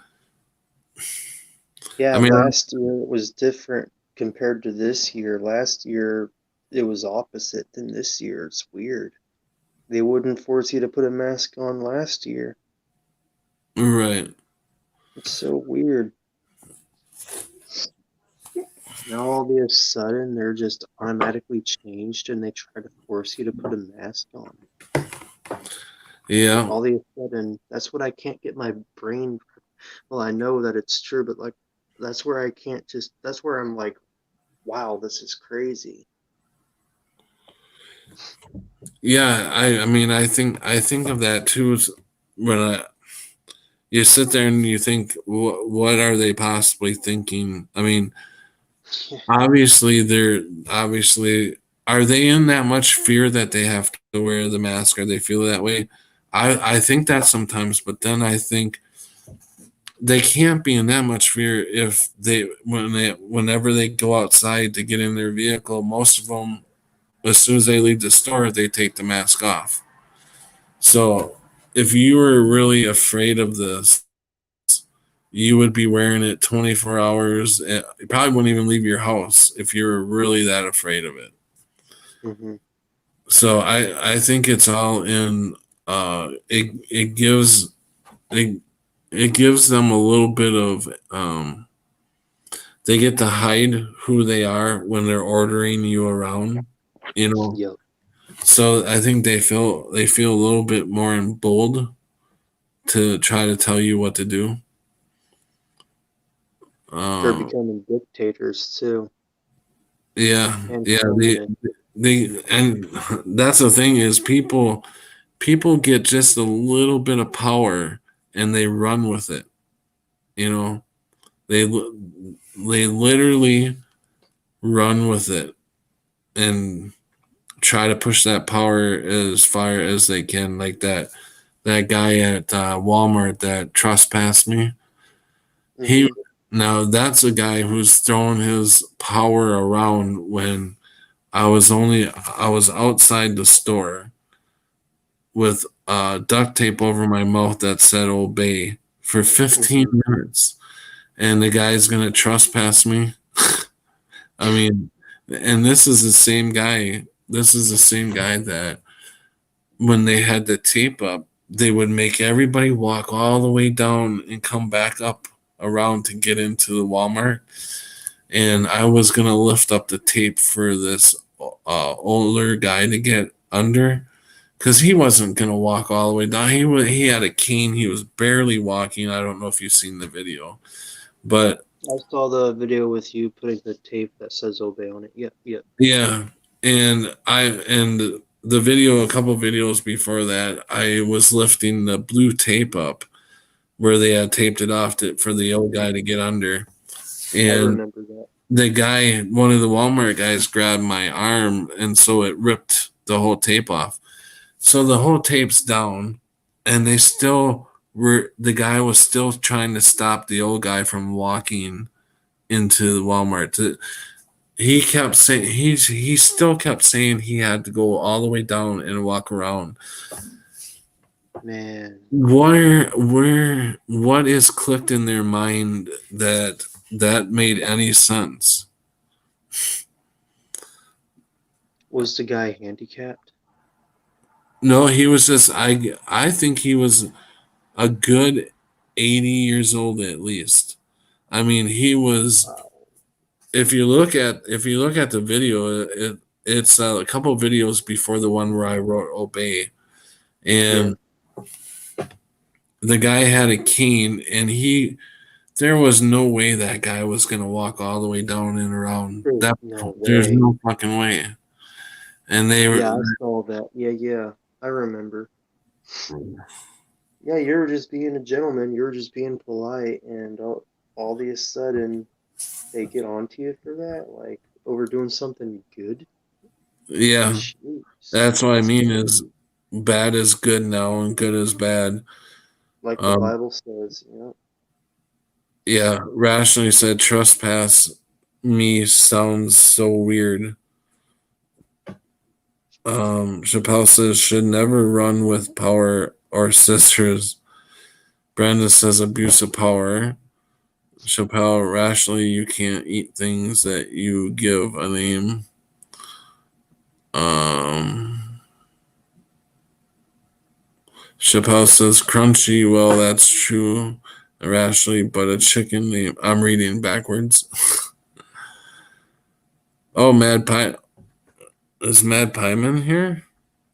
Yeah, I mean, last year it was different compared to this year. Last year it was opposite than this year. It's weird. They wouldn't force you to put a mask on last year. right. It's so weird. Now all of a sudden they're just automatically changed and they try to force you to put a mask on. Yeah. All of a sudden, that's what I can't get my brain. Well, I know that it's true, but like that's where I can't just. That's where I'm like, wow, this is crazy. Yeah, I mean, I think of that too when you sit there and you think, what are they possibly thinking? I mean, obviously are they in that much fear that they have to wear the mask or they feel that way? I think that sometimes, but then I think they can't be in that much fear if whenever they go outside to get in their vehicle, most of them as soon as they leave the store they take the mask off. So if you were really afraid of this, you would be wearing it 24 hours. You probably wouldn't even leave your house if you're really that afraid of it. Mm-hmm. So I think it's all in. It gives it gives them a little bit of they get to hide who they are when they're ordering you around, you know. Yep. So I think they feel a little bit more emboldened to try to tell you what to do. They're becoming dictators too. Yeah, And yeah. permanent. And that's the thing is people get just a little bit of power and they run with it. You know, they literally run with it and try to push that power as far as they can. Like that guy at Walmart that trespassed me. He Mm-hmm. Now that's a guy who's throwing his power around when I was outside the store with duct tape over my mouth that said obey for 15 minutes and the guy's gonna trespass me. I mean, and this is the same guy that when they had the tape up they would make everybody walk all the way down and come back up around to get into the Walmart. And I was gonna lift up the tape for this older guy to get under because he wasn't gonna walk all the way down. He had a cane. He was barely walking. I don't know if you've seen the video, but I saw the video with you putting the tape that says obey on it. Yep, yep. yeah. And the video, a couple videos before that, I was lifting the blue tape up where they had taped it off for the old guy to get under. I And remember that. the guy, one of the Walmart guys, grabbed my arm, and so it ripped the whole tape off. So the whole tape's down, and the guy was still trying to stop the old guy from walking into the Walmart. He kept saying he still kept saying he had to go all the way down and walk around. Man. What is clicked in their mind that made any sense? Was the guy handicapped? No, he was just I think he was a good 80 years old at least. I mean, he was if you look at the video, it's a couple of videos before the one where I wrote obey, and the guy had a cane, and there was no way that guy was gonna walk all the way down and around that. No There's way. no fucking way. And they were Yeah, I saw that. Yeah, I remember. Yeah, you were just being a gentleman. You were just being polite, and all of a sudden, they get onto you for that, like overdoing something good. yeah, Jeez. that's what I mean is bad is good now and good is bad. Like the Bible says, Yeah, rationally said trespass me sounds so weird. Chappelle says should never run with power or sisters. Brenda says abuse of power. Chappelle, rationally you can't eat things that you give a name. Chappelle says crunchy. Well, that's true. Rationally, but a chicken name. I'm reading backwards. Oh, Mad Pie. Is Mad Pieman here?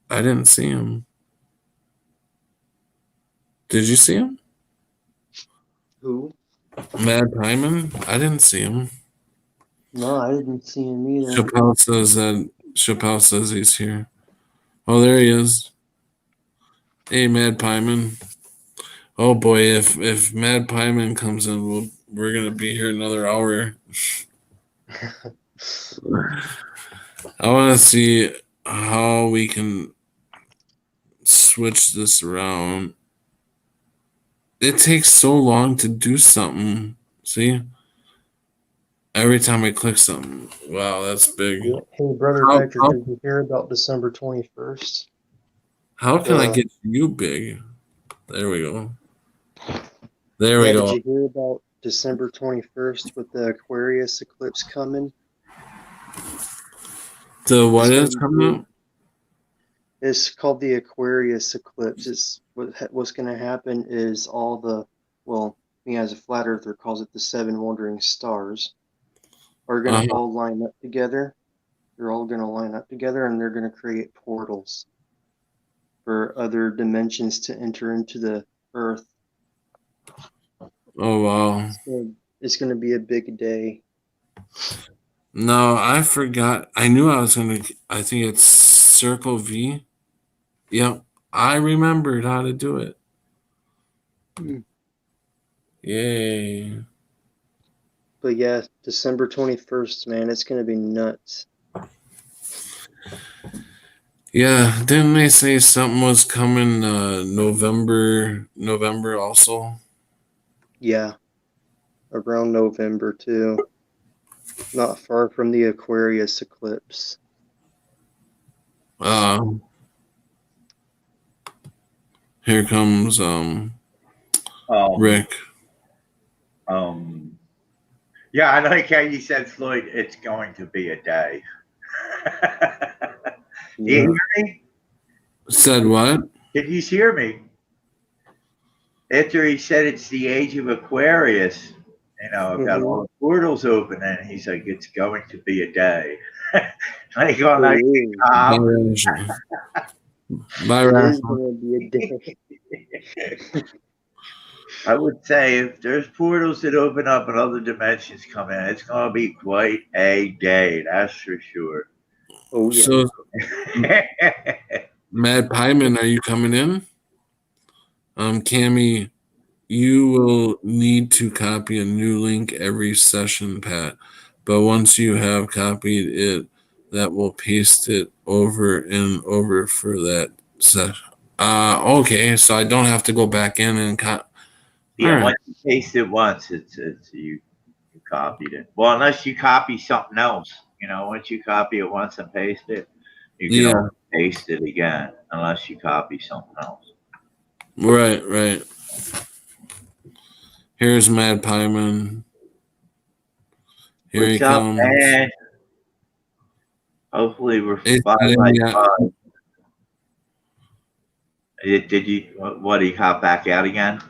I didn't see him. Did you see him? Who? Mad Pieman? I didn't see him. No, I didn't see him either. Chappelle says he's here. Oh, there he is. Hey, Mad Pieman. Oh boy, if Mad Pieman comes in, we're gonna be here another hour. I want to see how we can switch this around. It takes so long to do something. See? Every time I click something. Wow, that's big. Hey, Brother Vector, did you hear about December 21st? How can I get you big? There we go. There we go. Did you hear about December 21st with the Aquarius eclipse coming? The what is coming up? It's called the Aquarius eclipse. It's what's going to happen is me as a flat earther calls it the seven wandering stars are going to all line up together. They're all going to line up together, and they're going to create portals for other dimensions to enter into the earth. Oh wow. It's going to be a big day. No, I forgot. I knew I was going to. I think it's Circle V. Yep. I remembered how to do it. Yay. But yeah, December 21st, man, it's going to be nuts. Yeah, didn't they say something was coming November also? Yeah. Around November too. Not far from the Aquarius eclipse. Here comes Rick. Yeah, I like how you said, Floyd, it's going to be a day. Did you hear me? Said what? Did you hear me? After he said it's the age of Aquarius, got all the portals open, and he's like, it's going to be a day. Like, oh, like, Bye, it is going to be a day. I would say if there's portals that open up and other dimensions come in, it's going to be quite a day. That's for sure. Oh, yeah. So, Mad Pieman, are you coming in? Cammy, you will need to copy a new link every session, Pat. But once you have copied it, that will paste it over and over for that session. Okay, so I don't have to go back in and Yeah, once you paste it once, it's you copied it. Well, unless you copy something else, once you copy it once and paste it, you can paste it again, unless you copy something else. Right. Here's Mad Pieman. Here he comes. Hopefully we're It's by not in like yet. 5. Did you? What? He hop back out again?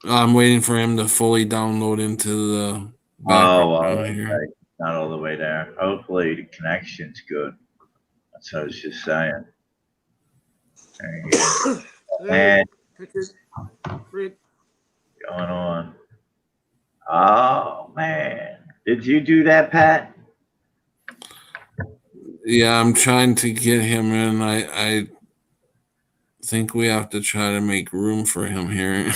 I'm waiting for him to fully download into the background Okay. here. Not all the way there. Hopefully the connection's good. That's what I was just saying. There you go. Hey, And Richard. Rick. going on. Oh man. Did you do that, Pat? Yeah, I'm trying to get him in. I think we have to try to make room for him here.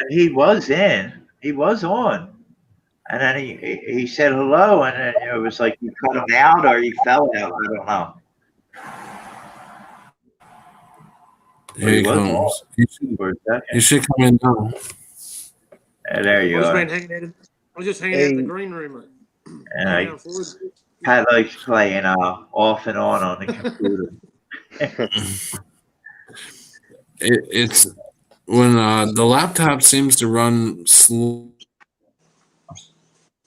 He was in. He was on. And then he said hello, and then it was like you cut him out or he fell out. I don't know. Here he comes. For a second. He should come in now. And there you I was are. just hanging out in the green room, mate. And Down forward. Pat likes playing off and on the computer. It's when the laptop seems to run slower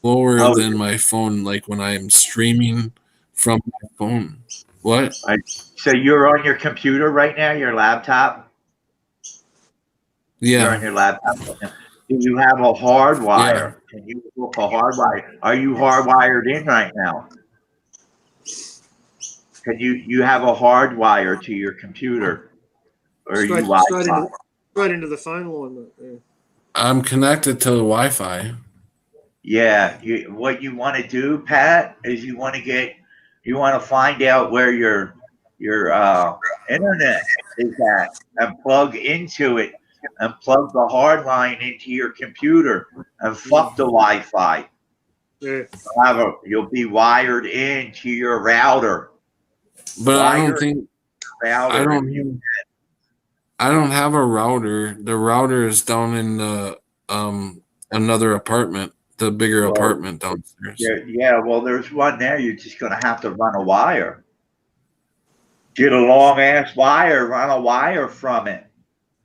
than my phone, like when I'm streaming from my phone. What? So you're on your computer right now, your laptop? You're on Yeah. your laptop. Do you have a hard wire? Can you hook a hard wire? Are you hardwired in right now? Can you have a hard wire to your computer? Or are you Wi-Fi? Straight into the phone line, mate. Yeah. I'm connected to the Wi-Fi. Yeah, what you want to do, Pat, is you want to find out where your internet is at and plug into it and plug the hard line into your computer and fuck the Wi-Fi. Yeah. You'll be wired into your router. But I don't think Router. I don't have a router. The router is down in the another apartment, the bigger apartment downstairs. Yeah, well, there's one there. You're just going to have to run a wire. Get a long ass wire, run a wire from it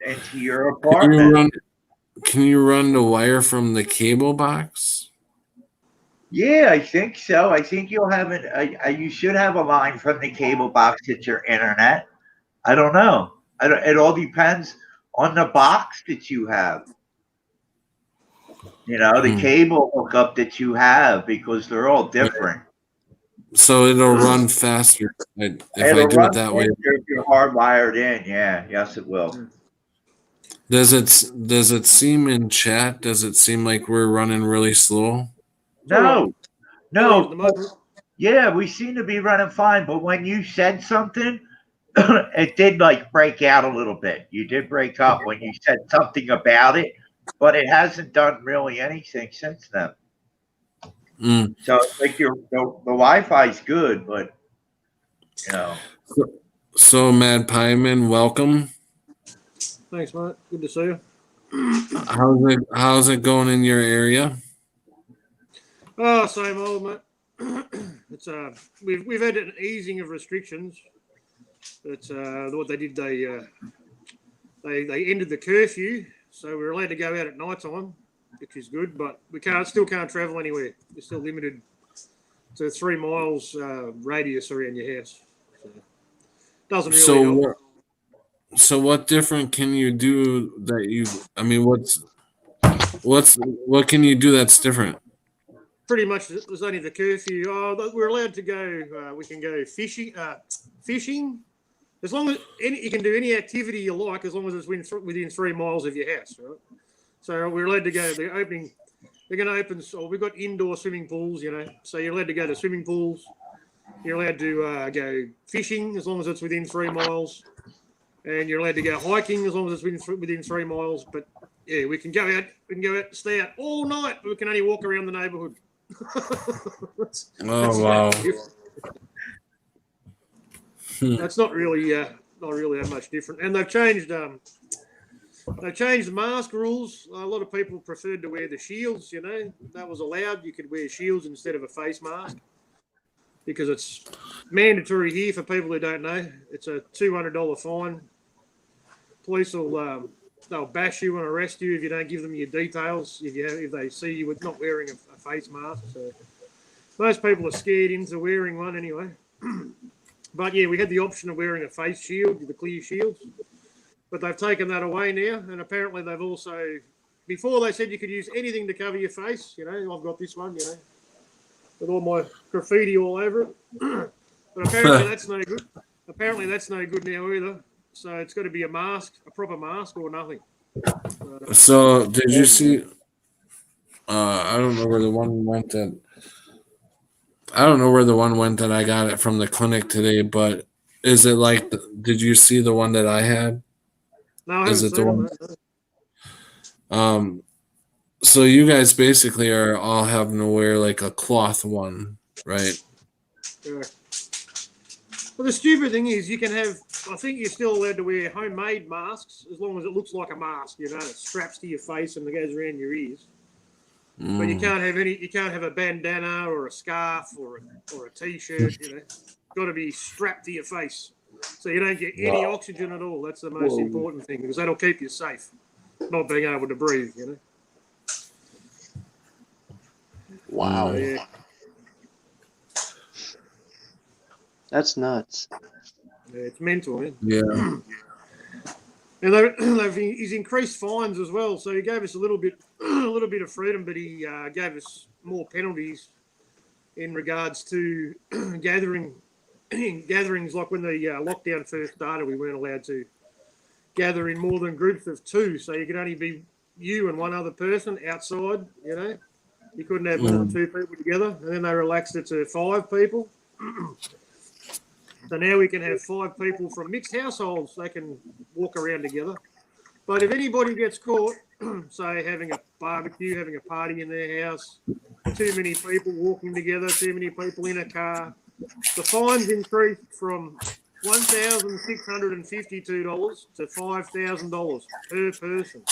into your apartment. Can you run the wire from the cable box? Yeah, I think so. I think you'll have it. You should have a line from the cable box at your internet. I don't know. It all depends on the box that you have. You know, the cable hookup that you have, because they're all different. So it'll run faster if I do it that way. If you're hardwired in, yeah, yes, it will. Does it seem in chat? Does it seem like we're running really slow? No. Yeah, we seem to be running fine, but when you said something, it did like break out a little bit. You did break up when you said something about it, but it hasn't done really anything since then. So it's like the Wi-Fi is good, but you know. So Mad Pieman, welcome. Thanks, mate. Good to see you. How's it going in your area? Oh, same old, mate. It's we've had an easing of restrictions. But what they did, they ended the curfew, so we're allowed to go out at night time, which is good. But we still can't travel anywhere. We're still limited to 3 miles radius around your house. So doesn't really help. So what different can you do that you? I mean, what can you do that's different? Pretty much, there's only the curfew. We're allowed to go. We can go fishing. As long as you can do any activity you like, as long as it's within 3 miles of your house, right? So we're allowed to go. They're going to open. So we've got indoor swimming pools, you know. So you're allowed to go to swimming pools. You're allowed to go fishing as long as it's within 3 miles, and you're allowed to go hiking as long as it's within 3 miles. But yeah, we can go out. We can go out, stay out all night, but we can only walk around the neighbourhood. Wow. That's not really that much different. And they've changed the mask rules. A lot of people preferred to wear the shields. You know, that was allowed. You could wear shields instead of a face mask because it's mandatory here for people who don't know. It's a $200 fine. Police will they'll bash you and arrest you if you don't give them your details. If they see you with not wearing a face mask. So Most people are scared into wearing one anyway. But yeah, we had the option of wearing a face shield, the clear shields, but they've taken that away now. And apparently they've also, before they said you could use anything to cover your face. You know, I've got this one, you know, with all my graffiti all over it. But apparently that's no good. Apparently that's no good now either. So it's got to be a mask, a proper mask, or nothing. So did you see? I don't know where the one went that. I don't know where the one went that I got it from the clinic today, but is it like? Did you see the one that I had? No, I Is haven't it the seen one? it. No. So you guys basically are all having to wear like a cloth one, right? Yeah. Well, the stupid thing is, you can have. I think you're still allowed to wear homemade masks as long as it looks like a mask. You know, it straps to your face and it goes around your ears. But you can't have any. You can't have a bandana or a scarf or a t-shirt. You know, got to be strapped to your face, so you don't get any oxygen at all. That's the most important thing because that'll keep you safe, not being able to breathe. You know. Wow. Yeah. That's nuts. Yeah, it's mental, man. Yeah. And he's increased fines as well. So he gave us a little bit of freedom, but he gave us more penalties in regards to gatherings. Like when the lockdown first started, we weren't allowed to gather in more than groups of 2. So you could only be you and one other person outside. You know, you couldn't have more than 2 people together. And then they relaxed it to 5 people. So now we can have 5 people from mixed households. They can walk around together. But if anybody gets caught, say having a barbecue, having a party in their house, too many people walking together, too many people in a car, the fines increased from $1,652 to $5,000 per person.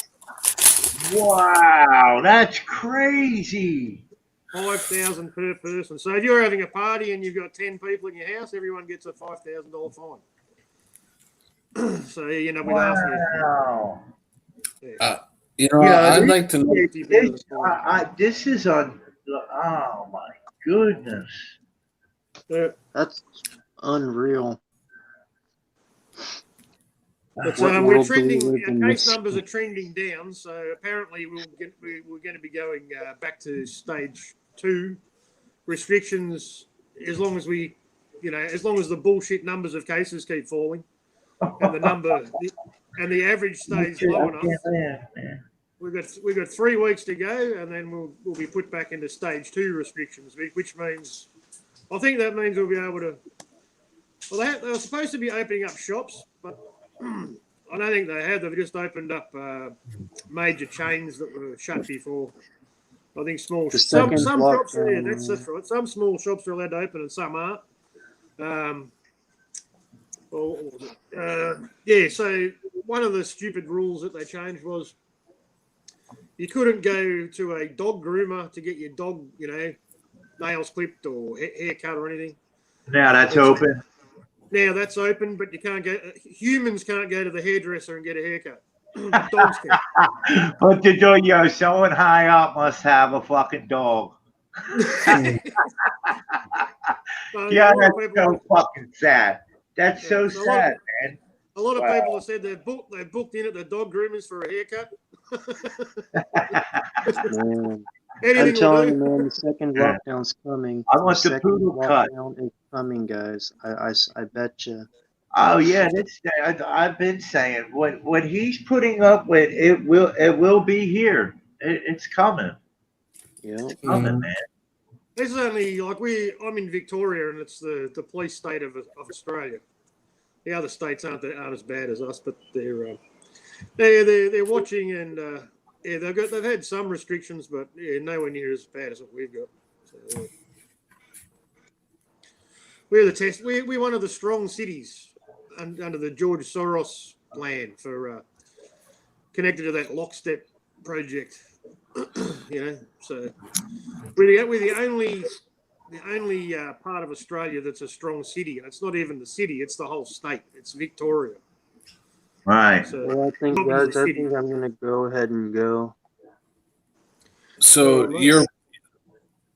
Wow, that's crazy. 5,000 per person. So if you're having a party and you've got 10 people in your house, everyone gets a $5,000 fine. So you know, with Wow. You know, I'd like to know. This is on. Oh my goodness. That's unreal. But What we're world do we trending. live Our in? case numbers are trending down. So apparently we're going to be going back to stage 2 restrictions as long as we, you know, as long as the bullshit numbers of cases keep falling and the average stays low enough. We've got 3 weeks to go, and then we'll be put back into stage 2 restrictions, which means I think that means we'll be able to. Well, they were supposed to be opening up shops, but I don't think they have. They've just opened up major chains that were shut before. I think some shops. Yeah, that's right. Some small shops are allowed to open, and some aren't. Yeah. So one of the stupid rules that they changed was you couldn't go to a dog groomer to get your dog, you know, nails clipped or haircut or anything. Now that's open. Now that's open, but you can't go. Humans can't go to the hairdresser and get a haircut. Dogs can. But the dog, someone high up must have a fucking dog. Yeah, that's so fucking sad. That's so sad, man. A lot of people have said they've booked in at the dog groomers for a haircut. Man. I'm telling you, man, the second lockdown's coming. I want the poodle cut. Lockdown is coming, guys. I bet you. Oh yeah, I've been saying what he's putting up with. It will be here. It's coming. Yeah, it's coming, man. This is only like I'm in Victoria, and it's the police state of Australia. The other states aren't as bad as us, but they're watching, and yeah, they've had some restrictions, but yeah, nowhere near as bad as what we've got. So, we're the test. We're one of the strong cities under the George Soros plan for connected to that lockstep project. You know, so we're the only part of Australia that's a strong city, and it's not even the city; it's the whole state. It's Victoria. Right. So, well, I think, guys, I think I'm gonna go ahead and go. So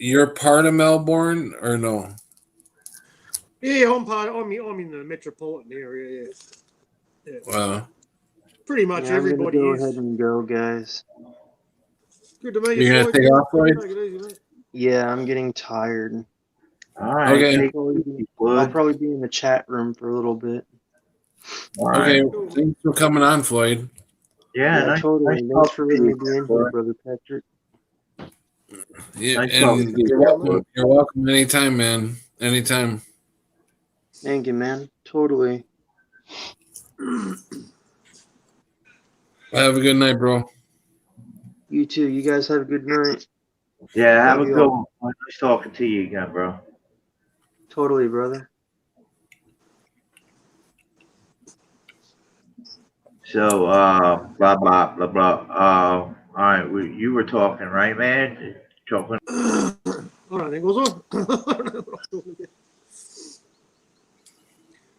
you're part of Melbourne or no? Yeah, I'm in the metropolitan area. Yeah. Wow. Pretty much Yeah, I'm gonna everybody go is. ahead and go, guys. Good to meet You're you, gonna Floyd. take off, Floyd? Take it easy, mate. Yeah, I'm getting tired. All right. Okay. Take I'll it easy, I'll Floyd. probably be in the chat room for a little bit. All right. Okay. Thanks for coming on, Floyd. Yeah, Yeah, totally. nice Thanks for talking letting to me be you, in here, Floyd. Brother Patrick. Yeah, Nice talking and to you. you're welcome. You're welcome anytime, man. Anytime. Thank you, man. Totally. Have a good night, bro. You too. You guys have a good night. Yeah, have a Love you good all. one. Nice talking to you again, bro. Totally, brother. So, blah blah blah blah. All right, you were talking, right, man? Talking. I don't think it was on. I don't know what I'm talking about.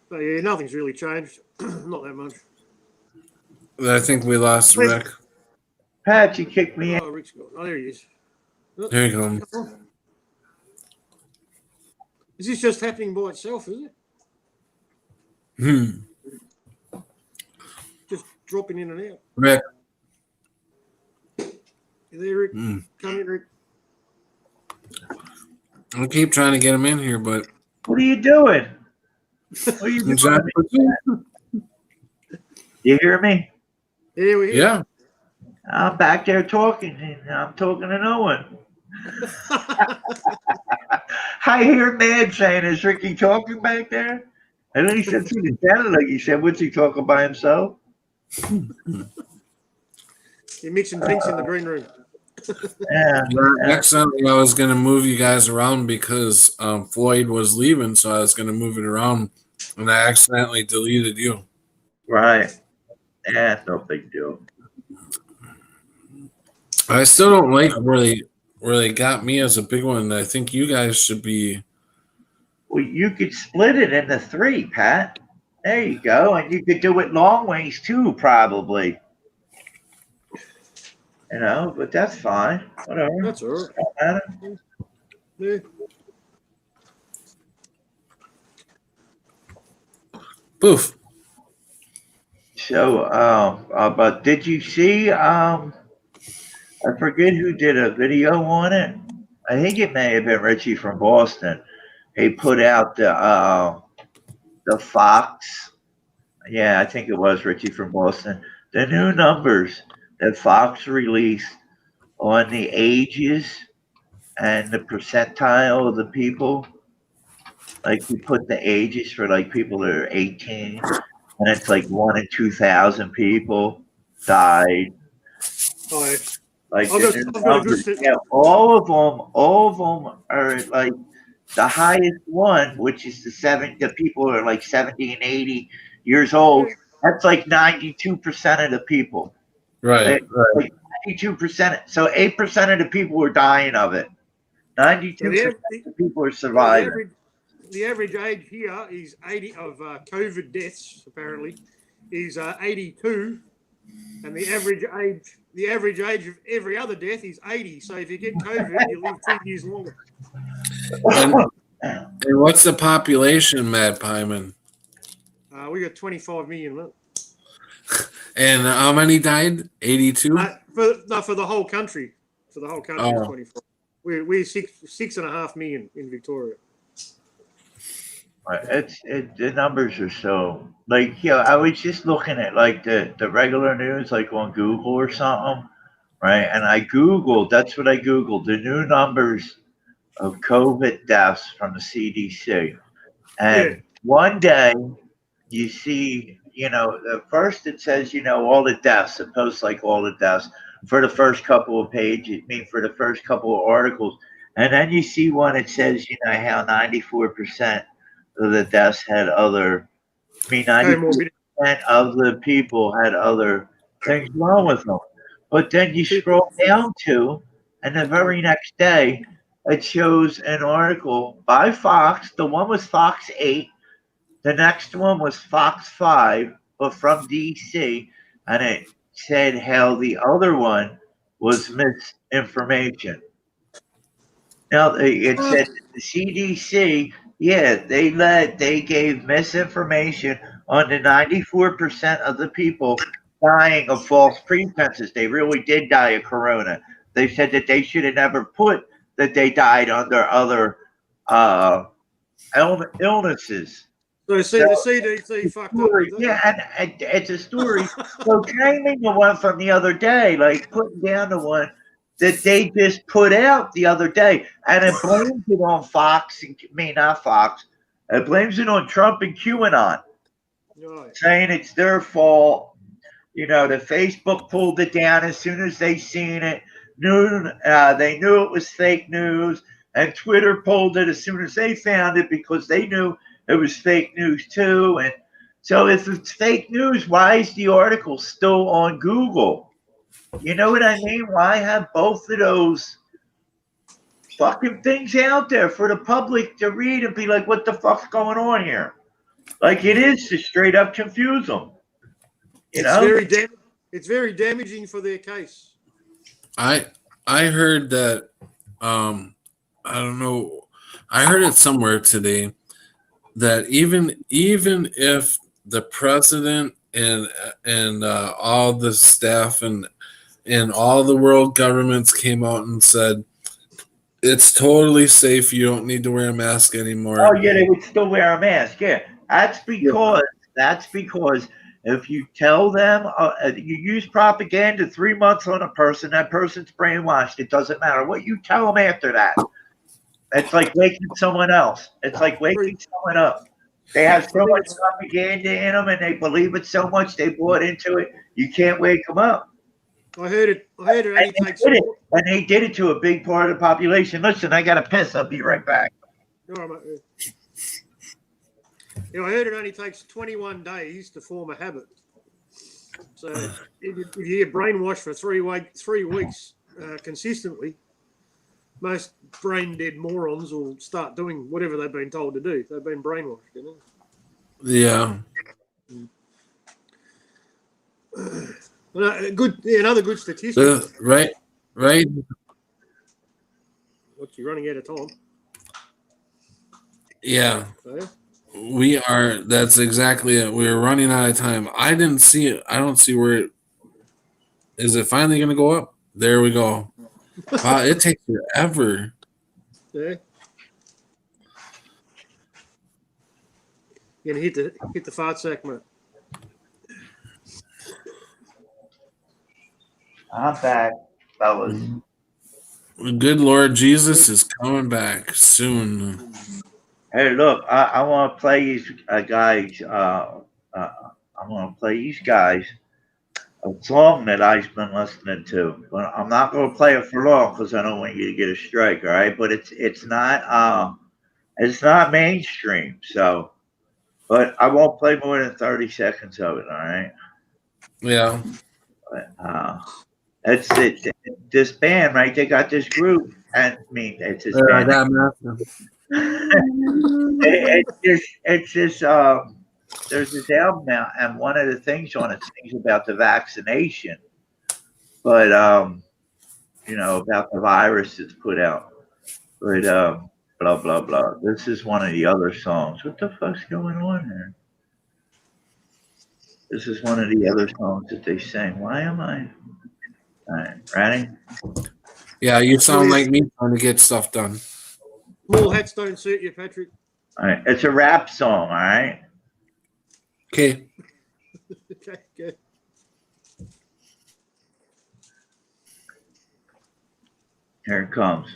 But yeah, nothing's really changed. Not that much. I think we lost Rick. Pat, you kicked me out. Oh, Rick's gone. Oh, there he is. Here you go. Is this just happening by itself, is it? Just dropping in and out. Rick. You there, Rick? Hmm. Come in, Rick. I'll keep trying to get him in here, but What are you doing? What are you doing? You hear me? Here we Yeah. I'm back there talking, and I'm talking to no one. I hear Ned saying, "Is Ricky talking back there?" And then he said, "It sounded like he said, what's he talking by himself?" You're mixing things in the green room. Yeah. Accidentally, I was going to move you guys around because Floyd was leaving, so I was going to move it around, and I accidentally deleted you. Right. Yeah, it's no big deal. I still don't like where they got me as a big one. I think you guys should be. Well, you could split it into 3, Pat. There you go. And you could do it long ways too, probably. You know, but that's fine. Whatever. That's all right. Don't matter. Yeah. Poof. So, but did you see? I forget who did a video on it. I think it may have been Richie from Boston. He put out the Fox. Yeah, I think it was Richie from Boston. The new numbers that Fox released on the ages and the percentile of the people. Like we put the ages for like people that are 18, and it's like 1 in 2,000 people died. Oh, yeah. Like I've got a good numbers, fit. yeah, all of them are like the highest one, which is the people who are like 70 and 80 years old. That's like 92% of the people. Right. Like 92%. So 8% of the people were dying of it. 92% of the people are surviving. The average age here is 80 of COVID deaths. Apparently, is 82, and the average age of every other death is 80. So if you get COVID, you live 2 years longer. And what's the population, Matt Pyman? We got 25 million. Look. And how many died? 82? For the whole country. For the whole country, Oh. 25. We're 6.5 million in Victoria. The numbers are so like I was just looking at like the regular news like on Google or something, right? And I Googled, that's what I Googled, the new numbers of COVID deaths from the CDC. And one day you see, first it says, all the deaths, it posts like all the deaths for the first couple of pages, for the first couple of articles. And then you see one that says, how 94% of the deaths had 90% of the people had other things wrong with them. But then you scroll down to, and the very next day, it shows an article by Fox. The one was Fox 8. The next one was Fox 5, but from DC. And it said how the other one was misinformation. No, it said the CDC. Yeah, they gave misinformation on the 94% of the people dying of false pretenses. They really did die of corona. They said that they should have never put that they died under other uh, illnesses. So see, the CDC fucked up with it. Yeah, and it's a story. So claiming the one from the other day, like putting down the one that they just put out the other day, and it blames it on Fox. Not Fox. It blames it on Trump and QAnon, Right. saying it's their fault. You know, the Facebook pulled it down as soon as they seen it. They knew it was fake news, and Twitter pulled it as soon as they found it because they knew it was fake news too. And so, if it's fake news, why is the article still on Google? You know what I mean? Why have both of those fucking things out there for the public to read and be like, "What the fuck's going on here?" Like it is to straight up confuse them. You know? It's very damaging for their case. I heard that I don't know. I heard it somewhere today that even if the president and all the staff and all the world governments came out and said it's totally safe, you don't need to wear a mask anymore. Oh yeah, they would still wear a mask. Yeah, that's because if you tell them you use propaganda 3 months on a person, that person's brainwashed. It doesn't matter what you tell them after that. It's like waking someone else. It's like waking someone up. They have so much propaganda in them, and they believe it so much they bought into it. You can't wake them up. I heard it. And they did it to a big part of the population. Listen, I got to piss. I'll be right back. I heard it only takes 21 days to form a habit. So if you get brainwashed for 3 weeks consistently, most brain dead morons will start doing whatever they've been told to do. They've been brainwashed, you know. Yeah. Another good statistic. Right. What, you running out of time? Yeah. So, we are. That's exactly it. We're running out of time. I didn't see it. I don't see where it is. It finally going to go up? There we go. Wow, it takes forever. Yeah. You're gonna hit the fart sack, mate. I'm back, fellas. Good Lord Jesus is coming back soon. Hey, look, I want to play these guys. I want to play these guys a song that I've been listening to, but I'm not going to play it for long because I don't want you to get a strike. All right, but it's not mainstream. So, but I won't play more than 30 seconds of it. All right. Yeah. But, it's this band, right? They got this group, and I mean, it's this band. It's this. There's this album now, and one of the things on it sings about the vaccination, but about the virus that's put out. But blah blah blah. This is one of the other songs. What the fuck's going on here? This is one of the other songs that they sing. Why am I? All right, ready? Yeah, you sound like me trying to get stuff done. Small hats don't suit you, Patrick. All right, it's a rap song. All right. Okay. Okay, good. Here it comes.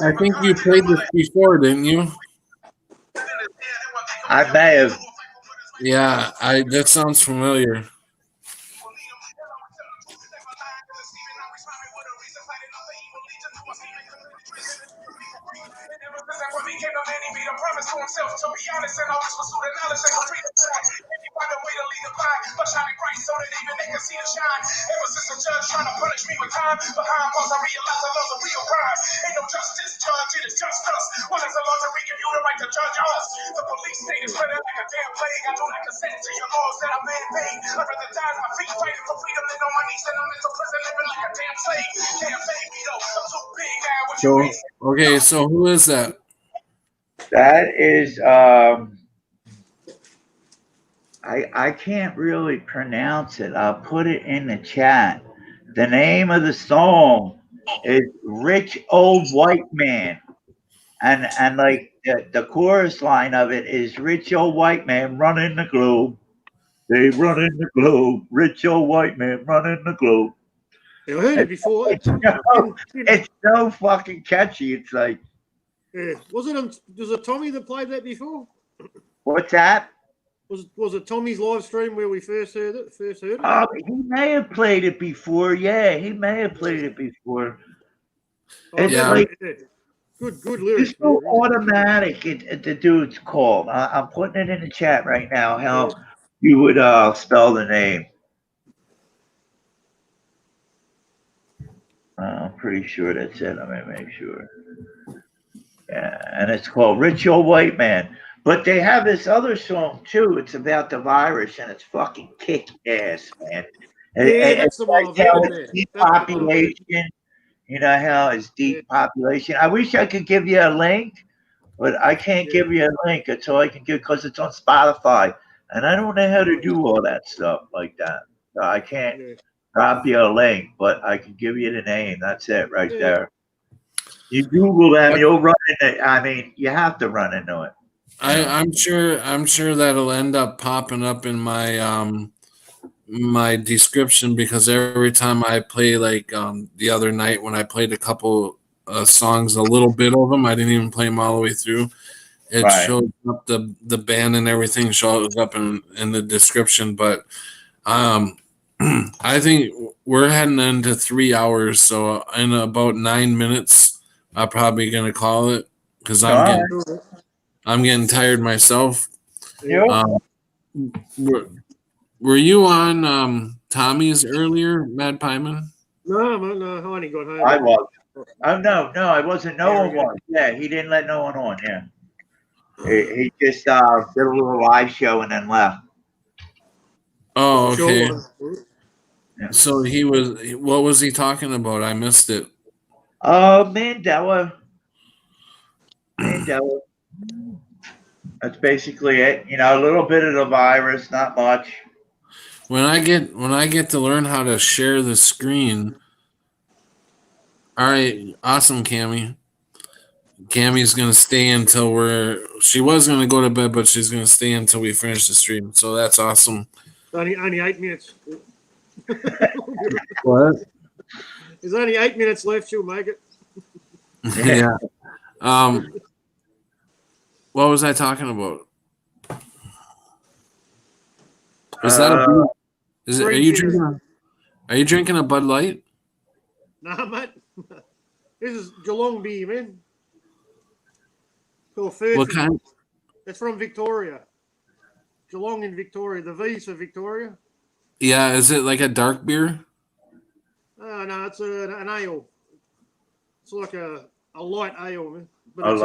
I think you played this before, didn't you? I may have. Yeah, that sounds familiar. and always pursue the knowledge and complete the track. If you find a way to lead the blind, but shining bright so that even they can see the shine. Ever since a judge trying to punish me with time, behind bars I realize the laws of real crime. Ain't no justice, judge, it is just us. What is the law to give you the right to judge us? The police state is spreading like a damn plague. I do not consent to your laws that are man-made. I'd rather die on my feet fighting for freedom than on my knees in a mental prison living like a damn slave. Can't fade me though, I'm too big now. What you mean? Okay, so who is that? That is I can't really pronounce it. I'll put it in the chat. The name of the song is Rich Old White Man. And like the chorus line of it is rich old white man running the globe. They run in the globe. Rich old white man running the globe. I heard it before. It's so fucking catchy. It's like, yeah. Was it Tommy that played that before? What's that? Was it Tommy's live stream where we first heard it? He may have played it before. Yeah, he may have played it before. Oh, It's yeah. like Good lyrics. it's so automatic. The dude's called. I'm putting it in the chat right now. How you would spell the name? I'm pretty sure that's it. I'm gonna make sure. Yeah, and it's called Rich Old White Man. But they have this other song too. It's about the virus, and it's fucking kick ass, man. That's the one I've heard. It's depopulation. You know how it's depopulation. I wish I could give you a link, but I can't give you a link until I can give because it's on Spotify, and I don't know how to do all that stuff like that. So I can't drop you a link, but I can give you the name. That's it right there. You Google them, you'll run into it. I mean, you have to run into it. I'm sure that'll end up popping up in my my description because every time I play, like the other night when I played a couple songs, a little bit of them, I didn't even play them all the way through. It shows up the band and everything shows up in the description. But I think we're heading into 3 hours, so in about 9 minutes, I'm probably gonna call it because I'm getting tired myself. Were you on Tommy's earlier, Mad Pieman? No, Honey got home. I was. Oh no, I wasn't. No one was. Yeah, he didn't let no one on. Yeah, he just did a little live show and then left. Oh, okay. Yeah. So he was. What was he talking about? I missed it. Mandela. That's basically it. You know, a little bit of the virus, not much. When I get to learn how to share the screen. All right, awesome, Cammy. Cammy's gonna stay until she was gonna go to bed, but she's gonna stay until we finish the stream. So that's awesome. Only 8 minutes. What? There's only 8 minutes left. She'll make it. Yeah. What was I talking about? Is that a beer? Are you drinking a Bud Light? Nah, mate. This is Geelong beer, man. Called Furphy. What kind? It's from Victoria. Geelong in Victoria. The V's for Victoria. Yeah, is it like a dark beer? No, it's an ale. It's like a light ale, man. But It's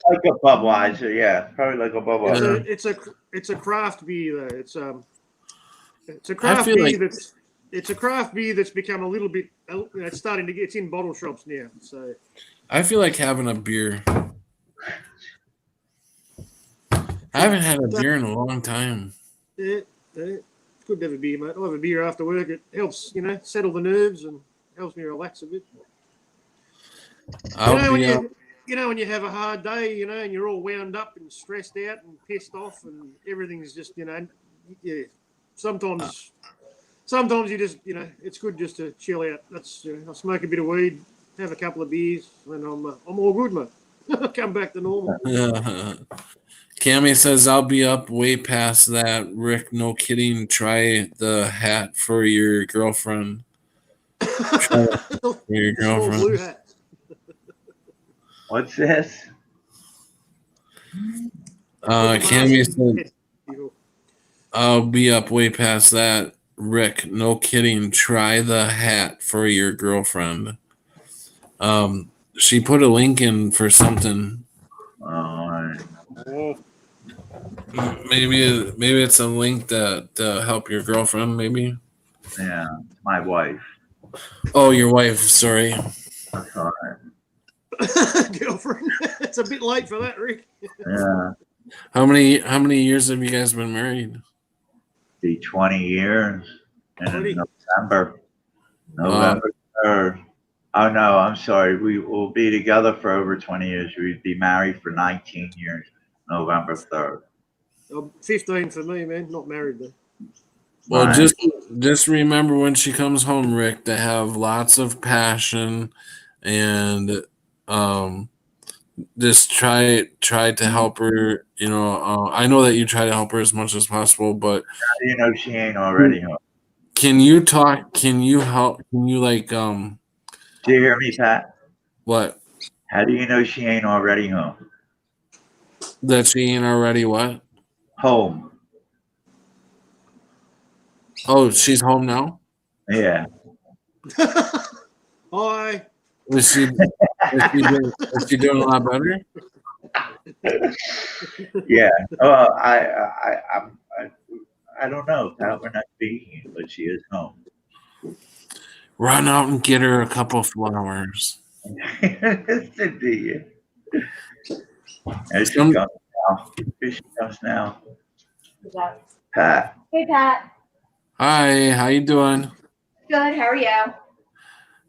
like a Budweiser, yeah, probably like a Budweiser. It's a craft beer though. It's a craft beer it's a craft beer that's become a little bit. It's starting to get. It's in bottle shops now. So I feel like having a beer. I haven't had a beer in a long time. Yeah, it's good to have a beer, mate. I'll have a beer after work. It helps, settle the nerves and helps me relax a bit. When you have a hard day, and you're all wound up and stressed out and pissed off and everything's just, sometimes you just, it's good just to chill out. That's, I smoke a bit of weed, have a couple of beers, and I'm all good, mate. Come back to normal. Cammy says, I'll be up way past that. Rick, no kidding. Try the hat for your girlfriend. Try it for your girlfriend. Blue hat. What's this? Cammy said, I'll be up way past that. Rick, no kidding. Try the hat for your girlfriend. She put a link in for something. Maybe it's a link to help your girlfriend. Maybe. Yeah, my wife. Oh, your wife. Sorry. Sorry. Girlfriend. It's a bit late for that, Rick. Yeah. How many years have you guys been married? Be 20 years in 20. November 3rd. Oh no, I'm sorry. We will be together for over 20 years. We'd be married for 19 years. November 3rd. 15 for me, man. Not married though. Well, Right. just remember when she comes home, Rick, to have lots of passion and just try to help her. You know, I know that you try to help her as much as possible, but How do you know she ain't already home? can you talk? Can you help? Can you like Do you hear me, Pat? what? How do you know she ain't already home? That she ain't already what? Home. Oh, she's home now. Yeah. Hi. Is she doing a lot better? Yeah. I don't know. Pat, we're not speaking, but she is home. Run out and get her a couple flowers. Listen to you. There she Some- comes now. Here she comes now. Who's that? Pat. Hey, Pat. Hi, how you doing? Good. How are you?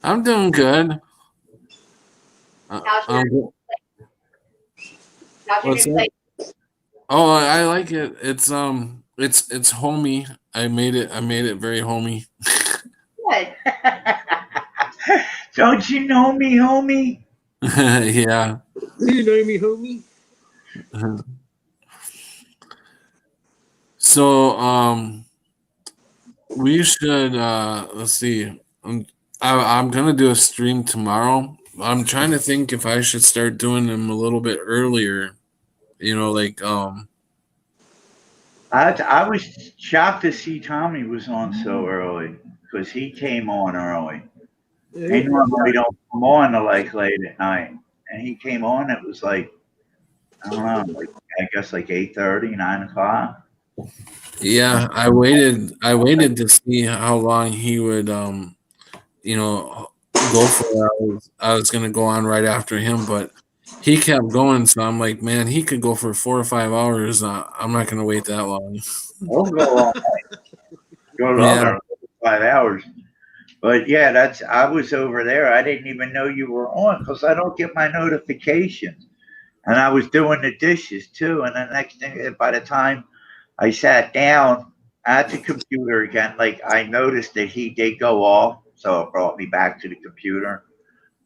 I'm doing good. How's your, I'm good. how's your What's new that? place? Oh, I like it. It's homey. I made it very homey. Good. Don't you know me, homie? Yeah. You know me, homie. So we should let's see. I'm gonna do a stream tomorrow. I'm trying to think if I should start doing them a little bit earlier. You know, like I was shocked to see Tommy was on so early because he came on early. They normally don't come on till like late at night, and he came on. It was like I don't know, like I guess like 8:30, 9 o'clock. yeah, I waited to see how long he would you know go for it. I was gonna go on right after him, but he kept going, so I'm like, man, he could go for 4 or 5 hours. I'm not gonna wait that long. We'll go all night. Go longer, 5 hours. But yeah, I was over there. I didn't even know you were on because I don't get my notifications. And I was doing the dishes too. And the next thing, by the time I sat down at the computer again, like I noticed that he did go off. So it brought me back to the computer.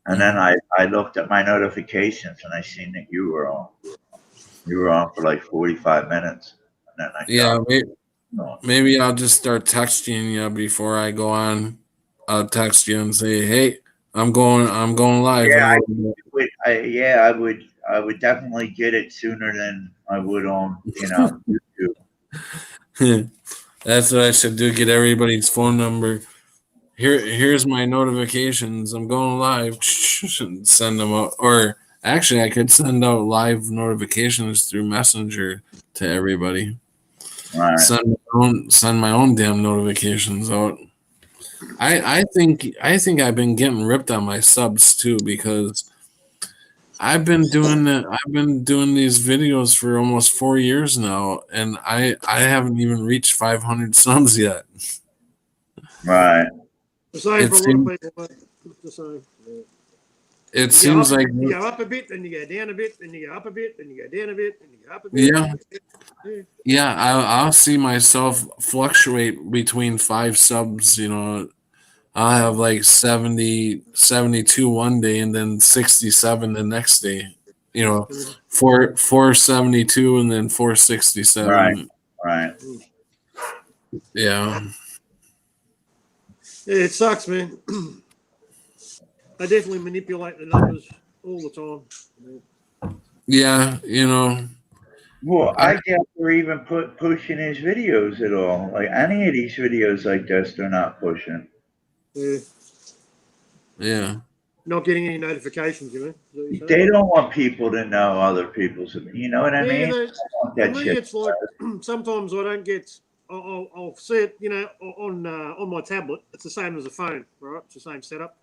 And then I looked at my notifications and I seen that you were on. You were on for like 45 minutes. And then maybe I'll just start texting you before I go on. I'll text you and say, "Hey, I'm going live." Yeah, I would definitely get it sooner than I would on, YouTube. That's what I should do. Get everybody's phone number. Here's my notifications. I'm going live. Send them out. Or actually, I could send out live notifications through Messenger to everybody. Right. Send my own damn notifications out. I think I've been getting ripped on my subs too because I've been doing these videos for almost 4 years now, and I haven't even reached 500 subs yet. Right. The same for a lot of people. The same. Yeah. It seems like you go up a bit, then you go down a bit, then you go up a bit, then you go down a bit, then you go up a bit. Yeah. I'll see myself fluctuate between 5 subs. You know, I'll have like 70, 72 one day, and then 67 the next day. You know, 472 and then 467. Right. Yeah. Yeah, it sucks, man. I definitely manipulate the numbers all the time. Yeah, you know, Well, I doubt they're even pushing his videos at all. Like any of these videos like this, they're not pushing. Yeah. Yeah. Not getting any notifications, you know. Is that what you're They saying? don't want people to know other people's. You know what I Yeah, mean? they- They don't want For that me, shit. it's like sometimes I don't get. I'll see it, you know, on my tablet. It's the same as a phone, right? It's the same setup,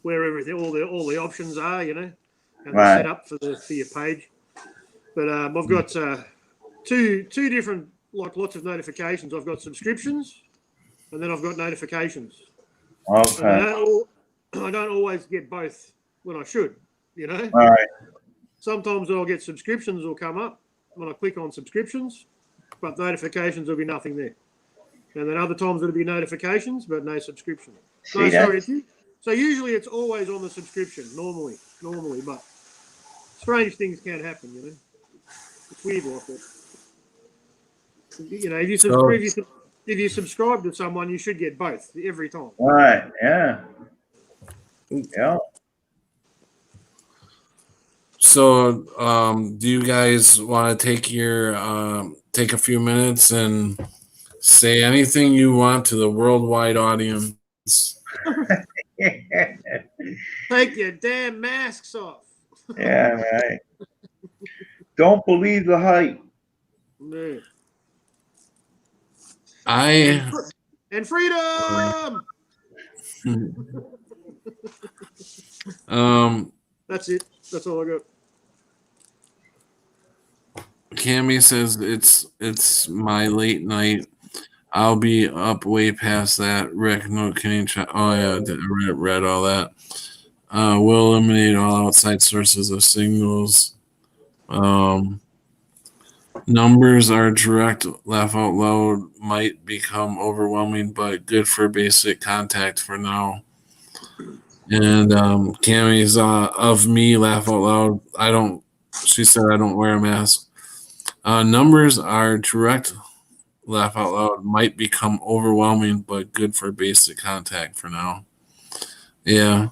where everything, all the options are, you know, and the Right. setup for your page. But I've got two different, like, lots of notifications. I've got subscriptions, and then I've got notifications. And Okay. I don't always get both when I should, you know. All right. Sometimes I'll get subscriptions will come up when I click on subscriptions, but notifications will be nothing there. And then other times it'll be notifications, but no subscription. See No, that? sorry. So usually it's always on the subscription, normally, but strange things can happen, you know. It's weird like that. You know, if you subscribe to someone, you should get both every time. Right. Yeah. Yeah. So, do you guys want to take a few minutes and say anything you want to the worldwide audience? Take your damn masks off. Yeah. Right. Don't believe the hype. Yeah. And freedom. That's it. That's all I got. Cammy says it's my late night. I'll be up way past that. Rick, no, can you try? Oh yeah, I read all that. We'll eliminate all outside sources of signals. Numbers are direct. Laugh out loud might become overwhelming, but good for basic contact for now. And Cammy's of me, laugh out loud. She said I don't wear a mask. Numbers are direct. Laugh out loud might become overwhelming, but good for basic contact for now. Yeah.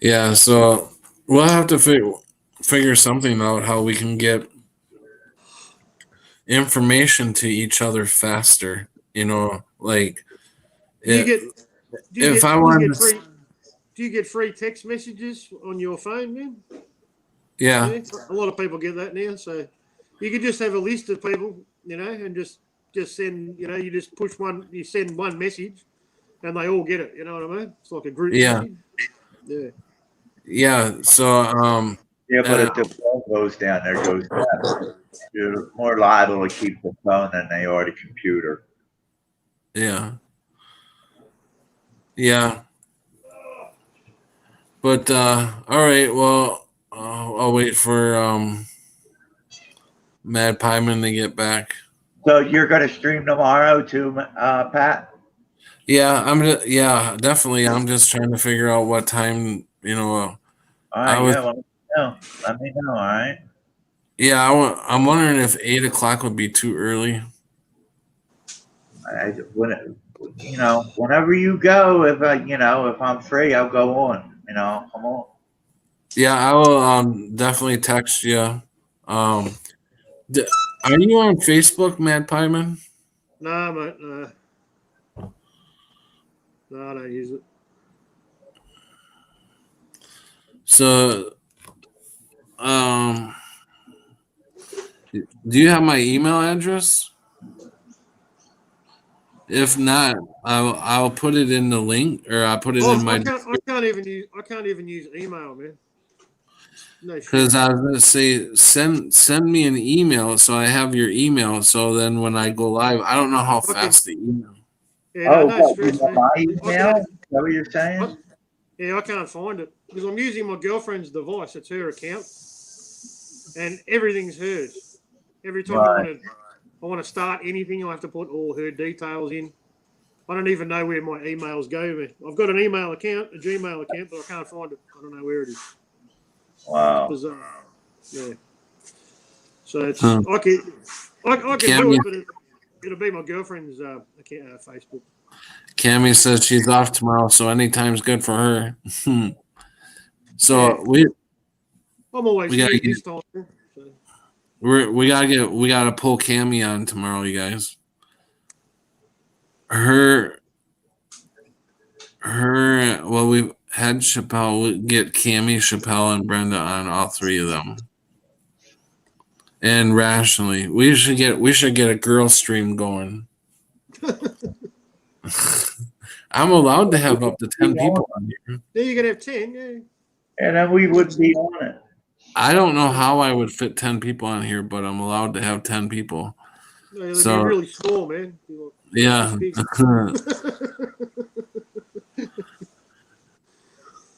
Yeah, so we'll have to figure something out how we can get information to each other faster. You know, like Do you get free text messages on your phone, man? Yeah. A lot of people get that now. So you could just have a list of people, you know, and just send, you know, you just push one, you send one message and they all get it. You know what I mean? It's like a group message. Yeah. Yeah. So, yeah, but if the phone goes down, there goes down. You're more liable to keep the phone than they are the computer. Yeah. Yeah. But, all right. Well, I'll wait for Mad Pieman to get back. So you're going to stream tomorrow too, Pat? Yeah, yeah, definitely. I'm just trying to figure out what time, you know. All right, let me know, all right? Yeah, I'm wondering if 8 o'clock would be too early. Whenever you go, if I'm free, I'll go on. Come on. Yeah, I will definitely text you. Are you on Facebook, Mad Pieman? No, mate. No. No, I don't use it. So, do you have my email address? If not, I'll put it in the link, or I'll put it in my. I can't even use email, man. No shit. Because I was gonna say send me an email so I have your email. So then when I go live, I don't know how fast the email. Yeah, no stress, man. My email? Is that what you're saying? I can't find it because I'm using my girlfriend's device. It's her account, and everything's hers. Every time I want to start anything, I have to put all her details in. I don't even know where my emails go. Man. I've got an email account, a Gmail account, but I can't find it. I don't know where it is. Wow. It's bizarre. Yeah. So it's I can do it, but it'll be my girlfriend's account, Facebook. Cammy says she's off tomorrow, so anytime's good for her. So I'm always We gotta here get- this time. So. we gotta pull Cammy on tomorrow, you guys. Well, we've had Chappelle. We'll get Cammy, Chappelle, and Brenda on, all three of them. And rationally, we should get a girl stream going. I'm allowed to have up to 10 people on here. Yeah, you're gonna have 10. Yeah. And then we would be on it. I don't know how I would fit 10 people on here, but I'm allowed to have 10 people. No, they'd So- be really small, man. Yeah.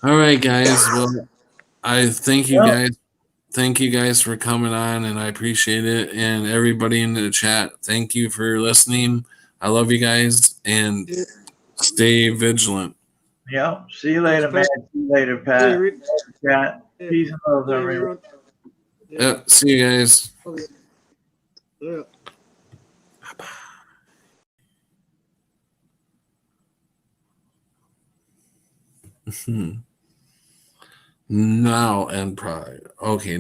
All right, guys. Well, I thank you guys. Thank you guys for coming on, and I appreciate it. And everybody in the chat, thank you for listening. I love you guys, and stay vigilant. Yeah. See you later, man. See you later, Pat. Yeah, Rick. Chat. Yeah. Peace and love, Yeah, everyone. everyone. See you guys. Yeah. Now and pride. Okay.